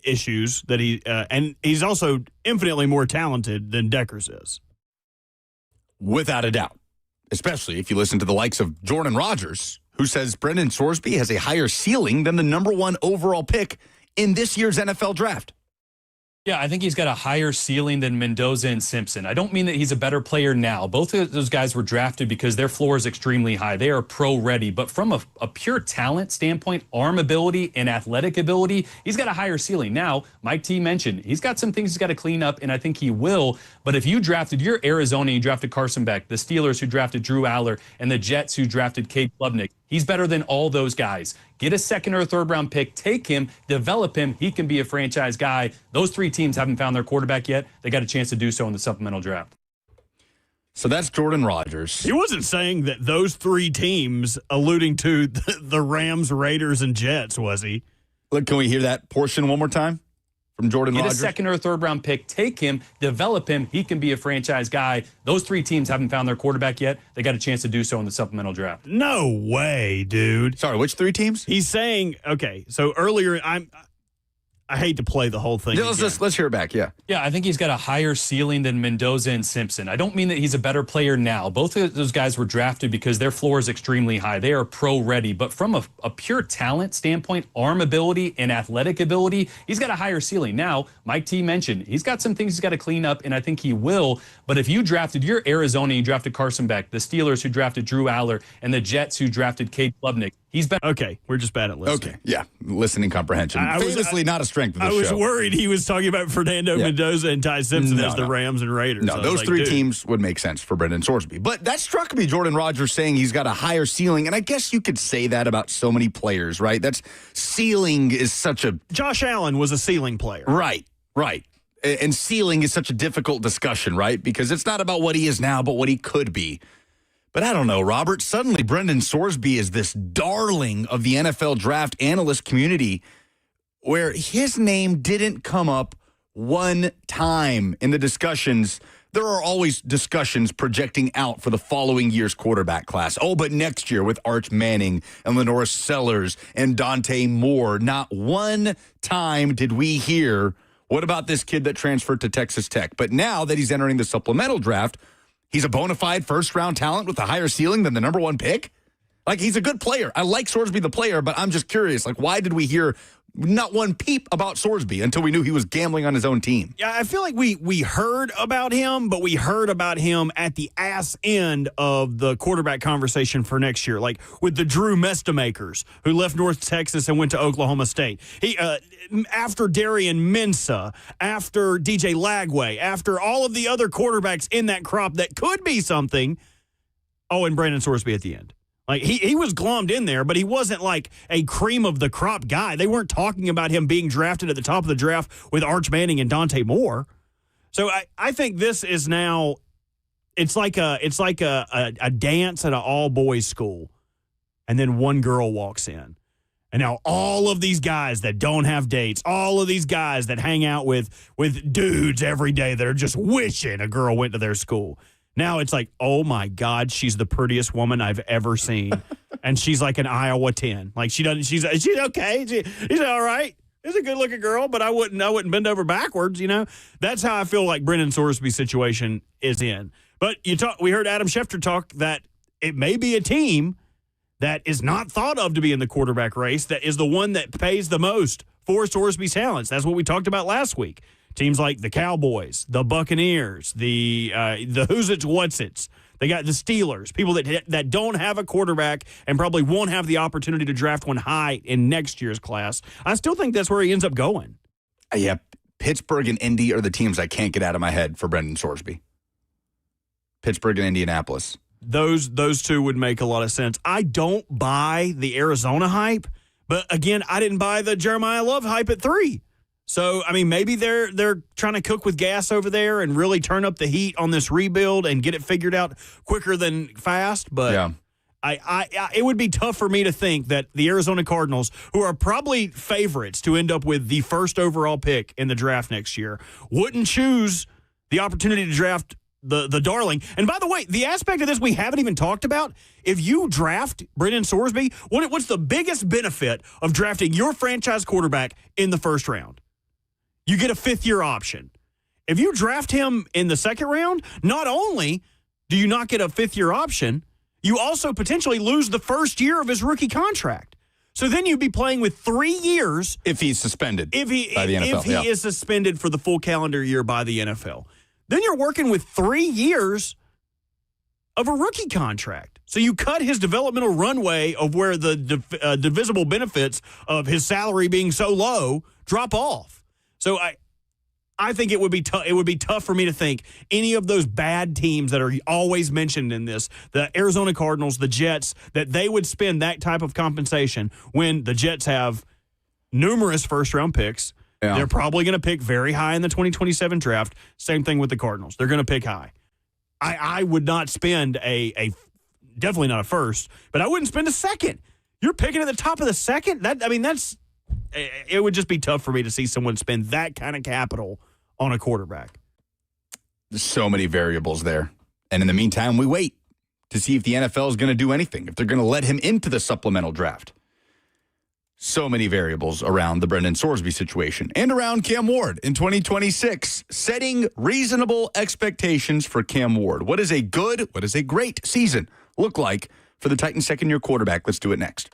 issues that and he's also infinitely more talented than Deckers is. Without a doubt, especially if you listen to the likes of Jordan Rogers, who says Brendan Sorsby has a higher ceiling than the number 1 overall pick in this year's NFL draft. Yeah, I think he's got a higher ceiling than Mendoza and Simpson. I don't mean that he's a better player now. Both of those guys were drafted because their floor is extremely high. They are pro-ready. But from a pure talent standpoint, arm ability and athletic ability, he's got a higher ceiling. Now, Mike T mentioned he's got some things he's got to clean up, and I think he will. But if you drafted your Arizona, you drafted Carson Beck, the Steelers who drafted Drew Aller, and the Jets who drafted Cade Klubnik, he's better than all those guys. Get a second or third round pick, take him, develop him. He can be a franchise guy. Those 3 teams haven't found their quarterback yet. They got a chance to do so in the supplemental draft. So that's Jordan Rogers. He wasn't saying that those 3 teams, alluding to the Rams, Raiders, and Jets, was he? Look, can we hear that portion one more time from Jordan Rogers? Get a second or third round pick, take him, develop him. He can be a franchise guy. Those 3 teams haven't found their quarterback yet. They got a chance to do so in the supplemental draft. No way, dude. Sorry, which 3 teams? He's saying, okay, so earlier, I hate to play the whole thing. Yeah, let's hear it back, yeah. Yeah, I think he's got a higher ceiling than Mendoza and Simpson. I don't mean that he's a better player now. Both of those guys were drafted because their floor is extremely high. They are pro-ready. But from a pure talent standpoint, arm ability and athletic ability, he's got a higher ceiling. Now, Mike T mentioned he's got some things he's got to clean up, and I think he will. But if you drafted your Arizona, you drafted Carson Beck, the Steelers who drafted Drew Aller, and the Jets who drafted Cade Klubnik, he's better. Okay, we're just bad at listening. Okay, yeah, listening comprehension. Famously not a strength of the show. I was worried he was talking about Fernando Mendoza and Ty Simpson as the Rams and Raiders. No, those 3 teams would make sense for Brendan Sorsby. But that struck me, Jordan Rogers saying he's got a higher ceiling, and I guess you could say that about so many players, right? That's ceiling is such a... Josh Allen was a ceiling player. Right. And ceiling is such a difficult discussion, right? Because it's not about what he is now, but what he could be. But I don't know, Robert. Suddenly, Brendan Sorsby is this darling of the NFL draft analyst community where his name didn't come up one time in the discussions. There are always discussions projecting out for the following year's quarterback class. Oh, but next year with Arch Manning and Lenore Sellers and Dante Moore, not one time did we hear, what about this kid that transferred to Texas Tech? But now that he's entering the supplemental draft, he's a bona fide first-round talent with a higher ceiling than the number 1 pick? Like, he's a good player. I like Sorsby the player, but I'm just curious. Like, why did we hear not one peep about Sorsby until we knew he was gambling on his own team. Yeah, I feel like we heard about him, but we heard about him at the ass end of the quarterback conversation for next year, like with the Drew Mestamakers, who left North Texas and went to Oklahoma State. He after Darian Mensah, after DJ Lagway, after all of the other quarterbacks in that crop that could be something. Oh, and Brandon Sorsby at the end. Like, he was glommed in there, but he wasn't like a cream of the crop guy. They weren't talking about him being drafted at the top of the draft with Arch Manning and Dante Moore. So I think this is now, it's like a dance at an all-boys school, and then one girl walks in. And now all of these guys that don't have dates, all of these guys that hang out with dudes every day that are just wishing a girl went to their school. Now it's like, oh, my God, she's the prettiest woman I've ever seen. And she's like an Iowa 10. Like, she's okay. She's all right. She's a good-looking girl, but I wouldn't bend over backwards, you know. That's how I feel like Brendan Sorsby's situation is in. But we heard Adam Schefter talk that it may be a team that is not thought of to be in the quarterback race that is the one that pays the most for Sorsby's talents. That's what we talked about last week. Teams like the Cowboys, the Buccaneers, the who's it's what's it's. They got the Steelers, people that don't have a quarterback and probably won't have the opportunity to draft one high in next year's class. I still think that's where he ends up going. Yeah, Pittsburgh and Indy are the teams I can't get out of my head for Brendan Sorsby. Pittsburgh and Indianapolis. Those two would make a lot of sense. I don't buy the Arizona hype, but again, I didn't buy the Jeremiah Love hype at 3. So, I mean, maybe they're trying to cook with gas over there and really turn up the heat on this rebuild and get it figured out quicker than fast. But yeah. It would be tough for me to think that the Arizona Cardinals, who are probably favorites to end up with the first overall pick in the draft next year, wouldn't choose the opportunity to draft the darling. And by the way, the aspect of this we haven't even talked about, if you draft Brendan Sorsby, what's the biggest benefit of drafting your franchise quarterback in the first round? You get a 5th-year option. If you draft him in the second round, not only do you not get a 5th-year option, you also potentially lose the first year of his rookie contract. So then you'd be playing with 3 years. If he's suspended by the NFL. If he is suspended for the full calendar year by the NFL. Then you're working with 3 years of a rookie contract. So you cut his developmental runway of where the divisible benefits of his salary being so low drop off. So I think it would be tough. It would be tough for me to think any of those bad teams that are always mentioned in this, the Arizona Cardinals, the Jets, that they would spend that type of compensation when the Jets have numerous first-round picks. Yeah. They're probably going to pick very high in the 2027 draft. Same thing with the Cardinals. They're going to pick high. I would not spend a definitely not a first, but I wouldn't spend a second. You're picking at the top of the second? It would just be tough for me to see someone spend that kind of capital on a quarterback. There's so many variables there. And in the meantime, we wait to see if the NFL is going to do anything, if they're going to let him into the supplemental draft. So many variables around the Brendan Sorsby situation and around Cam Ward in 2026, setting reasonable expectations for Cam Ward. What is a great season look like for the Titans' second-year quarterback? Let's do it next.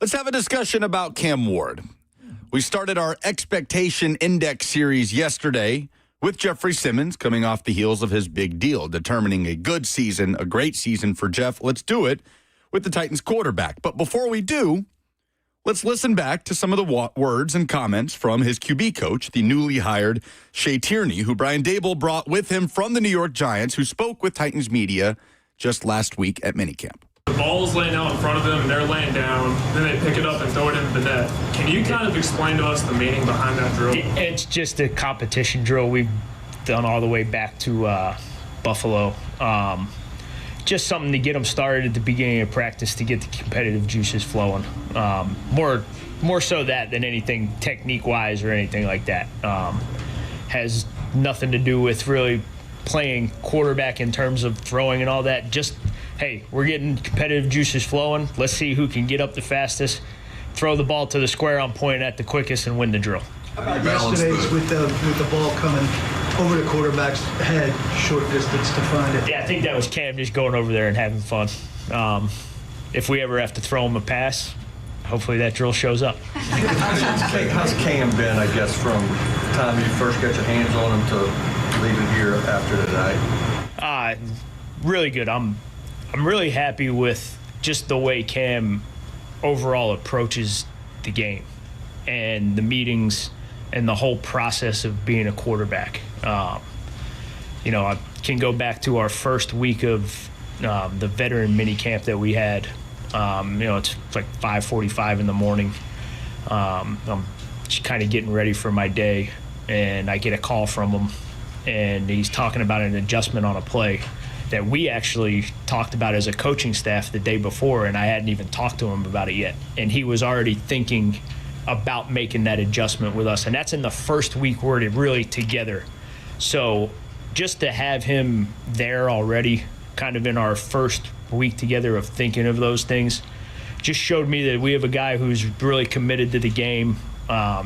Let's have a discussion about Cam Ward. We started our Expectation Index series yesterday with Jeffrey Simmons coming off the heels of his big deal, determining a good season, a great season for Jeff. Let's do it with the Titans quarterback. But before we do, let's listen back to some of the words and comments from his QB coach, the newly hired Shea Tierney, who Brian Daboll brought with him from the New York Giants, who spoke with Titans media just last week at minicamp. The ball's laying out in front of them, and they're laying down. Then they pick it up and throw it into the net. Can you kind of explain to us the meaning behind that drill? It's just a competition drill we've done all the way back to Buffalo. Just something to get them started at the beginning of practice to get the competitive juices flowing. More so that than anything technique-wise or anything like that. Has nothing to do with really playing quarterback in terms of throwing and all that. Just, hey, we're getting competitive juices flowing. Let's see who can get up the fastest, throw the ball to the square on point at the quickest, and win the drill. Yesterday's with the ball coming over the quarterback's head, short distance to find it. Yeah, I think that was Cam just going over there and having fun. If we ever have to throw him a pass, hopefully that drill shows up. How's Cam been, I guess, from the time you first got your hands on him to leaving here after tonight? Really good. I'm really happy with just the way Cam overall approaches the game and the meetings and the whole process of being a quarterback. I can go back to our first week of the veteran mini camp that we had. It's like 5:45 in the morning. I'm just kind of getting ready for my day, and I get a call from him, and he's talking about an adjustment on a play that we actually talked about as a coaching staff the day before, and I hadn't even talked to him about it yet. And he was already thinking about making that adjustment with us, and that's in the first week we're really together. So just to have him there already, kind of in our first week together of thinking of those things, just showed me that we have a guy who's really committed to the game,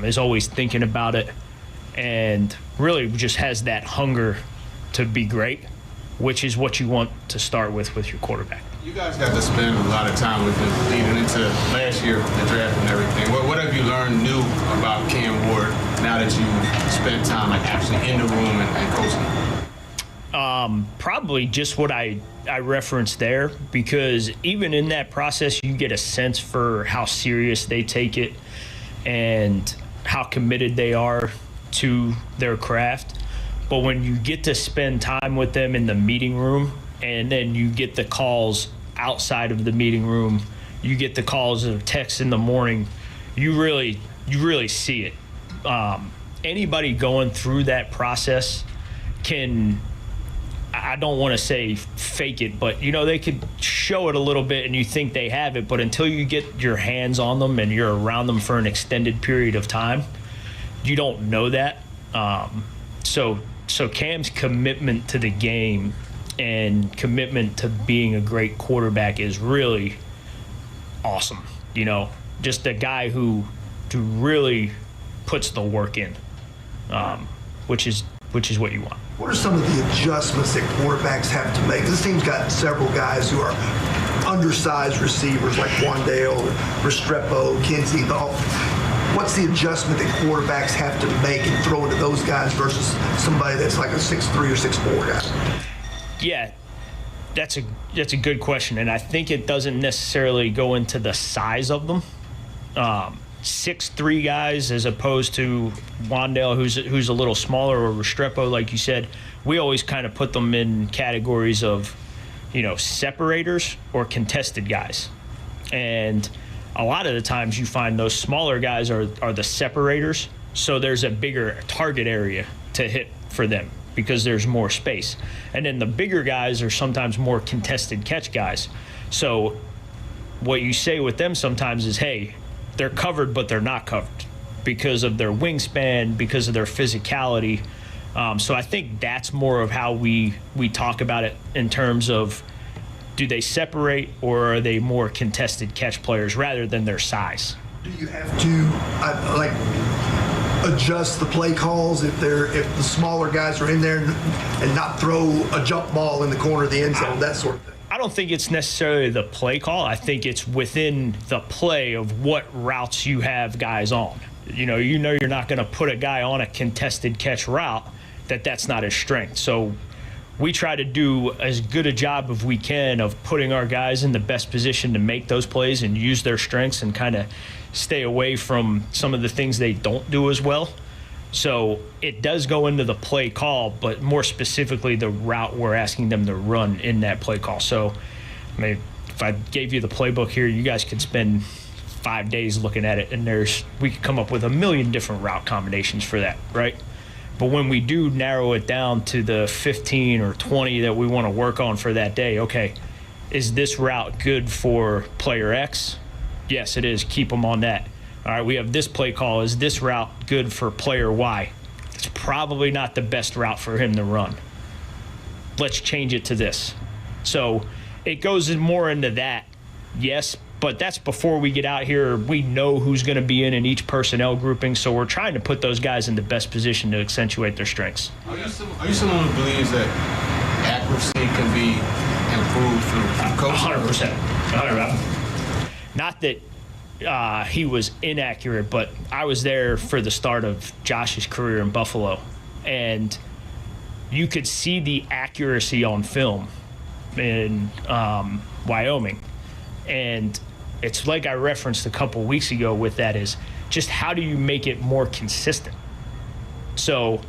is always thinking about it, and really just has that hunger to be great, which is what you want to start with your quarterback. You guys got to spend a lot of time with him leading into last year, the draft and everything. What have you learned new about Cam Ward now that you spent time actually in the room and coaching? Probably just what I referenced there, because even in that process, you get a sense for how serious they take it and how committed they are to their craft. But when you get to spend time with them in the meeting room, and then you get the calls outside of the meeting room, you get the calls or texts in the morning, you really see it. Anybody going through that process can, I don't want to say fake it, but they could show it a little bit and you think they have it, but until you get your hands on them and you're around them for an extended period of time, you don't know that. So Cam's commitment to the game and commitment to being a great quarterback is really awesome. Just a guy who really puts the work in, which is what you want. What are some of the adjustments that quarterbacks have to make? This team's got several guys who are undersized receivers like Wandale, Restrepo, Kinsey. What's the adjustment that quarterbacks have to make and throw into those guys versus somebody that's like a 6'3" or 6'4" guy? Yeah, that's a good question, and I think it doesn't necessarily go into the size of them. 6'3" guys as opposed to Wandale, who's a little smaller, or Restrepo, like you said. We always kind of put them in categories of, separators or contested guys. And a lot of the times you find those smaller guys are the separators, so there's a bigger target area to hit for them because there's more space. And then the bigger guys are sometimes more contested catch guys. So what you say with them sometimes is, hey, they're covered, but they're not covered because of their wingspan, because of their physicality. So I think that's more of how we talk about it in terms of, do they separate or are they more contested catch players rather than their size? Do you have to adjust the play calls if the smaller guys are in there and not throw a jump ball in the corner of the end zone, that sort of thing? I don't think it's necessarily the play call. I think it's within the play of what routes you have guys on. You're not going to put a guy on a contested catch route that's not his strength. So we try to do as good a job as we can of putting our guys in the best position to make those plays and use their strengths and kind of stay away from some of the things they don't do as well. So it does go into the play call, but more specifically the route we're asking them to run in that play call. So if I gave you the playbook here, you guys could spend 5 days looking at it, and we could come up with a million different route combinations for that, right? But when we do narrow it down to the 15 or 20 that we want to work on for that day, okay, is this route good for player X? Yes, it is. Keep them on that. All right, we have this play call. Is this route good for player Y? It's probably not the best route for him to run. Let's change it to this. So it goes more into that, yes, but that's before we get out here. We know who's going to be in each personnel grouping, so we're trying to put those guys in the best position to accentuate their strengths. Are you someone who believes that accuracy can be improved through coaching? 100%. Not that he was inaccurate, but I was there for the start of Josh's career in Buffalo, and you could see the accuracy on film in Wyoming. And it's like I referenced a couple weeks ago with that is just how do you make it more consistent? So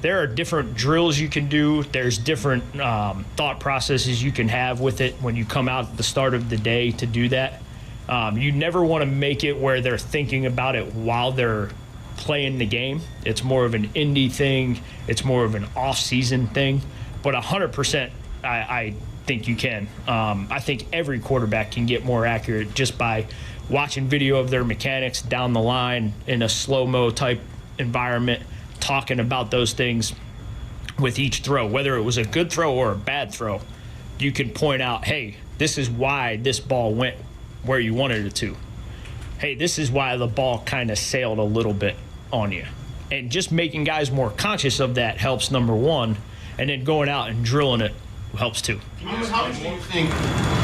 there are different drills you can do. There's different thought processes you can have with it when you come out at the start of the day to do that. You never want to make it where they're thinking about it while they're playing the game. It's more of an indie thing. It's more of an off-season thing. But 100%, I think you can. I think every quarterback can get more accurate just by watching video of their mechanics down the line in a slow-mo type environment, talking about those things with each throw. Whether it was a good throw or a bad throw, you can point out, hey, this is why this ball went where you wanted it to. Hey, this is why the ball kind of sailed a little bit on you. And just making guys more conscious of that helps, number one, and then going out and drilling it helps too. How much do you think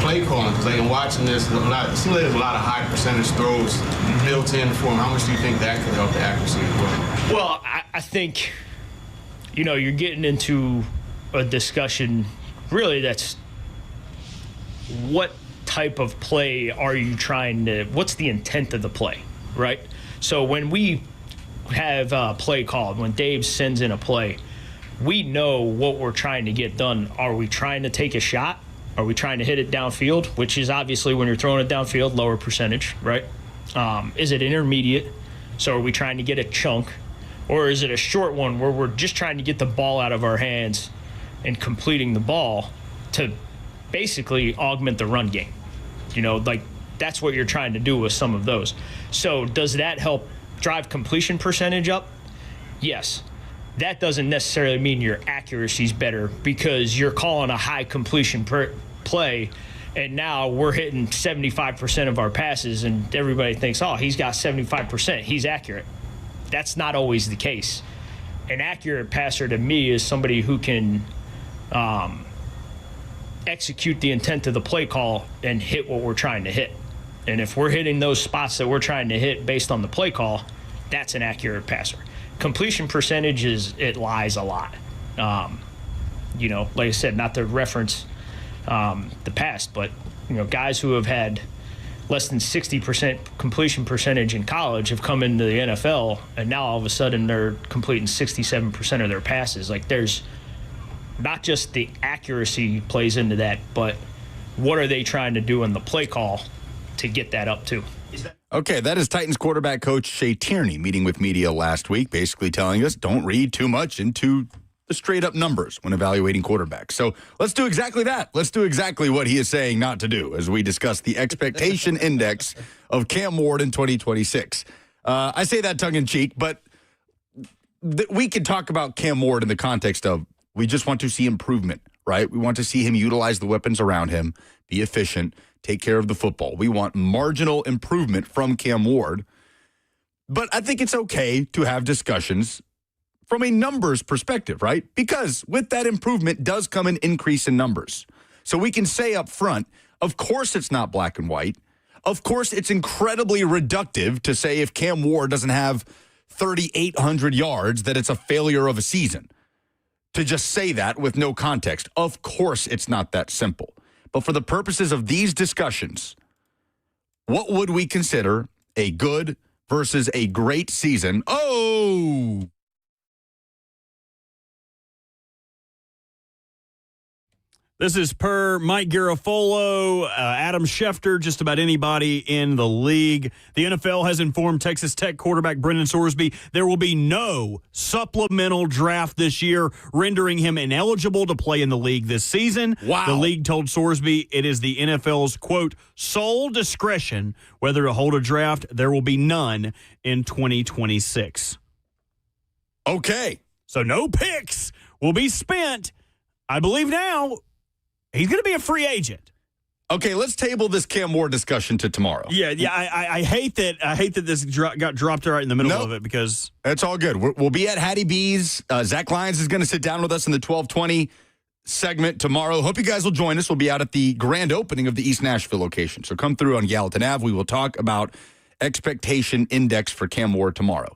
play calling, because I'm watching this, it seems like there's a lot of high percentage throws built in for him. How much do you think that could help the accuracy as well? Well, I think, you're getting into a discussion really that's what type of play are you trying to, what's the intent of the play, right? So when we have a play called, when Dave sends in a play, we know what we're trying to get done. Are we trying to take a shot? Are we trying to hit it downfield? Which is obviously when you're throwing it downfield, lower percentage, right? Is it intermediate? So are we trying to get a chunk? Or is it a short one where we're just trying to get the ball out of our hands and completing the ball to basically augment the run game? That's what you're trying to do with some of those. So does that help drive completion percentage up? Yes. That doesn't necessarily mean your accuracy's better because you're calling a high completion play, and now we're hitting 75% of our passes, and everybody thinks, oh, he's got 75%. He's accurate. That's not always the case. An accurate passer to me is somebody who can execute the intent of the play call and hit what we're trying to hit. And if we're hitting those spots that we're trying to hit based on the play call, that's an accurate passer. Completion percentage it lies a lot. Like I said, not to reference the past, but guys who have had less than 60% completion percentage in college have come into the NFL, and now all of a sudden they're completing 67% of their passes. There's not just the accuracy plays into that, but what are they trying to do in the play call to get that up to? Okay, that is Titans quarterback coach Shea Tierney meeting with media last week, basically telling us don't read too much into the straight-up numbers when evaluating quarterbacks. So let's do exactly that. Let's do exactly what he is saying not to do as we discuss the expectation index of Cam Ward in 2026. I say that tongue-in-cheek, but we can talk about Cam Ward in the context of we just want to see improvement, right? We want to see him utilize the weapons around him, be efficient, take care of the football. We want marginal improvement from Cam Ward. But I think it's okay to have discussions from a numbers perspective, right? Because with that improvement does come an increase in numbers. So we can say up front, of course it's not black and white. Of course it's incredibly reductive to say if Cam Ward doesn't have 3,800 yards that it's a failure of a season. To just say that with no context. Of course it's not that simple. But for the purposes of these discussions, what would we consider a good versus a great season? Oh! This is per Mike Garafolo, Adam Schefter, just about anybody in the league. The NFL has informed Texas Tech quarterback Brendan Sorsby there will be no supplemental draft this year, rendering him ineligible to play in the league this season. Wow. The league told Sorsby it is the NFL's, quote, sole discretion whether to hold a draft. There will be none in 2026. Okay. So no picks will be spent, I believe now. He's going to be a free agent. Okay, let's table this Cam Ward discussion to tomorrow. Yeah. I hate that this got dropped right in the middle of it because it's all good. We'll be at Hattie B's. Zach Lyons is going to sit down with us in the 1220 segment tomorrow. Hope you guys will join us. We'll be out at the grand opening of the East Nashville location. So come through on Gallatin Ave. We will talk about expectation index for Cam Ward tomorrow.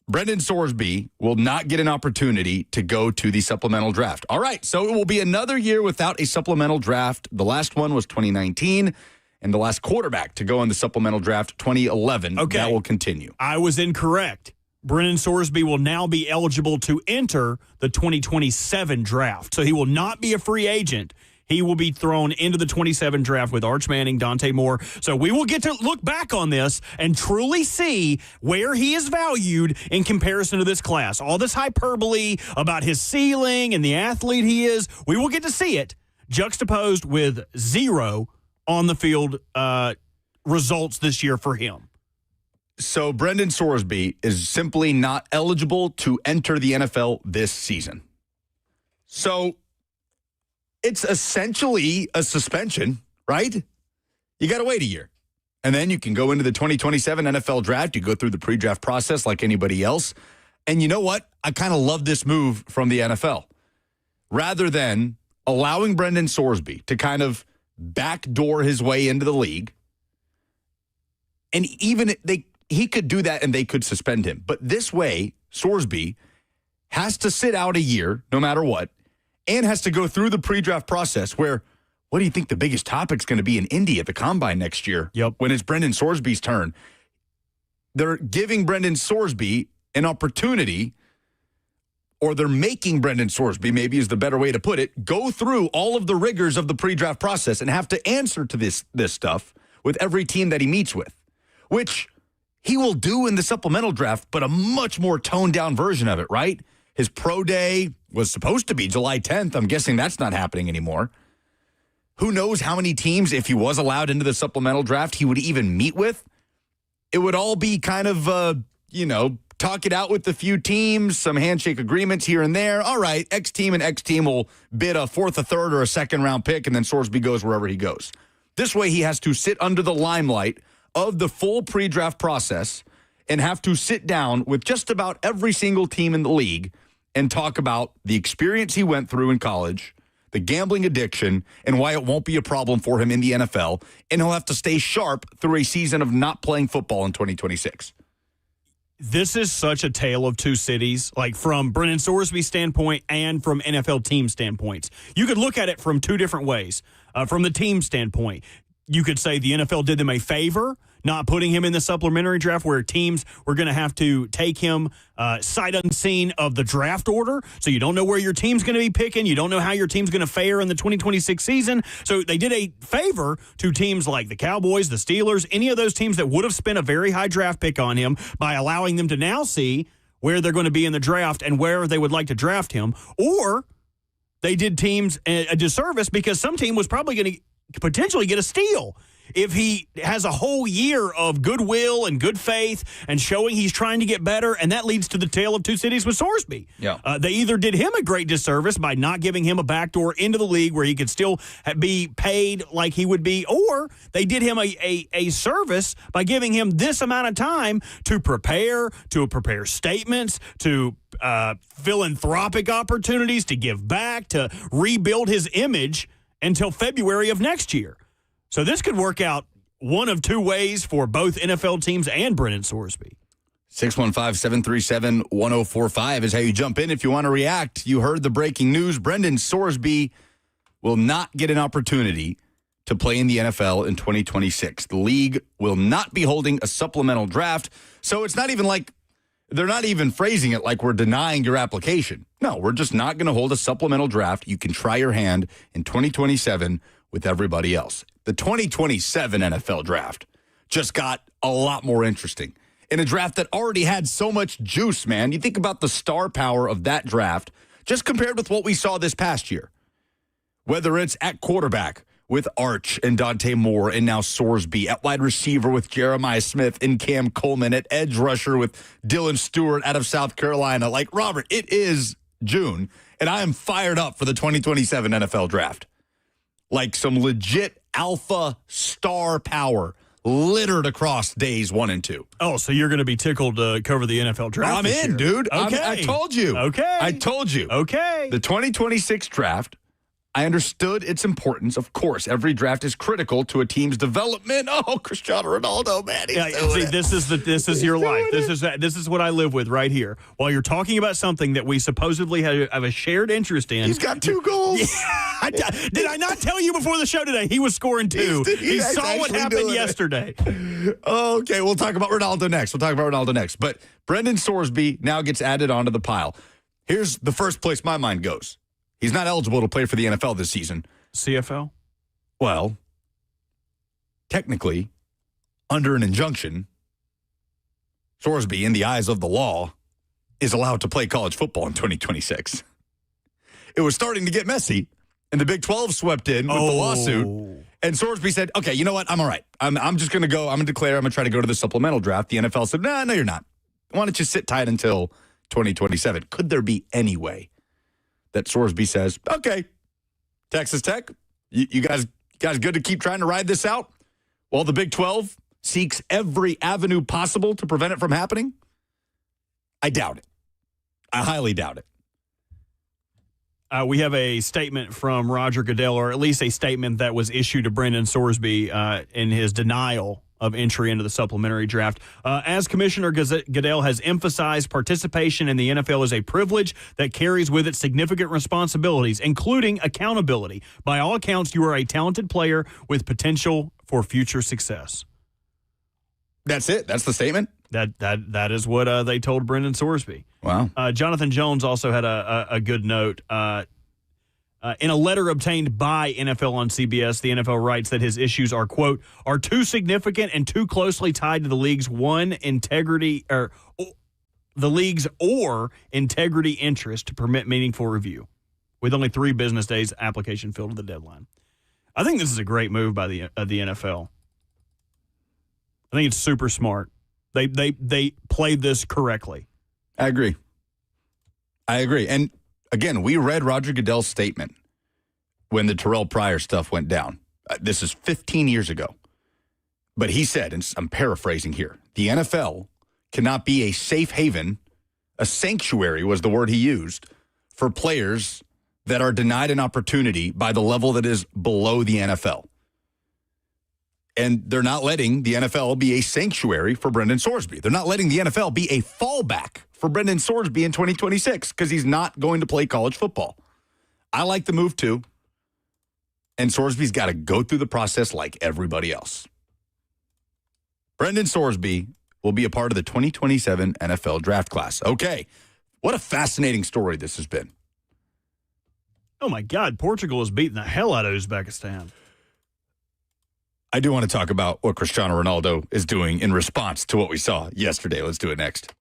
Brendan Sorsby will not get an opportunity to go to the supplemental draft. All right, so it will be another year without a supplemental draft. The last one was 2019, and the last quarterback to go in the supplemental draft, 2011. Okay. That will continue. I was incorrect. Brendan Sorsby will now be eligible to enter the 2027 draft. So he will not be a free agent. He will be thrown into the 27 draft with Arch Manning, Dante Moore. So we will get to look back on this and truly see where he is valued in comparison to this class. All this hyperbole about his ceiling and the athlete he is, we will get to see it juxtaposed with zero on the field results this year for him. So Brendan Sorsby is simply not eligible to enter the NFL this season. So it's essentially a suspension, right? You got to wait a year. And then you can go into the 2027 NFL draft. You go through the pre-draft process like anybody else. And you know what? I kind of love this move from the NFL. Rather than allowing Brendan Sorsby to kind of backdoor his way into the league, and even he could do that and they could suspend him. But this way, Sorsby has to sit out a year, no matter what, and has to go through the pre-draft process where, what do you think the biggest topic's going to be in Indy at the Combine next year? Yep. When it's Brendan Sorsby's turn. They're giving Brendan Sorsby an opportunity, or they're making Brendan Sorsby, maybe is the better way to put it, go through all of the rigors of the pre-draft process and have to answer to this stuff with every team that he meets with, which he will do in the supplemental draft, but a much more toned-down version of it, right? His pro day was supposed to be July 10th. I'm guessing that's not happening anymore. Who knows how many teams, if he was allowed into the supplemental draft, he would even meet with? It would all be kind of, talk it out with a few teams, some handshake agreements here and there. All right, X team and X team will bid a fourth, a third, or a second-round pick, and then Sorsby goes wherever he goes. This way, he has to sit under the limelight of the full pre-draft process and have to sit down with just about every single team in the league and talk about the experience he went through in college, the gambling addiction, and why it won't be a problem for him in the NFL, and he'll have to stay sharp through a season of not playing football in 2026. This is such a tale of two cities, like from Brendan Sorsby's standpoint and from NFL team standpoints. You could look at it from two different ways. From the team standpoint, you could say the NFL did them a favor not putting him in the supplementary draft where teams were going to have to take him sight unseen of the draft order. So you don't know where your team's going to be picking. You don't know how your team's going to fare in the 2026 season. So they did a favor to teams like the Cowboys, the Steelers, any of those teams that would have spent a very high draft pick on him by allowing them to now see where they're going to be in the draft and where they would like to draft him. Or they did teams a disservice because some team was probably going to potentially get a steal if he has a whole year of goodwill and good faith and showing he's trying to get better, and that leads to the tale of two cities with Sorsby. Yeah. They either did him a great disservice by not giving him a backdoor into the league where he could still be paid like he would be, or they did him a service by giving him this amount of time to prepare statements, to philanthropic opportunities, to give back, to rebuild his image. until February of next year. So this could work out one of two ways for both NFL teams and Brendan Sorsby. 615-737-1045 is how you jump in if you want to react. You heard the breaking news. Brendan Sorsby will not get an opportunity to play in the NFL in 2026. The league will not be holding a supplemental draft. So it's not even like they're not even phrasing it like we're denying your application. No, we're just not going to hold a supplemental draft. You can try your hand in 2027 with everybody else. The 2027 NFL draft just got a lot more interesting. In a draft that already had so much juice, man. You think about the star power of that draft, just compared with what we saw this past year. Whether it's at quarterback with Arch and Dante Moore and now Sorsby, at wide receiver with Jeremiah Smith and Cam Coleman, at edge rusher with Dylan Stewart out of South Carolina. Like, Robert, it is June, and I am fired up for the 2027 NFL draft. Like some legit alpha star power littered across days 1 and 2. Oh, so you're going to be tickled to cover the NFL draft? I'm this in, year. dude. Okay. I told you. Okay. I told you. Okay. The 2026 draft, I understood its importance. Of course, every draft is critical to a team's development. Oh, Cristiano Ronaldo, man. This is your life. This is what I live with right here. While you're talking about something that we supposedly have a shared interest in. He's got 2 goals. Did I not tell you before the show today? He was scoring 2. He saw what happened yesterday. Okay, we'll talk about Ronaldo next. But Brendan Sorsby now gets added onto the pile. Here's the first place my mind goes. He's not eligible to play for the NFL this season. CFL? Well, technically, under an injunction, Sorsby, in the eyes of the law, is allowed to play college football in 2026. It was starting to get messy, and the Big 12 swept in with the lawsuit. And Sorsby said, okay, you know what? I'm all right. I'm just going to go. I'm going to declare I'm going to try to go to the supplemental draft. The NFL said, no, you're not. Why don't you sit tight until 2027? Could there be any way that Sorsby says, okay, Texas Tech, you guys good to keep trying to ride this out while the Big 12 seeks every avenue possible to prevent it from happening? I doubt it. I highly doubt it. We have a statement from Roger Goodell, or at least a statement that was issued to Brendan Sorsby in his denial of entry into the supplementary draft. As Commissioner Goodell has emphasized, participation in the NFL is a privilege that carries with it significant responsibilities, including accountability. By all accounts, you are a talented player with potential for future success. That's it? That's the statement? That is what they told Brendan Sorsby. Wow. Jonathan Jones also had a good note. In a letter obtained by NFL on CBS, the NFL writes that his issues are, quote, are too significant and too closely tied to the league's integrity interest to permit meaningful review. With only 3 business days, application filled to the deadline. I think this is a great move by the NFL. I think it's super smart. They played this correctly. I agree. And again, we read Roger Goodell's statement when the Terrell Pryor stuff went down. This is 15 years ago. But he said, and I'm paraphrasing here, the NFL cannot be a safe haven, a sanctuary was the word he used, for players that are denied an opportunity by the level that is below the NFL. And they're not letting the NFL be a sanctuary for Brendan Sorsby. They're not letting the NFL be a fallback for Brendan Sorsby in 2026 because he's not going to play college football. I like the move too. And Sorsby's got to go through the process like everybody else. Brendan Sorsby will be a part of the 2027 NFL draft class. Okay. What a fascinating story this has been. Oh, my God. Portugal is beating the hell out of Uzbekistan. I do want to talk about what Cristiano Ronaldo is doing in response to what we saw yesterday. Let's do it next.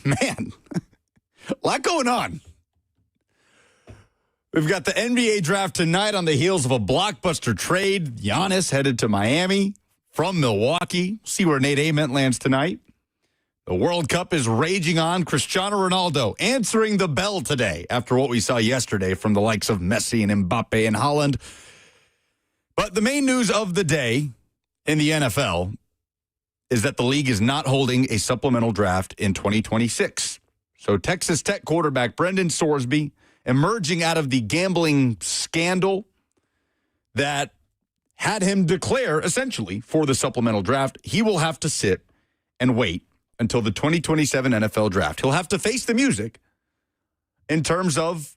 Man, a lot going on. We've got the NBA draft tonight on the heels of a blockbuster trade. Giannis headed to Miami from Milwaukee. See where Nate Ament lands tonight. The World Cup is raging on. Cristiano Ronaldo answering the bell today after what we saw yesterday from the likes of Messi and Mbappe and Haaland. But the main news of the day in the NFL is that the league is not holding a supplemental draft in 2026. So Texas Tech quarterback Brendan Sorsby, emerging out of the gambling scandal that had him declare essentially for the supplemental draft, he will have to sit and wait until the 2027 NFL draft. He'll have to face the music in terms of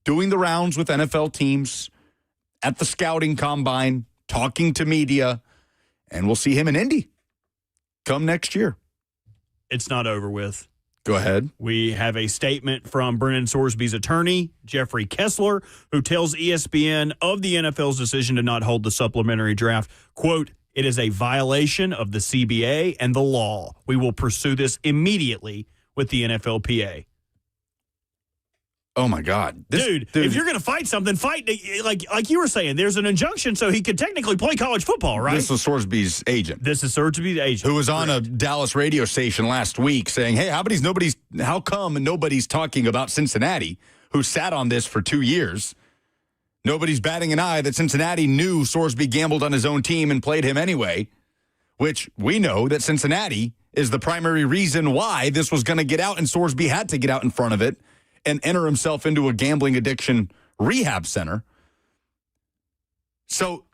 doing the rounds with NFL teams, at the scouting combine, talking to media, and we'll see him in Indy come next year. It's not over with. Go ahead. We have a statement from Brendan Sorsby's attorney, Jeffrey Kessler, who tells ESPN of the NFL's decision to not hold the supplementary draft. Quote, "It is a violation of the CBA and the law. We will pursue this immediately with the NFLPA." Oh, my God. Dude, if you're going to fight something, fight. Like you were saying, there's an injunction, so he could technically play college football, right? This is Sorsby's agent. This is Sorsby's agent. Who was on a Dallas radio station last week saying, hey, how come nobody's talking about Cincinnati, who sat on this for 2 years? Nobody's batting an eye that Cincinnati knew Sorsby gambled on his own team and played him anyway, which we know that Cincinnati is the primary reason why this was going to get out, and Sorsby had to get out in front of it and enter himself into a gambling addiction rehab center. So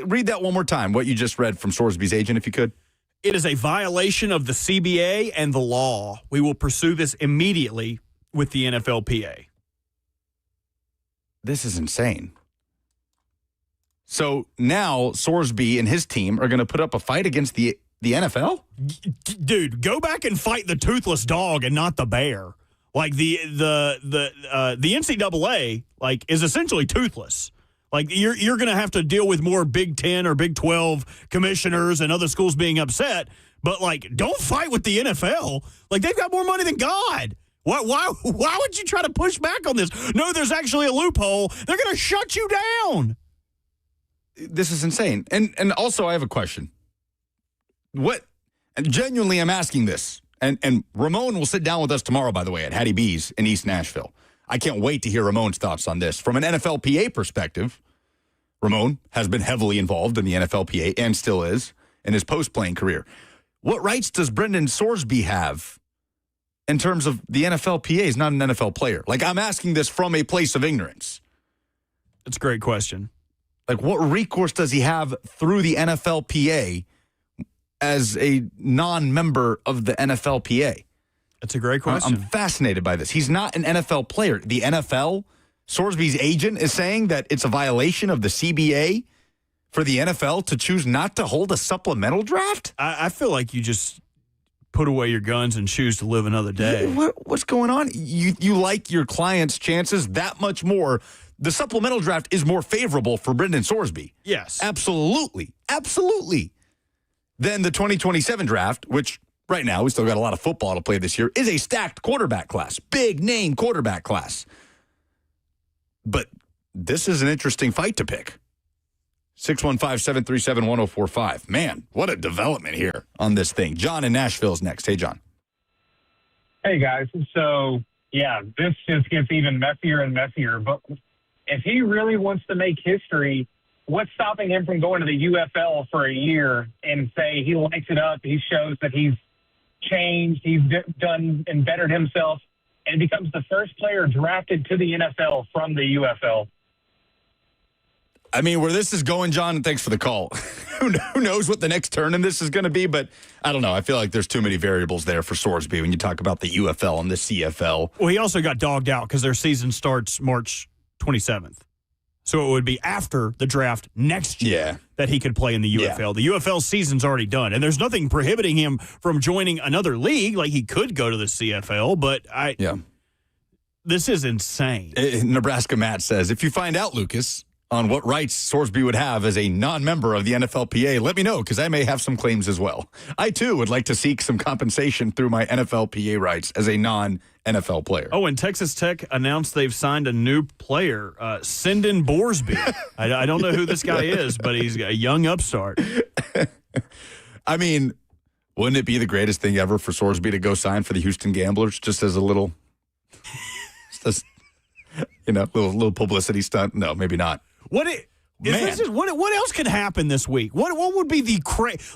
read that one more time, what you just read from Sorsby's agent, if you could. It is a violation of the CBA and the law. We will pursue this immediately with the NFLPA. This is insane. So now Sorsby and his team are going to put up a fight against the NFL? Dude, go back and fight the toothless dog and not the bear. Like the NCAA is essentially toothless. Like you're going to have to deal with more Big 10 or Big 12 commissioners and other schools being upset, but don't fight with the NFL. They've got more money than God. Why would you try to push back on this? No, there's actually a loophole. They're going to shut you down. This is insane. And also I have a question. And genuinely, I'm asking this. And Ramon will sit down with us tomorrow, by the way, at Hattie B's in East Nashville. I can't wait to hear Ramon's thoughts on this. From an NFLPA perspective, Ramon has been heavily involved in the NFLPA and still is in his post-playing career. What rights does Brendan Sorsby have in terms of the NFLPA is not an NFL player? I'm asking this from a place of ignorance. That's a great question. What recourse does he have through the NFLPA as a non-member of the NFLPA? That's a great question. I'm fascinated by this. He's not an NFL player. The NFL, Sorsby's agent is saying that it's a violation of the CBA for the NFL to choose not to hold a supplemental draft? I feel like you just put away your guns and choose to live another day. What's going on? You like your client's chances that much more. The supplemental draft is more favorable for Brendan Sorsby. Yes. Absolutely. Absolutely. Then the 2027 draft, which right now we still got a lot of football to play this year, is a stacked quarterback class, big name quarterback class. But this is an interesting fight to pick. 615-737-1045. Man, what a development here on this thing. John in Nashville is next. Hey, John. Hey, guys. So, yeah, this just gets even messier and messier. But if he really wants to make history, what's stopping him from going to the UFL for a year and say he lights it up, he shows that he's changed, he's done and bettered himself, and becomes the first player drafted to the NFL from the UFL? I mean, where this is going, John, and thanks for the call. Who knows what the next turn in this is going to be, but I don't know. I feel like there's too many variables there for Sorsby when you talk about the UFL and the CFL. Well, he also got dogged out because their season starts March 27th. So it would be after the draft next year that he could play in the UFL. Yeah. The UFL season's already done, and there's nothing prohibiting him from joining another league. He could go to the CFL, but this is insane. Nebraska Matt says, if you find out, Lucas, on what rights Sorsby would have as a non-member of the NFLPA, let me know, because I may have some claims as well. I, too, would like to seek some compensation through my NFLPA rights as a non-NFL player. Oh, and Texas Tech announced they've signed a new player, Senden Borsby. I don't know who this guy is, but he's a young upstart. I mean, wouldn't it be the greatest thing ever for Sorsby to go sign for the Houston Gamblers just as a little, little publicity stunt? No, maybe not. What else could happen this week? What would be the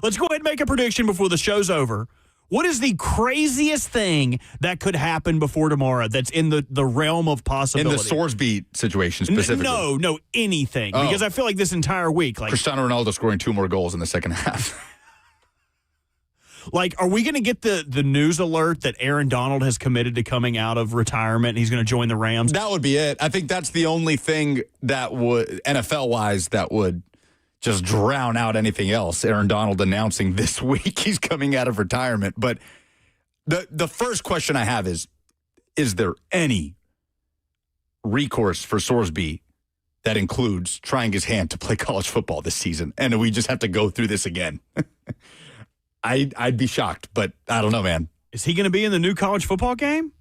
Let's go ahead and make a prediction before the show's over. What is the craziest thing that could happen before tomorrow that's in the realm of possibility? In the Sorsby situation specifically? No, anything. Oh. Because I feel like this entire week. Cristiano Ronaldo scoring 2 more goals in the second half. Are we going to get the news alert that Aaron Donald has committed to coming out of retirement and he's going to join the Rams? That would be it. I think that's the only thing that would, NFL-wise, that would just drown out anything else. Aaron Donald announcing this week he's coming out of retirement. But the first question I have is there any recourse for Sorsby that includes trying his hand to play college football this season? And we just have to go through this again. I'd be shocked, but I don't know, man. Is he going to be in the new college football game?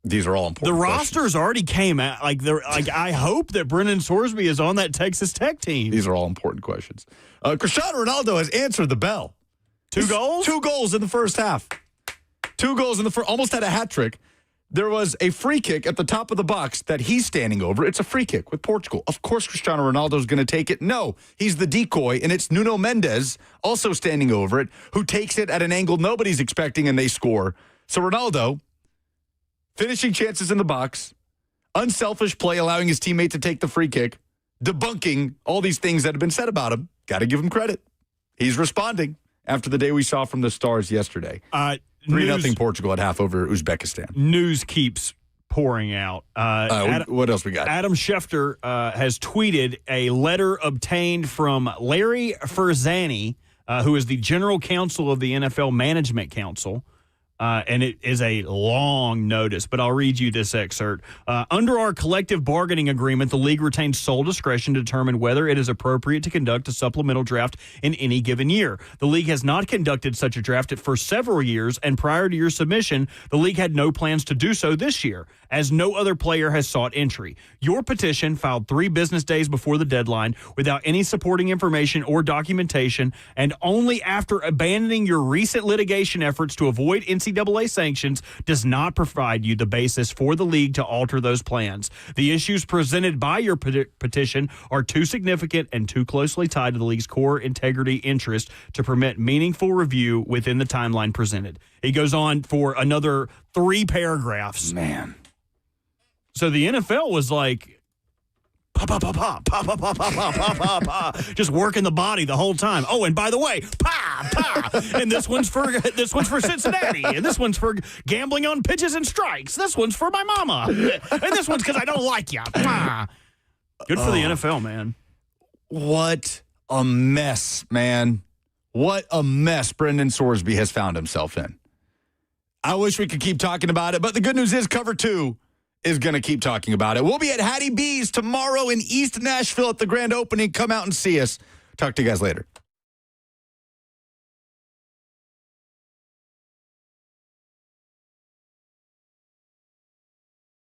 These are all important. The questions. rosters already came out. I hope that Brendan Sorsby is on that Texas Tech team. These are all important questions. Cristiano Ronaldo has answered the bell. 2 goals? 2 goals in the first half. 2 goals in the first. Almost had a hat trick. There was a free kick at the top of the box that he's standing over. It's a free kick with Portugal. Of course, Cristiano Ronaldo is going to take it. No, he's the decoy, and it's Nuno Mendes also standing over it, who takes it at an angle nobody's expecting, and they score. So Ronaldo, finishing chances in the box, unselfish play, allowing his teammate to take the free kick, debunking all these things that have been said about him. Got to give him credit. He's responding after the day we saw from the Stars yesterday. 3-0 Portugal at half over Uzbekistan. News keeps pouring out. What else we got? Adam Schefter has tweeted a letter obtained from Larry Ferzani, who is the general counsel of the NFL Management Council. And it is a long notice, but I'll read you this excerpt. Under our collective bargaining agreement, the league retains sole discretion to determine whether it is appropriate to conduct a supplemental draft in any given year. The league has not conducted such a draft for several years, and prior to your submission, the league had no plans to do so this year, as no other player has sought entry. Your petition, filed 3 business days before the deadline, without any supporting information or documentation, and only after abandoning your recent litigation efforts to avoid NCAA sanctions, does not provide you the basis for the league to alter those plans. The issues presented by your petition are too significant and too closely tied to the league's core integrity interest to permit meaningful review within the timeline presented. He goes on for another 3 paragraphs. Man. So the NFL was like, just working the body the whole time. Oh, and by the way, and this one's for Cincinnati, and this one's for gambling on pitches and strikes. This one's for my mama, and this one's because I don't like you. Good for the NFL, man. What a mess, man. What a mess Brendan Sorsby has found himself in. I wish we could keep talking about it, but the good news is Cover 2 is going to keep talking about it. We'll be at Hattie B's tomorrow in East Nashville at the grand opening. Come out and see us. Talk to you guys later.